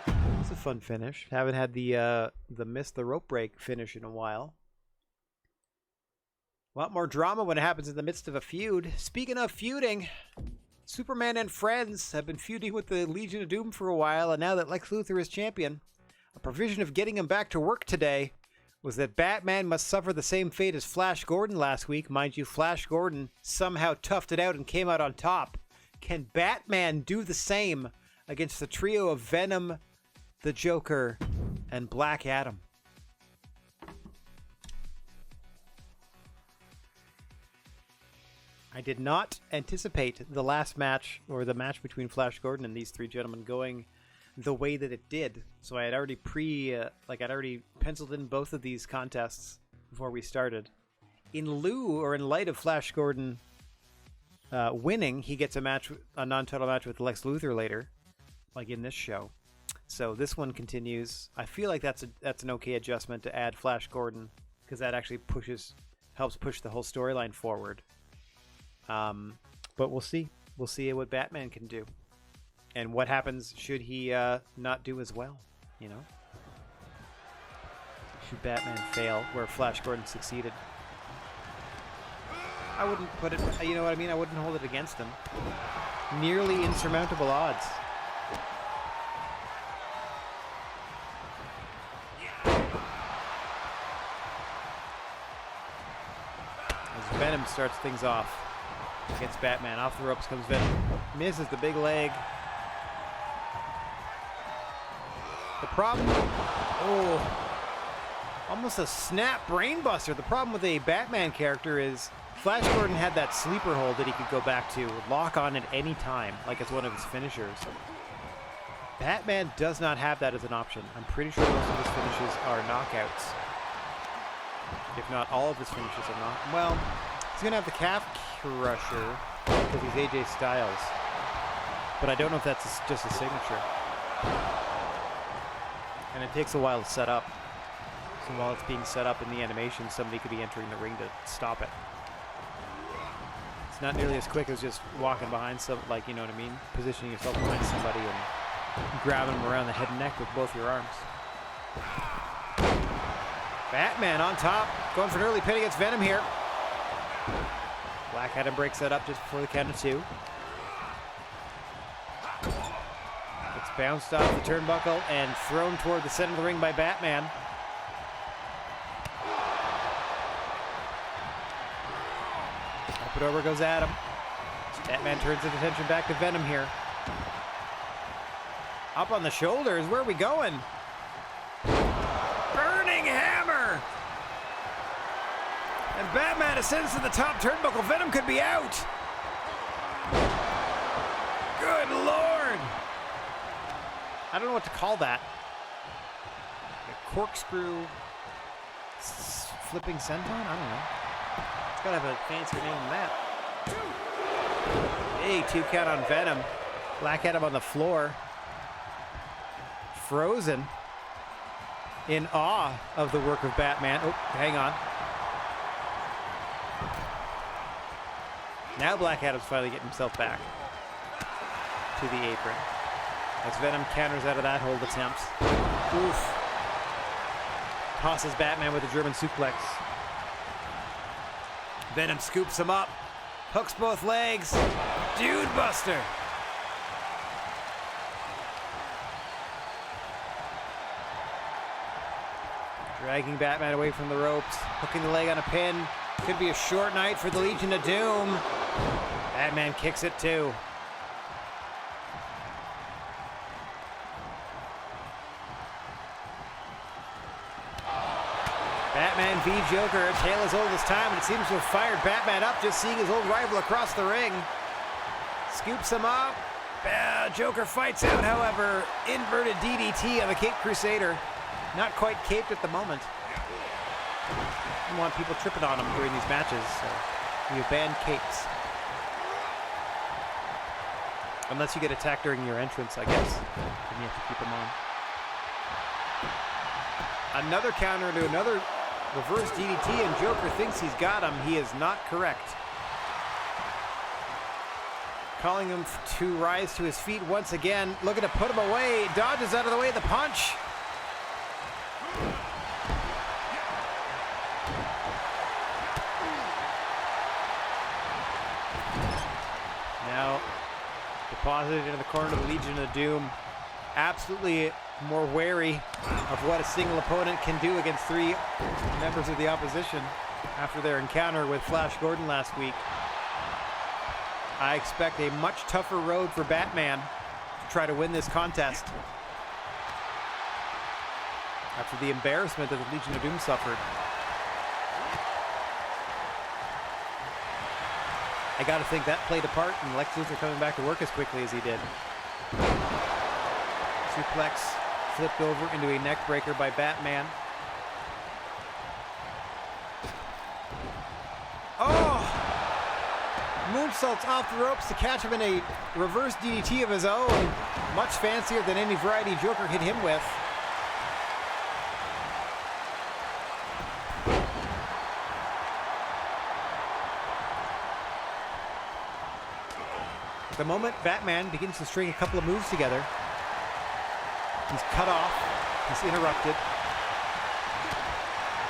That was a fun finish. Haven't had the miss the rope break finish in a while. A lot more drama when it happens in the midst of a feud. Speaking of feuding, Superman and friends have been feuding with the Legion of Doom for a while, and now that Lex Luthor is champion, a provision of getting him back to work today was that Batman must suffer the same fate as Flash Gordon last week. Mind you, Flash Gordon somehow toughed it out and came out on top. Can Batman do the same against the trio of Venom, the Joker, and Black Adam? I did not anticipate the last match, or the match between Flash Gordon and these three gentlemen, going the way that it did. So I had already I'd already penciled in both of these contests before we started. In lieu, or in light of Flash Gordon winning, he gets a non-title match with Lex Luthor later, like in this show. So this one continues. I feel like that's an okay adjustment to add Flash Gordon, because that actually helps push the whole storyline forward. But we'll see. We'll see what Batman can do. And what happens should he not do as well, you know? Should Batman fail where Flash Gordon succeeded? I wouldn't put it, you know what I mean? I wouldn't hold it against him. Nearly insurmountable odds. As Venom starts things off against Batman. Off the ropes comes Venom. Misses the big leg. The problem, almost a snap brainbuster. The problem with a Batman character is Flash Gordon had that sleeper hold that he could go back to, lock on at any time, like it's one of his finishers. Batman does not have that as an option. I'm pretty sure most of his finishes are knockouts. If not all of his finishes are not. Well, he's going to have the calf crusher because he's AJ Styles. But I don't know if that's just a signature. And it takes a while to set up. So while it's being set up in the animation, somebody could be entering the ring to stop it. It's not nearly as quick as just walking behind some, like, you know what I mean? Positioning yourself behind somebody and grabbing them around the head and neck with both your arms. Batman on top, going for an early pin against Venom here. Black Adam breaks that up just before the count of two. It's bounced off the turnbuckle and thrown toward the center of the ring by Batman. Up and over goes Adam. Batman turns his attention back to Venom here. Up on the shoulders. Where are we going? Burning hammer! And Batman ascends to the top turnbuckle. Venom could be out. Good Lord! I don't know what to call that. A corkscrew flipping senton? I don't know. It's gotta have a fancier name than that. Hey, 2 count on Venom. Black Adam on the floor. Frozen. In awe of the work of Batman. Oh, hang on. Now Black Adam's finally getting himself back to the apron. As Venom counters out of that hold attempts. Oof. Tosses Batman with a German suplex. Venom scoops him up. Hooks both legs. Dude Buster. Dragging Batman away from the ropes. Hooking the leg on a pin. Could be a short night for the Legion of Doom. Batman kicks it too. Batman v Joker, a tale as old as time, and it seems to have fired Batman up just seeing his old rival across the ring. Scoops him up. Joker fights out, however. Inverted DDT on the Cape Crusader. Not quite caped at the moment. Don't want people tripping on him during these matches, so you ban capes. Unless you get attacked during your entrance, I guess. Then you have to keep them on. Another counter to another reverse DDT, and Joker thinks he's got him. He is not correct. Calling him to rise to his feet once again. Looking to put him away. Dodges out of the way of the punch. Now deposited into the corner of the Legion of Doom. Absolutely more wary of what a single opponent can do against 3 members of the opposition after their encounter with Flash Gordon last week. I expect a much tougher road for Batman to try to win this contest after the embarrassment that the Legion of Doom suffered. I gotta think that played a part in Lex Luthor coming back to work as quickly as he did. Suplex flipped over into a neck breaker by Batman. Oh! Moonsaults off the ropes to catch him in a reverse DDT of his own. Much fancier than any variety Joker hit him with. The moment Batman begins to string a couple of moves together, he's cut off, he's interrupted,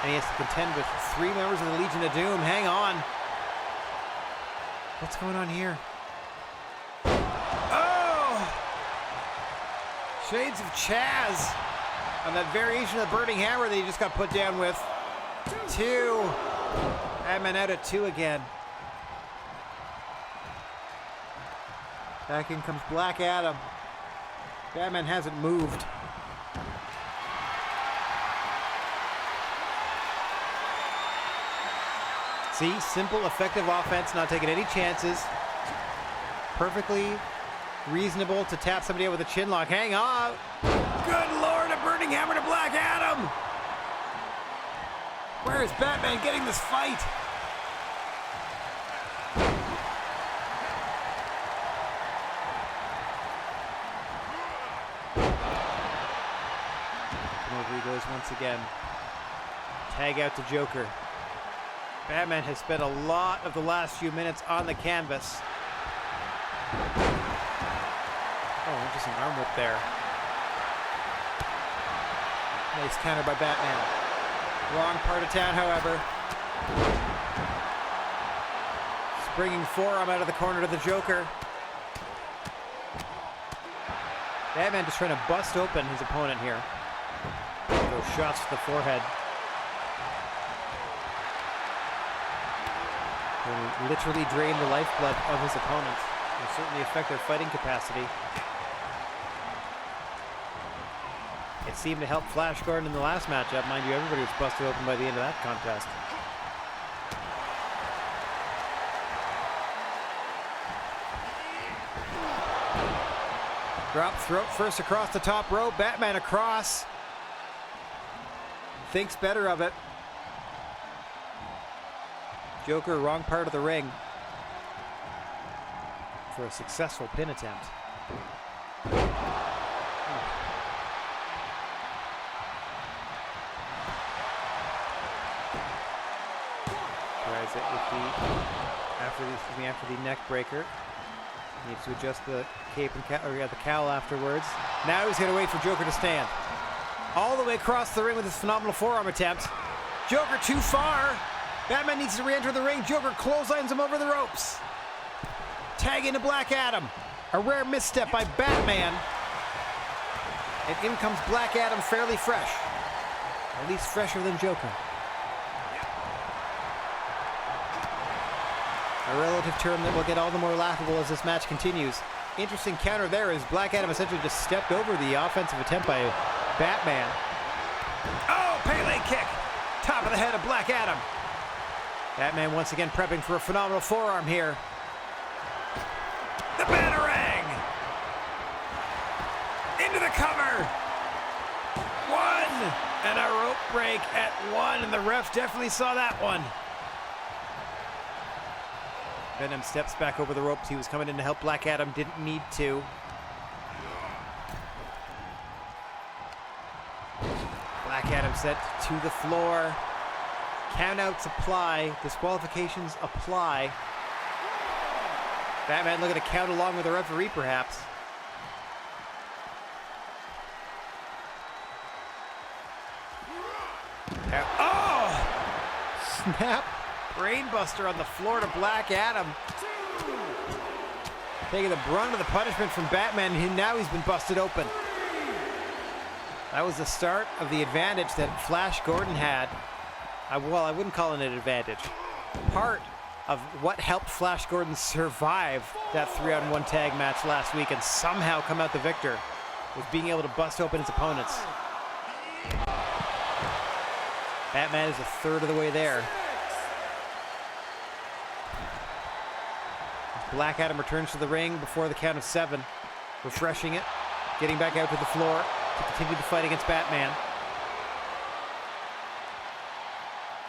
and he has to contend with 3 members of the Legion of Doom. Hang on. What's going on here? Oh! Shades of Chaz on that variation of the Burning Hammer that he just got put down with. 2. Batman out at 2 again. Back in comes Black Adam. Batman hasn't moved. See, simple, effective offense, not taking any chances. Perfectly reasonable to tap somebody out with a chin lock. Hang on. Good Lord, a Burning Hammer to Black Adam. Where is Batman getting this fight? Goes once again. Tag out to Joker. Batman has spent a lot of the last few minutes on the canvas. Oh, interesting arm whip there. Nice counter by Batman. Wrong part of town, however. Springing forearm out of the corner to the Joker. Batman just trying to bust open his opponent here. Those shots to the forehead. Can literally drain the lifeblood of his opponents. Will certainly affect their fighting capacity. It seemed to help Flash Gordon in the last matchup. Mind you, everybody was busted open by the end of that contest. Drop throat first across the top rope. Batman across. Thinks better of it. Joker, wrong part of the ring for a successful pin attempt. Tries it with after the neck breaker. Needs to adjust the cape and the cowl afterwards. Now he's going to wait for Joker to stand. All the way across the ring with his phenomenal forearm attempt. Joker too far. Batman needs to re-enter the ring. Joker clotheslines him over the ropes. Tag into Black Adam. A rare misstep by Batman. And in comes Black Adam fairly fresh. At least fresher than Joker. A relative term that will get all the more laughable as this match continues. Interesting counter there as Black Adam essentially just stepped over the offensive attempt by Batman. Oh, Pele kick! Top of the head of Black Adam. Batman once again prepping for a phenomenal forearm here. The Batarang! Into the cover! One! And a rope break at one, and the ref definitely saw that one. Venom steps back over the ropes. He was coming in to help Black Adam, didn't need to. Black Adam set to the floor. Countouts apply. Disqualifications apply. Batman looking to count along with the referee, perhaps. Oh! Snap. Brainbuster on the floor to Black Adam. Taking the brunt of the punishment from Batman, and now he's been busted open. That was the start of the advantage that Flash Gordon had. Well, I wouldn't call it an advantage. Part of what helped Flash Gordon survive that 3-on-1 tag match last week and somehow come out the victor was being able to bust open his opponents. Batman is a third of the way there. Black Adam returns to the ring before the count of 7, refreshing it, getting back out to the floor to continue the fight against Batman.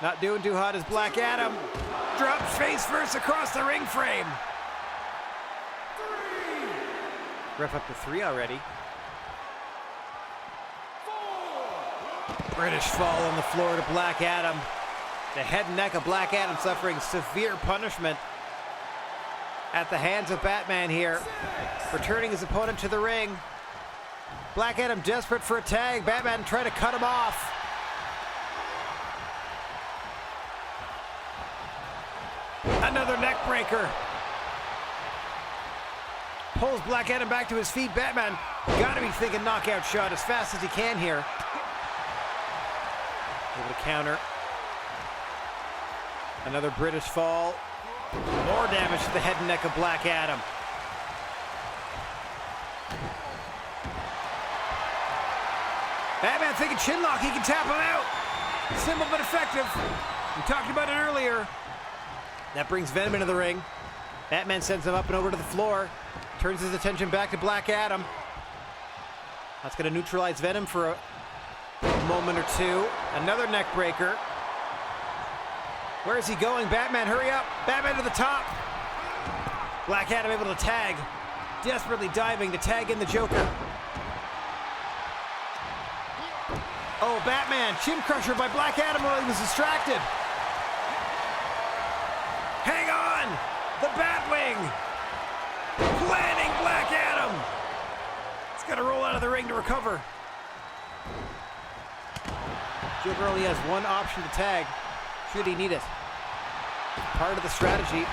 Not doing too hot as Black Adam drops face first across the ring frame. Ref up to 3 already. British fall on the floor to Black Adam. The head and neck of Black Adam suffering severe punishment at the hands of Batman here, returning his opponent to the ring. Black Adam desperate for a tag. Batman trying to cut him off. Another neck breaker. Pulls Black Adam back to his feet. Batman gotta be thinking knockout shot as fast as he can here. Able to counter. Another British fall. More damage to the head and neck of Black Adam. Batman thinking chinlock, he can tap him out. Simple but effective. We talked about it earlier. That brings Venom into the ring. Batman sends him up and over to the floor. Turns his attention back to Black Adam. That's going to neutralize Venom for a moment or two. Another neck breaker. Where is he going? Batman, hurry up. Batman to the top. Black Adam able to tag. Desperately diving to tag in the Joker. Oh, Batman. Chin crusher by Black Adam while he was distracted. Hang on. The Batwing. Planning Black Adam. He's got to roll out of the ring to recover. Joker only has one option to tag, should he need it. Part of the strategy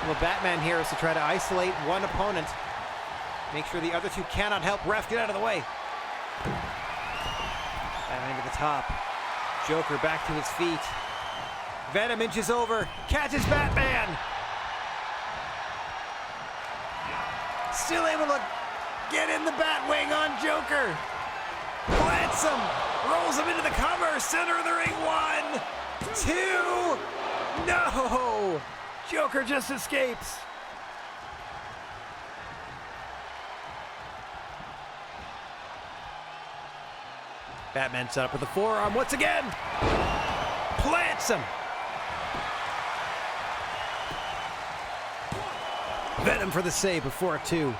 of Batman here is to try to isolate one opponent, make sure the other two cannot help. Ref, get out of the way. Batman to the top. Joker back to his feet. Venom inches over, catches Batman. still able to get in the Batwing on Joker. Plants him, rolls him into the cover, center of the ring. 1, 2, no! Joker just escapes. Batman set up with the forearm once again. Plants him. Venom for the save before 2.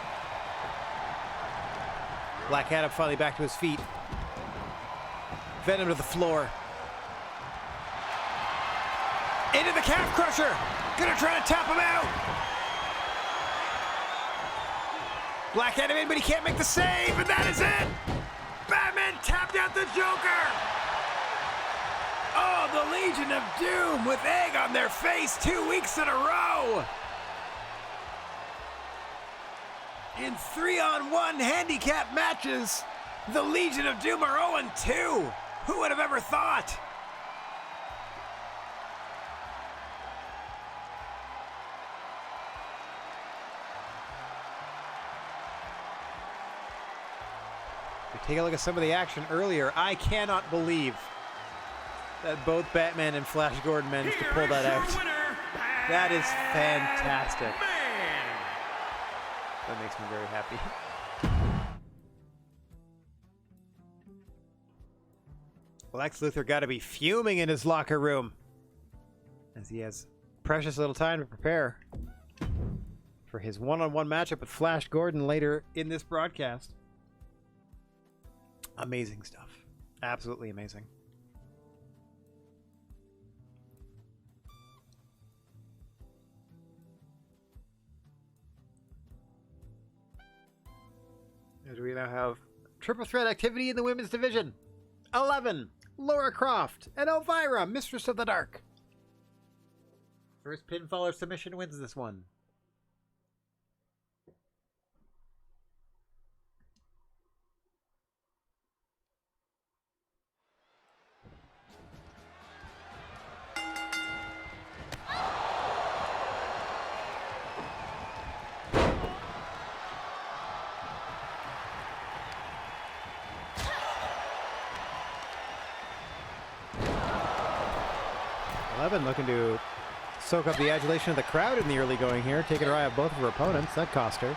Black Adam finally back to his feet. Venom to the floor. Into the calf crusher. Gonna try to tap him out. Black Adam in, but he can't make the save, and that is it. Batman tapped out the Joker. Oh, the Legion of Doom with egg on their face 2 weeks in a row. In 3-on-1 handicap matches, the Legion of Doom are 0-2. Who would have ever thought? Take a look at some of the action earlier. I cannot believe that both Batman and Flash Gordon managed to pull that out. That is fantastic. That makes me very happy. Well, Lex Luthor got to be fuming in his locker room, as he has precious little time to prepare for his one-on-one matchup with Flash Gordon later in this broadcast. Amazing stuff. Absolutely amazing. As we now have triple threat activity in the women's division. 11, Lara Croft, and Elvira, Mistress of the Dark. First pinfall or submission wins this one. Looking to soak up the adulation of the crowd in the early going here, taking her eye off both of her opponents. That cost her.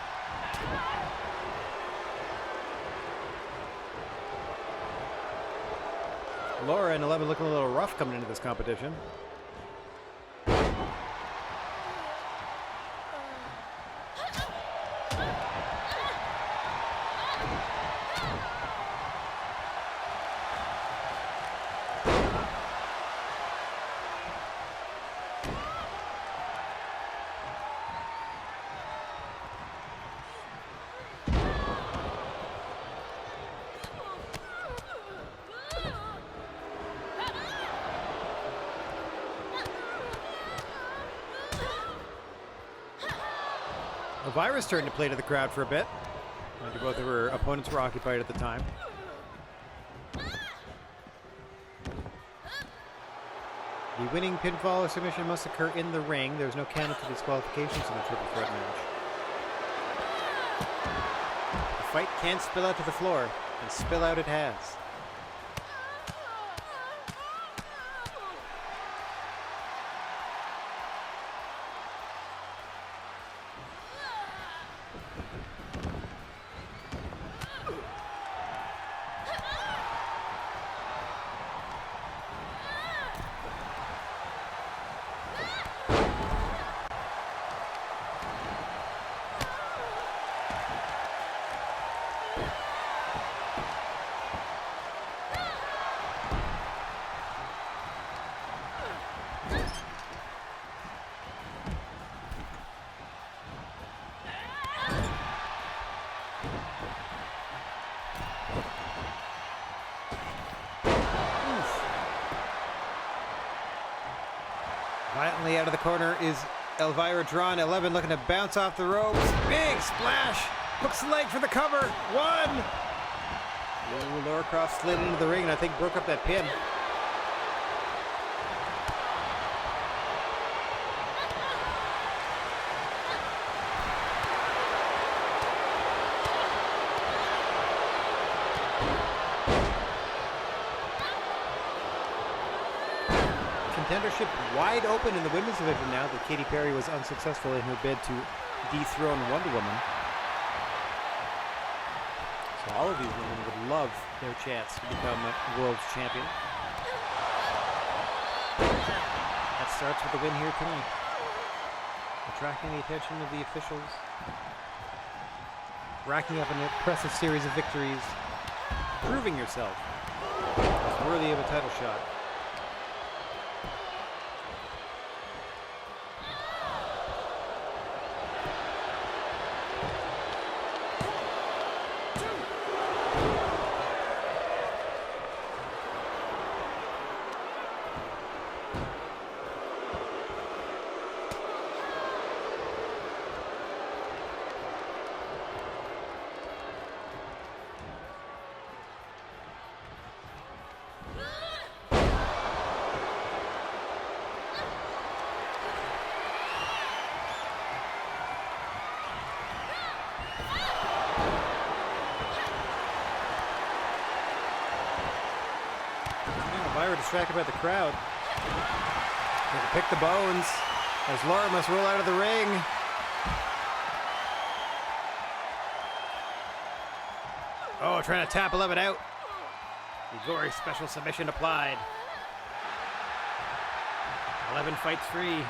Laura and 11 looking a little rough coming into this competition. Elvira's starting to play to the crowd for a bit. Both of her opponents were occupied at the time. The winning pinfall or submission must occur in the ring. There's no count to disqualifications in a triple threat match. The fight can spill out to the floor, and spill out it has. Violently out of the corner is Elvira drawn. 11 looking to bounce off the ropes. Big splash. Hooks the leg for the cover. 1. Ooh, Lara Croft slid into the ring and I think broke up that pin. contendership wide open in the women's division now that Katy Perry was unsuccessful in her bid to dethrone Wonder Woman. So all of these women would love their chance to become a world's champion. That starts with the win here tonight. Attracting the attention of the officials. Racking up an impressive series of victories. Proving yourself as worthy of a title shot. Elvira distracted by the crowd. Going to pick the bones as Laura must roll out of the ring. Oh, trying to tap 11 out. The very special submission applied. 11 fights free.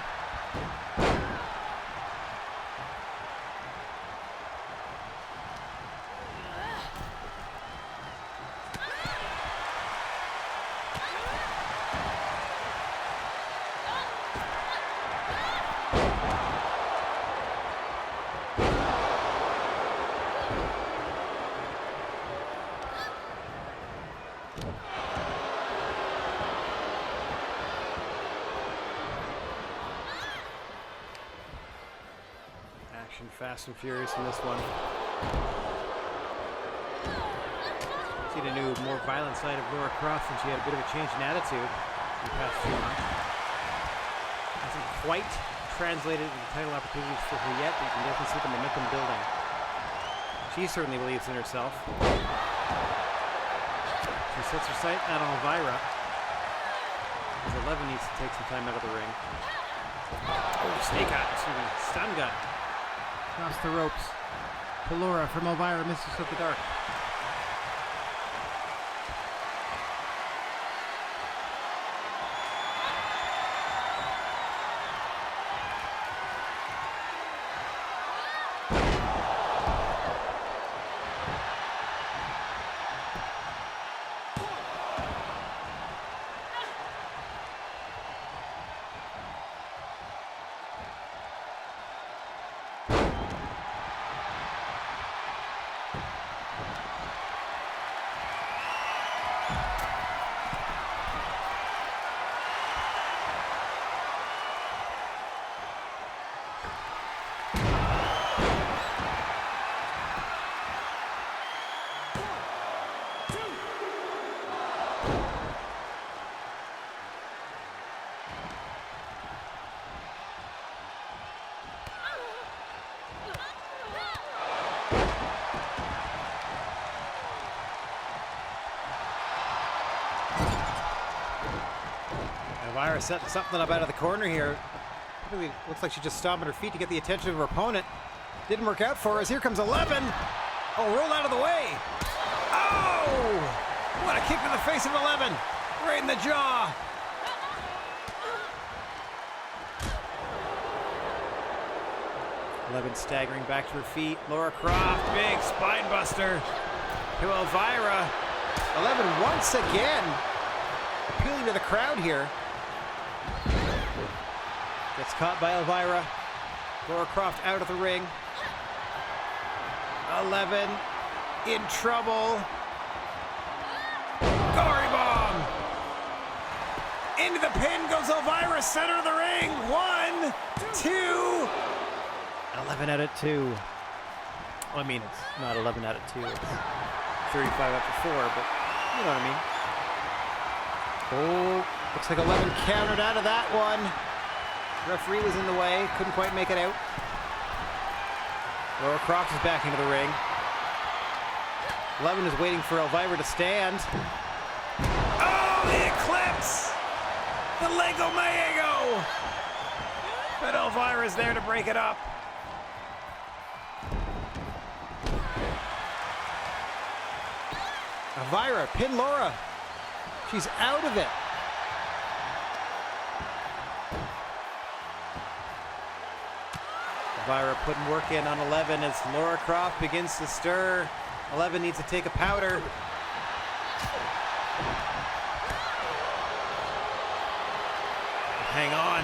Fast and furious in this one. Seen a new, more violent side of Laura Croft, and she had a bit of a change in attitude in the past few months. Hasn't quite translated into title opportunities for her yet, but you can definitely see the momentum building. She certainly believes in herself. She sets her sight out on Elvira, as 11 needs to take some time out of the ring. Oh, snake eye, stun gun. Across the ropes to Laura from Elvira, Mistress of the Dark. Elvira setting something up out of the corner here. Really looks like she just stomped on her feet to get the attention of her opponent. Didn't work out for her as here comes 11. Oh, rolled out of the way. Oh! What a kick to the face of 11. Right in the jaw. Eleven staggering back to her feet. Laura Croft, big spine buster to Elvira. 11 once again appealing to the crowd here. Gets caught by Elvira. Laura Croft out of the ring. 11 in trouble. Gory bomb. Into the pin goes Elvira, center of the ring. 1, 2. 11 out of 2. Well, I mean, it's not 11 out of 2. It's 35 after 4, but you know what I mean. Oh, looks like 11 countered out of that one. Referee was in the way, couldn't quite make it out. Laura Croft is back into the ring. 11 is waiting for Elvira to stand. Oh, the eclipse! The Lego Maego! But Elvira's there to break it up. Elvira, pin Laura. She's out of it. Elvira putting work in on 11 as Laura Croft begins to stir. 11 needs to take a powder. Hang on.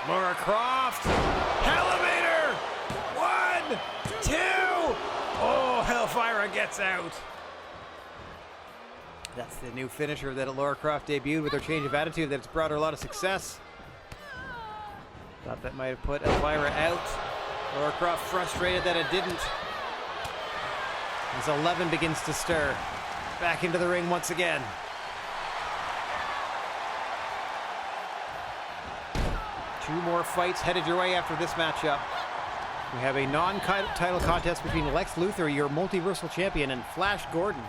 Laura Croft. Elevator! 1, 2. Oh, Elvira gets out. That's the new finisher that Laura Croft debuted with her change of attitude that's brought her a lot of success. Thought that might have put Elvira out. Laura Croft frustrated that it didn't. As 11 begins to stir. Back into the ring once again. Two more fights headed your way after this matchup. We have a non-title contest between Lex Luthor, your multiversal champion, and Flash Gordon.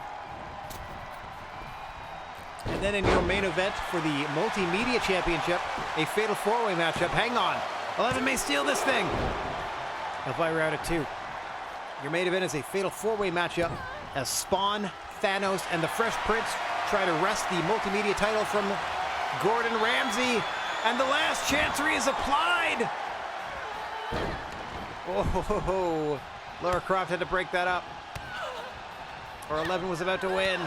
And then in your main event for the Multimedia Championship, a fatal four-way matchup. Hang on. 11 may steal this thing. Elvira out at 2. Your main event is a fatal four-way matchup as Spawn, Thanos, and the Fresh Prince try to wrest the Multimedia title from Gordon Ramsay. And the last chancery is applied. Oh, Laura Croft had to break that up. Or 11 was about to win.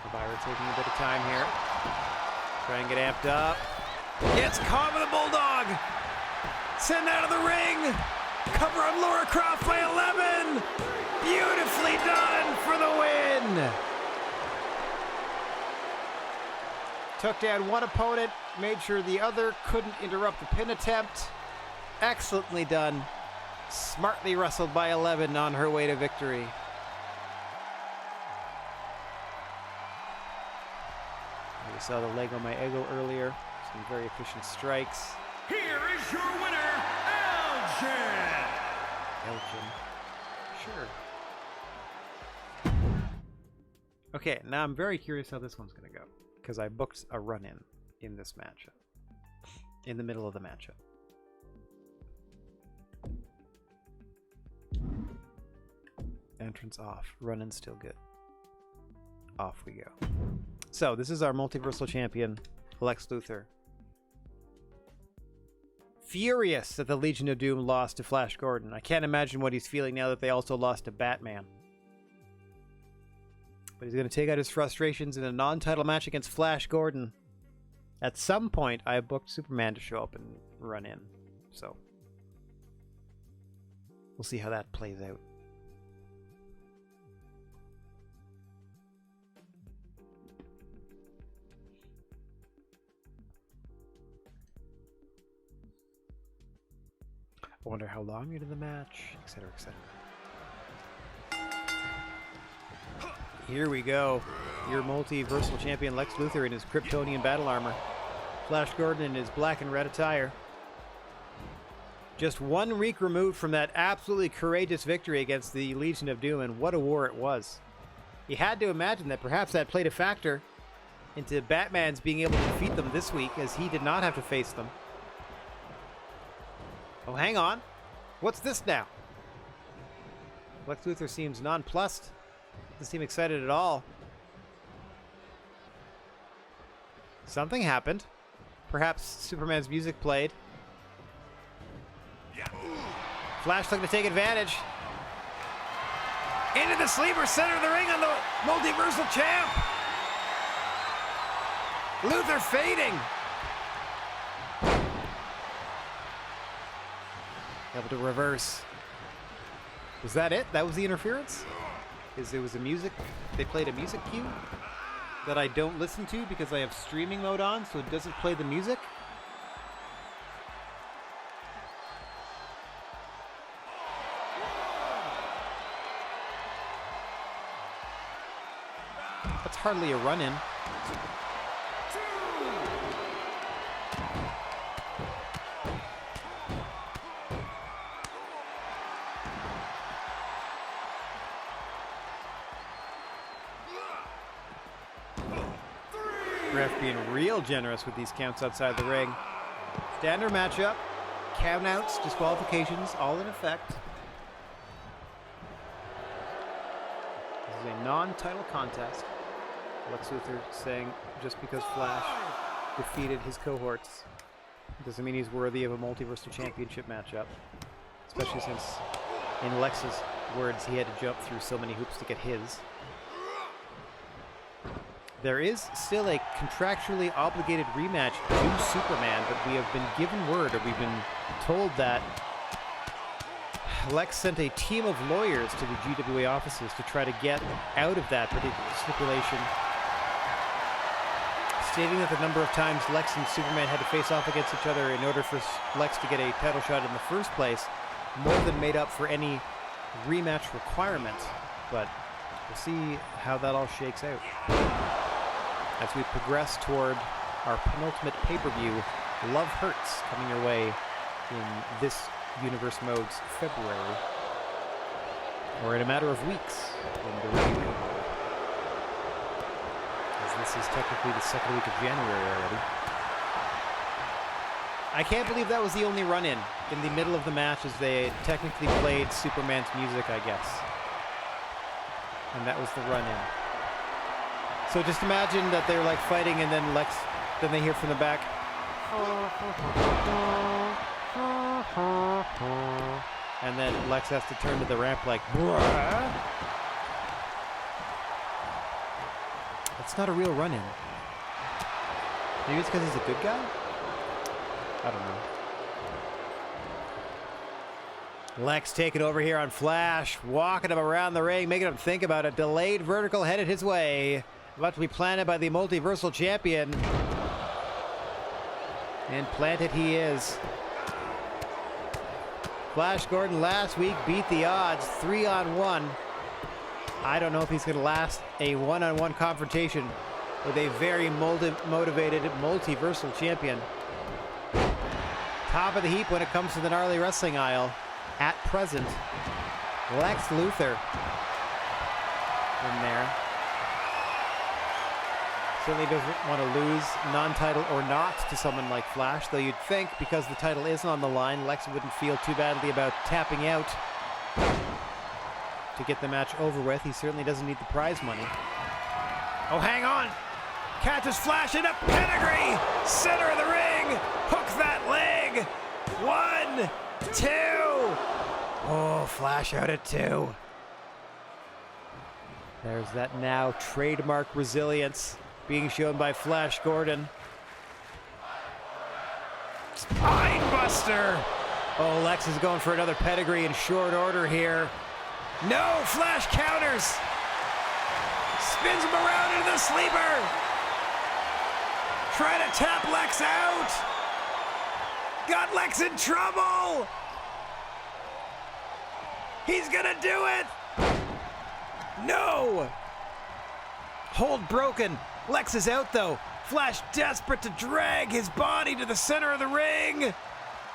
Elvira taking a bit of time here. Try and get amped up. Gets caught with a bulldog. Sent out of the ring. Cover on Laura Croft by 11. Beautifully done for the win. Took down one opponent, made sure the other couldn't interrupt the pin attempt. Excellently done. Smartly wrestled by 11 on her way to victory. We saw the Lego Maego earlier. Some very efficient strikes. Here is your winner, Elgin. Elgin. Sure. Okay, now I'm very curious how this one's going to go. Because I booked a run-in in this matchup. In the middle of the matchup. Entrance off. Run-in still good. Off we go. So, this is our multiversal champion, Lex Luthor. Furious that the Legion of Doom lost to Flash Gordon. I can't imagine what he's feeling now that they also lost to Batman. But he's going to take out his frustrations in a non-title match against Flash Gordon. At some point, I booked Superman to show up and run in. So, we'll see how that plays out. I wonder how long into the match, etc., etc. Here we go. Your multiversal champion Lex Luthor in his Kryptonian battle armor. Flash Gordon in his black and red attire. Just 1 week removed from that absolutely courageous victory against the Legion of Doom, and what a war it was. You had to imagine that perhaps that played a factor into Batman's being able to defeat them this week, as he did not have to face them. Oh, hang on. What's this now? Lex Luthor seems nonplussed. Doesn't seem excited at all. Something happened. Perhaps Superman's music played. Flash looking to take advantage. Into the sleeper center of the ring on the multiversal champ. Luthor fading. Able to reverse. Was that it? That was the interference? It was a music, they played a music cue that I don't listen to because I have streaming mode on, so it doesn't play the music. That's hardly a run-in. Ref being real generous with these counts outside the ring. Standard matchup. Countouts, disqualifications, all in effect. This is a non-title contest. Lex Luthor saying just because Flash defeated his cohorts doesn't mean he's worthy of a Multiversal Championship matchup. Especially since, in Lex's words, he had to jump through so many hoops to get his. There is still a contractually obligated rematch to Superman, but we have been given word, or we've been told that Lex sent a team of lawyers to the GWA offices to try to get out of that particular stipulation, stating that the number of times Lex and Superman had to face off against each other in order for Lex to get a title shot in the first place more than made up for any rematch requirement. But we'll see how that all shakes out as we progress toward our penultimate pay-per-view, Love Hurts, coming your way in this Universe Mode's February, or in a matter of weeks in the review. As this is technically the second week of January already. I can't believe that was the only run-in the middle of the match, as they technically played Superman's music, I guess. And that was the run-in. So just imagine that they're like fighting, and then then they hear from the back. And then Lex has to turn to the ramp like, bruh. That's not a real run-in. Maybe it's because he's a good guy? I don't know. Lex taking over here on Flash, walking him around the ring, making him think about it. Delayed vertical headed his way. About to be planted by the Multiversal Champion. And planted he is. Flash Gordon last week beat the odds 3-on-1. I don't know if he's going to last a 1-on-1 confrontation with a very motivated Multiversal Champion. Top of the heap when it comes to the gnarly wrestling aisle. At present, Lex Luthor in there. Certainly doesn't want to lose, non-title or not, to someone like Flash, though you'd think because the title isn't on the line, Lex wouldn't feel too badly about tapping out to get the match over with. He certainly doesn't need the prize money. Oh, hang on! Catches Flash in a pedigree! Center of the ring! Hook that leg! 1, 2! Oh, Flash out at 2. There's that now trademark resilience being shown by Flash Gordon. Spinebuster! Oh, Lex is going for another pedigree in short order here. No, Flash counters! Spins him around into the sleeper! Trying to tap Lex out! Got Lex in trouble! He's gonna do it! No! Hold broken. Lex is out though. Flash desperate to drag his body to the center of the ring.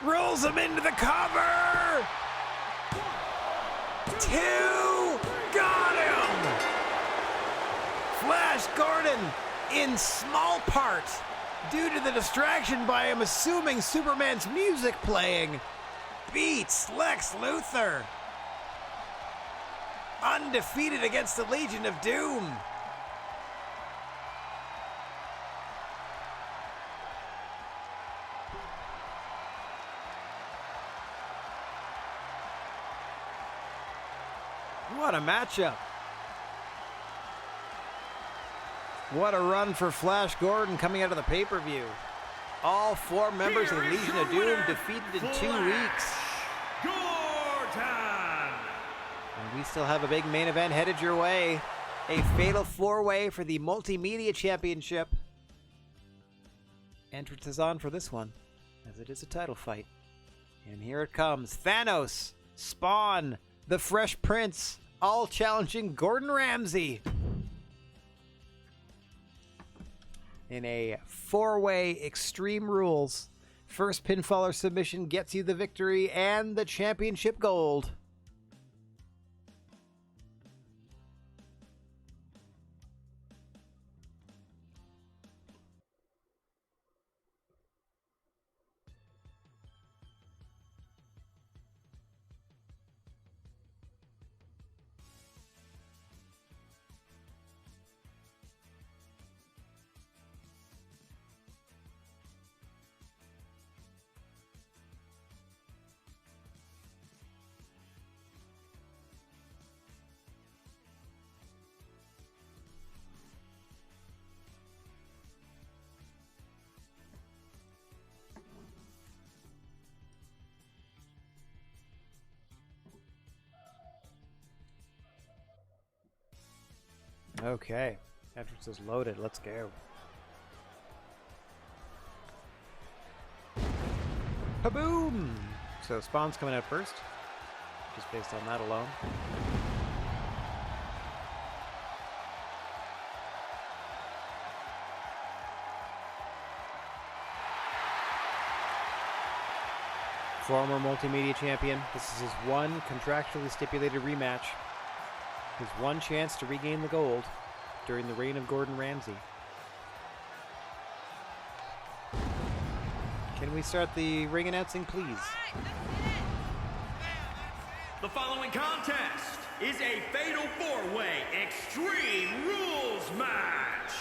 Rolls him into the cover. 2! Got him! Flash Gordon, in small part, due to the distraction by him assuming Superman's music playing, beats Lex Luthor. Undefeated against the Legion of Doom. What a matchup. What a run for Flash Gordon coming out of the pay-per-view. All 4 members of the Legion of Doom defeated in 2 weeks. Gordon! And we still have a big main event headed your way. A fatal 4-way for the Multimedia Championship. Entrance is on for this one, as it is a title fight. And here it comes. Thanos, Spawn, the Fresh Prince, all challenging Gordon Ramsay in a 4-way Extreme Rules. First pinfall or submission gets you the victory and the championship gold. Okay. Entrance is loaded. Let's go. Kaboom! So Spawn's coming out first, just based on that alone. Former multimedia champion. This is his one contractually stipulated rematch. His one chance to regain the gold during the reign of Gordon Ramsay. Can we start the ring announcing, please? The following contest is a Fatal 4-Way Extreme Rules match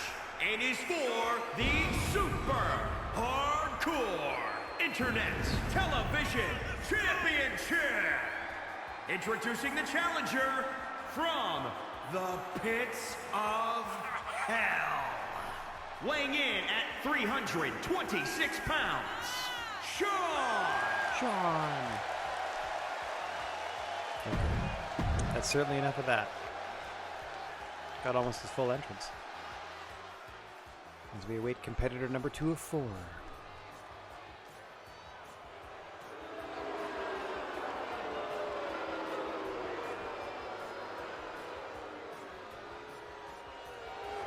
and is for the Super Hardcore Internet Television Championship. Introducing the challenger from the pits of hell. Weighing in at 326 pounds, Sean! That's certainly enough of that. Got almost his full entrance. As we await competitor number 2 of 4.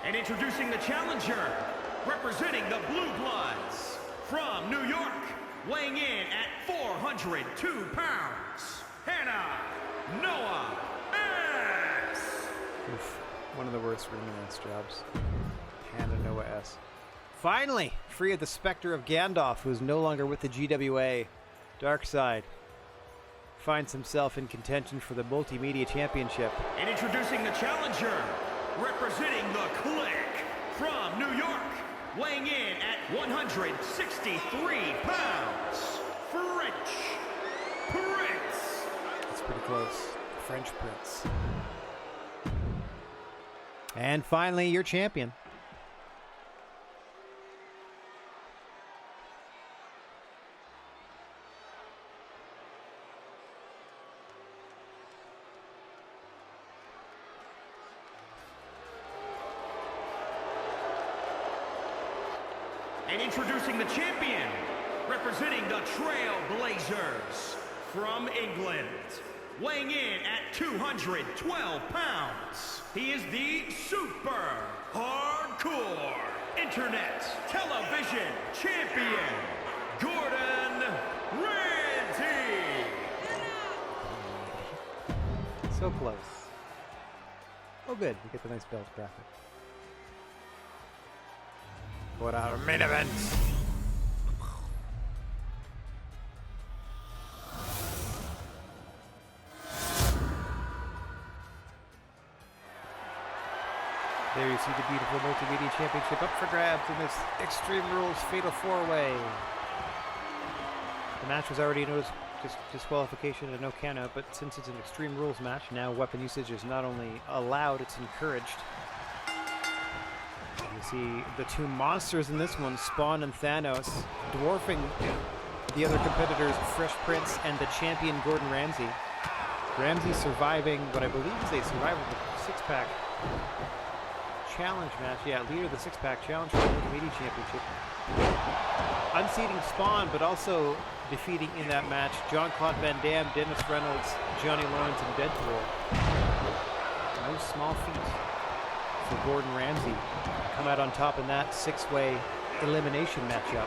And introducing the challenger, representing the Blue Bloods, from New York, weighing in at 402 pounds, Hannah Noah S. Oof, one of the worst ring announce jobs. Hannah Noah S. Finally, free of the specter of Gandalf, who's no longer with the GWA. Darkseid finds himself in contention for the Multimedia Championship. And introducing the challenger, representing the Clique, from New York, weighing in at 163 pounds, French Prince. That's pretty close. French Prince. And finally, your champion. And introducing the champion, representing the Trailblazers, from England, weighing in at 212 pounds. He is the Super Hardcore Internet Television Champion, Gordon Ramsay. So close. Oh good, we get the nice belt graphic. What our main event. There you see the beautiful Multimedia Championship up for grabs in this Extreme Rules Fatal 4-Way. The match was already noticed disqualification and no count out, but since it's an Extreme Rules match, now weapon usage is not only allowed, it's encouraged. You see the two monsters in this one, Spawn and Thanos, dwarfing the other competitors, Fresh Prince and the champion Gordon Ramsay. Ramsay surviving what I believe is a survival of the six-pack challenge match. Yeah, leader of the six-pack challenge for the Multimedia Championship. Unseating Spawn, but also defeating in that match Jean-Claude Van Damme, Dennis Reynolds, Johnny Lawrence, and Deadpool. No small feat for Gordon Ramsay. Come out on top in that six-way elimination matchup.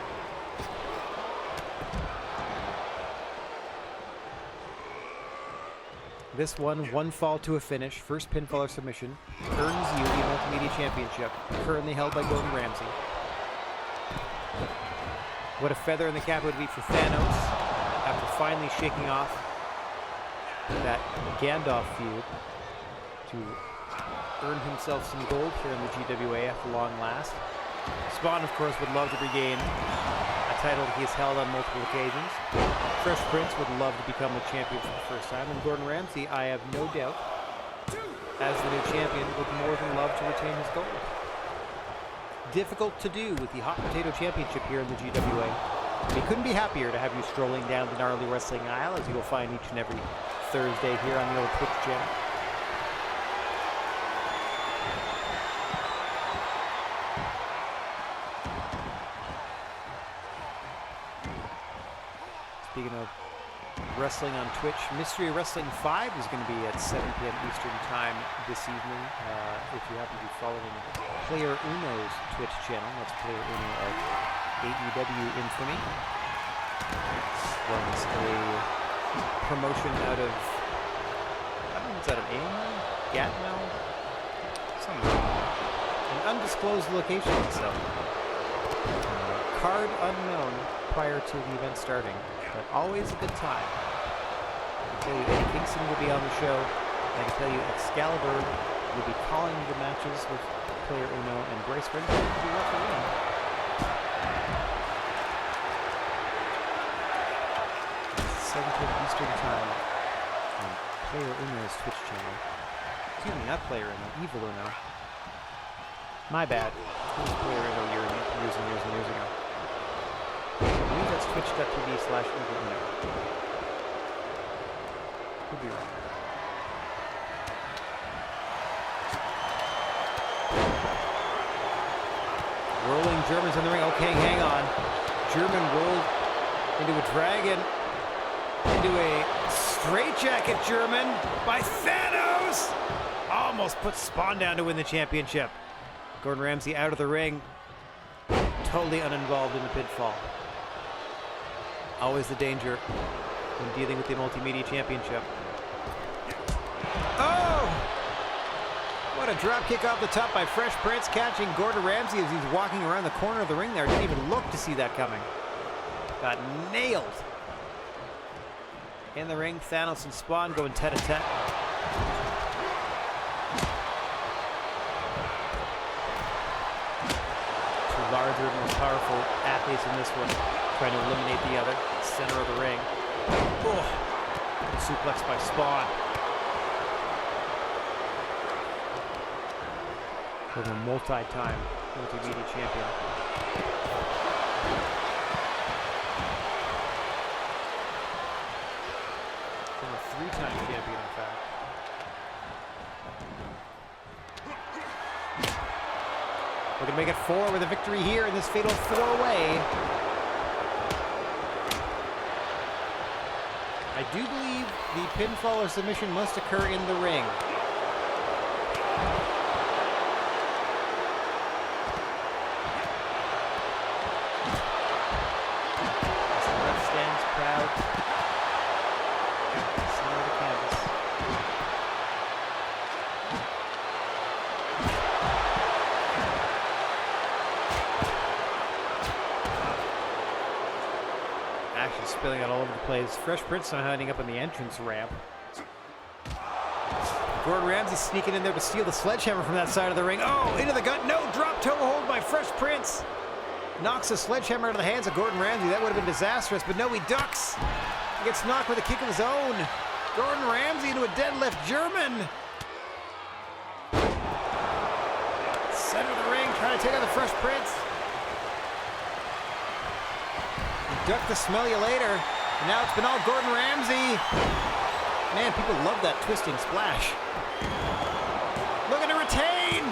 This one fall to a finish, first pinfall or submission, earns you the Multimedia Championship, currently held by Gordon Ramsay. What a feather in the cap it would be for Thanos, after finally shaking off that Gandalf feud, to earn himself some gold here in the GWA at long last. Spawn, of course, would love to regain a title he has held on multiple occasions. Fresh Prince would love to become a champion for the first time, and Gordon Ramsay, I have no doubt, as the new champion, would more than love to retain his gold. Difficult to do with the Hot Potato Championship here in the GWA. We couldn't be happier to have you strolling down the gnarly wrestling aisle, as you will find each and every Thursday here on the old Twitch channel. speaking of wrestling on Twitch, Mystery Wrestling 5 is going to be at 7 p.m. Eastern Time this evening. If you happen to be following Player Uno's Twitch channel, that's Player Uno of AEW Infamy. Runs a promotion out of, I don't know if it's out of AML, Gatmel, somewhere. An undisclosed location, so card unknown prior to the event starting, but always a good time. I can tell you Eddie Kingston will be on the show. I can tell you Excalibur will be calling the matches with Player Uno, and Bryce Renfrew will be refereeing. 7 p.m. Eastern Time on Player Uno's Twitch channel. Excuse me, not Player Uno, Evil Uno. My bad. It was Player Uno years and years and years ago. I believe that's twitch.tv/Evil Uno. Could be wrong. Rolling Germans in the ring. Okay, hang on. German rolled into a dragon. Into a straitjacket German by Thanos. Almost put Spawn down to win the championship. Gordon Ramsay out of the ring. Totally uninvolved in the pinfall. Always the danger when dealing with the Multimedia Championship. Oh! What a drop kick off the top by Fresh Prince, catching Gordon Ramsay as he's walking around the corner of the ring there. Didn't even look to see that coming. Got nailed. In the ring, Thanos and Spawn going tete-a-tete. Two larger, more powerful athletes in this one, trying to eliminate the other. Center of the ring. Oh, suplex by Spawn. For a multi-time multimedia champion. For a 3-time champion, in fact. We're gonna make it 4 with a victory here in this fatal 4-way. I do believe the pinfall or submission must occur in the ring. As the ref stands proud. Center of the canvas. Action spilling out all over the place. Fresh Prince somehow ending up on the entrance ramp. Gordon Ramsay sneaking in there to steal the sledgehammer from that side of the ring. Oh, into the gut. No, drop toe hold by Fresh Prince. Knocks the sledgehammer out of the hands of Gordon Ramsay. That would have been disastrous, but no, he ducks. He gets knocked with a kick of his own. Gordon Ramsay into a deadlift German. Center of the ring, trying to take out the Fresh Prince. Duck the smell you later. And now it's been all Gordon Ramsay. Man, people love that twisting splash. Looking to retain.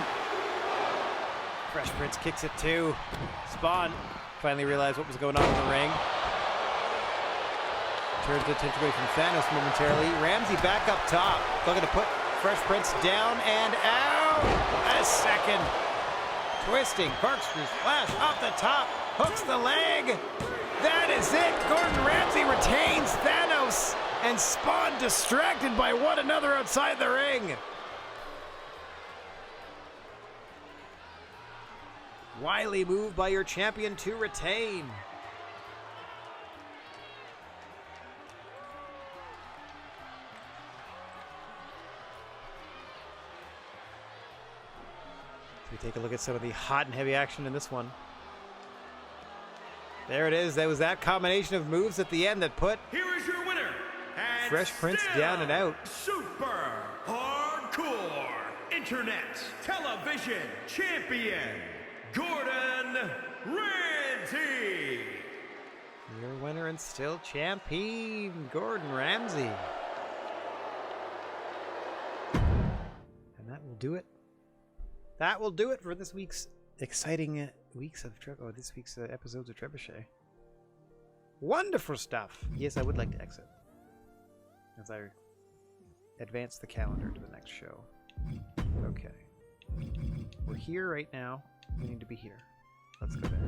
Fresh Prince kicks it too. Spawn finally realized what was going on in the ring. Turns attention away from Thanos momentarily. Ramsay back up top. Looking to put Fresh Prince down and out. A second. Twisting corkscrew splash off the top. Hooks the leg. That is it. Gordon Ramsay retains Thanos and Spawn distracted by one another outside the ring. Wily move by your champion to retain. We take a look at some of the hot and heavy action in this one. There it is. That was that combination of moves at the end that put Here is your winner, and Fresh Prince down and out. Super Hardcore Internet Television Champion, Gordon Ramsay. Your winner and still champion, Gordon Ramsay. And that will do it. That will do it for this week's exciting weeks of this week's episodes of Trebuchet. Wonderful stuff. Yes, I would like to exit as I advance the calendar to the next show. Okay. We're here right now. We need to be here. Let's go there.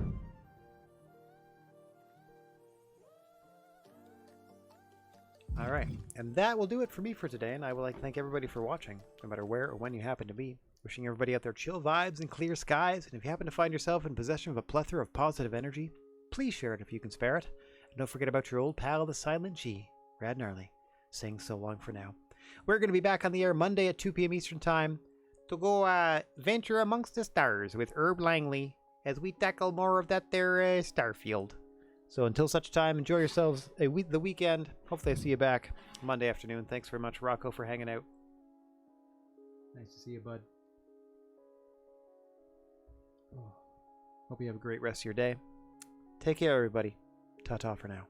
All right, and that will do it for me for today, and I would like to thank everybody for watching, no matter where or when you happen to be. Wishing everybody out there chill vibes and clear skies, and if you happen to find yourself in possession of a plethora of positive energy, please share it if you can spare it. And don't forget about your old pal, the Silent G, Rad Gnarly, saying so long for now. We're going to be back on the air Monday at 2 p.m. Eastern Time to go venture amongst the stars with Herb Langley as we tackle more of that there Starfield. So until such time, enjoy yourselves the weekend. Hopefully I see you back Monday afternoon. Thanks very much, Rocco, for hanging out. Nice to see you, bud. Oh. Hope you have a great rest of your day. Take care, everybody. Ta-ta for now.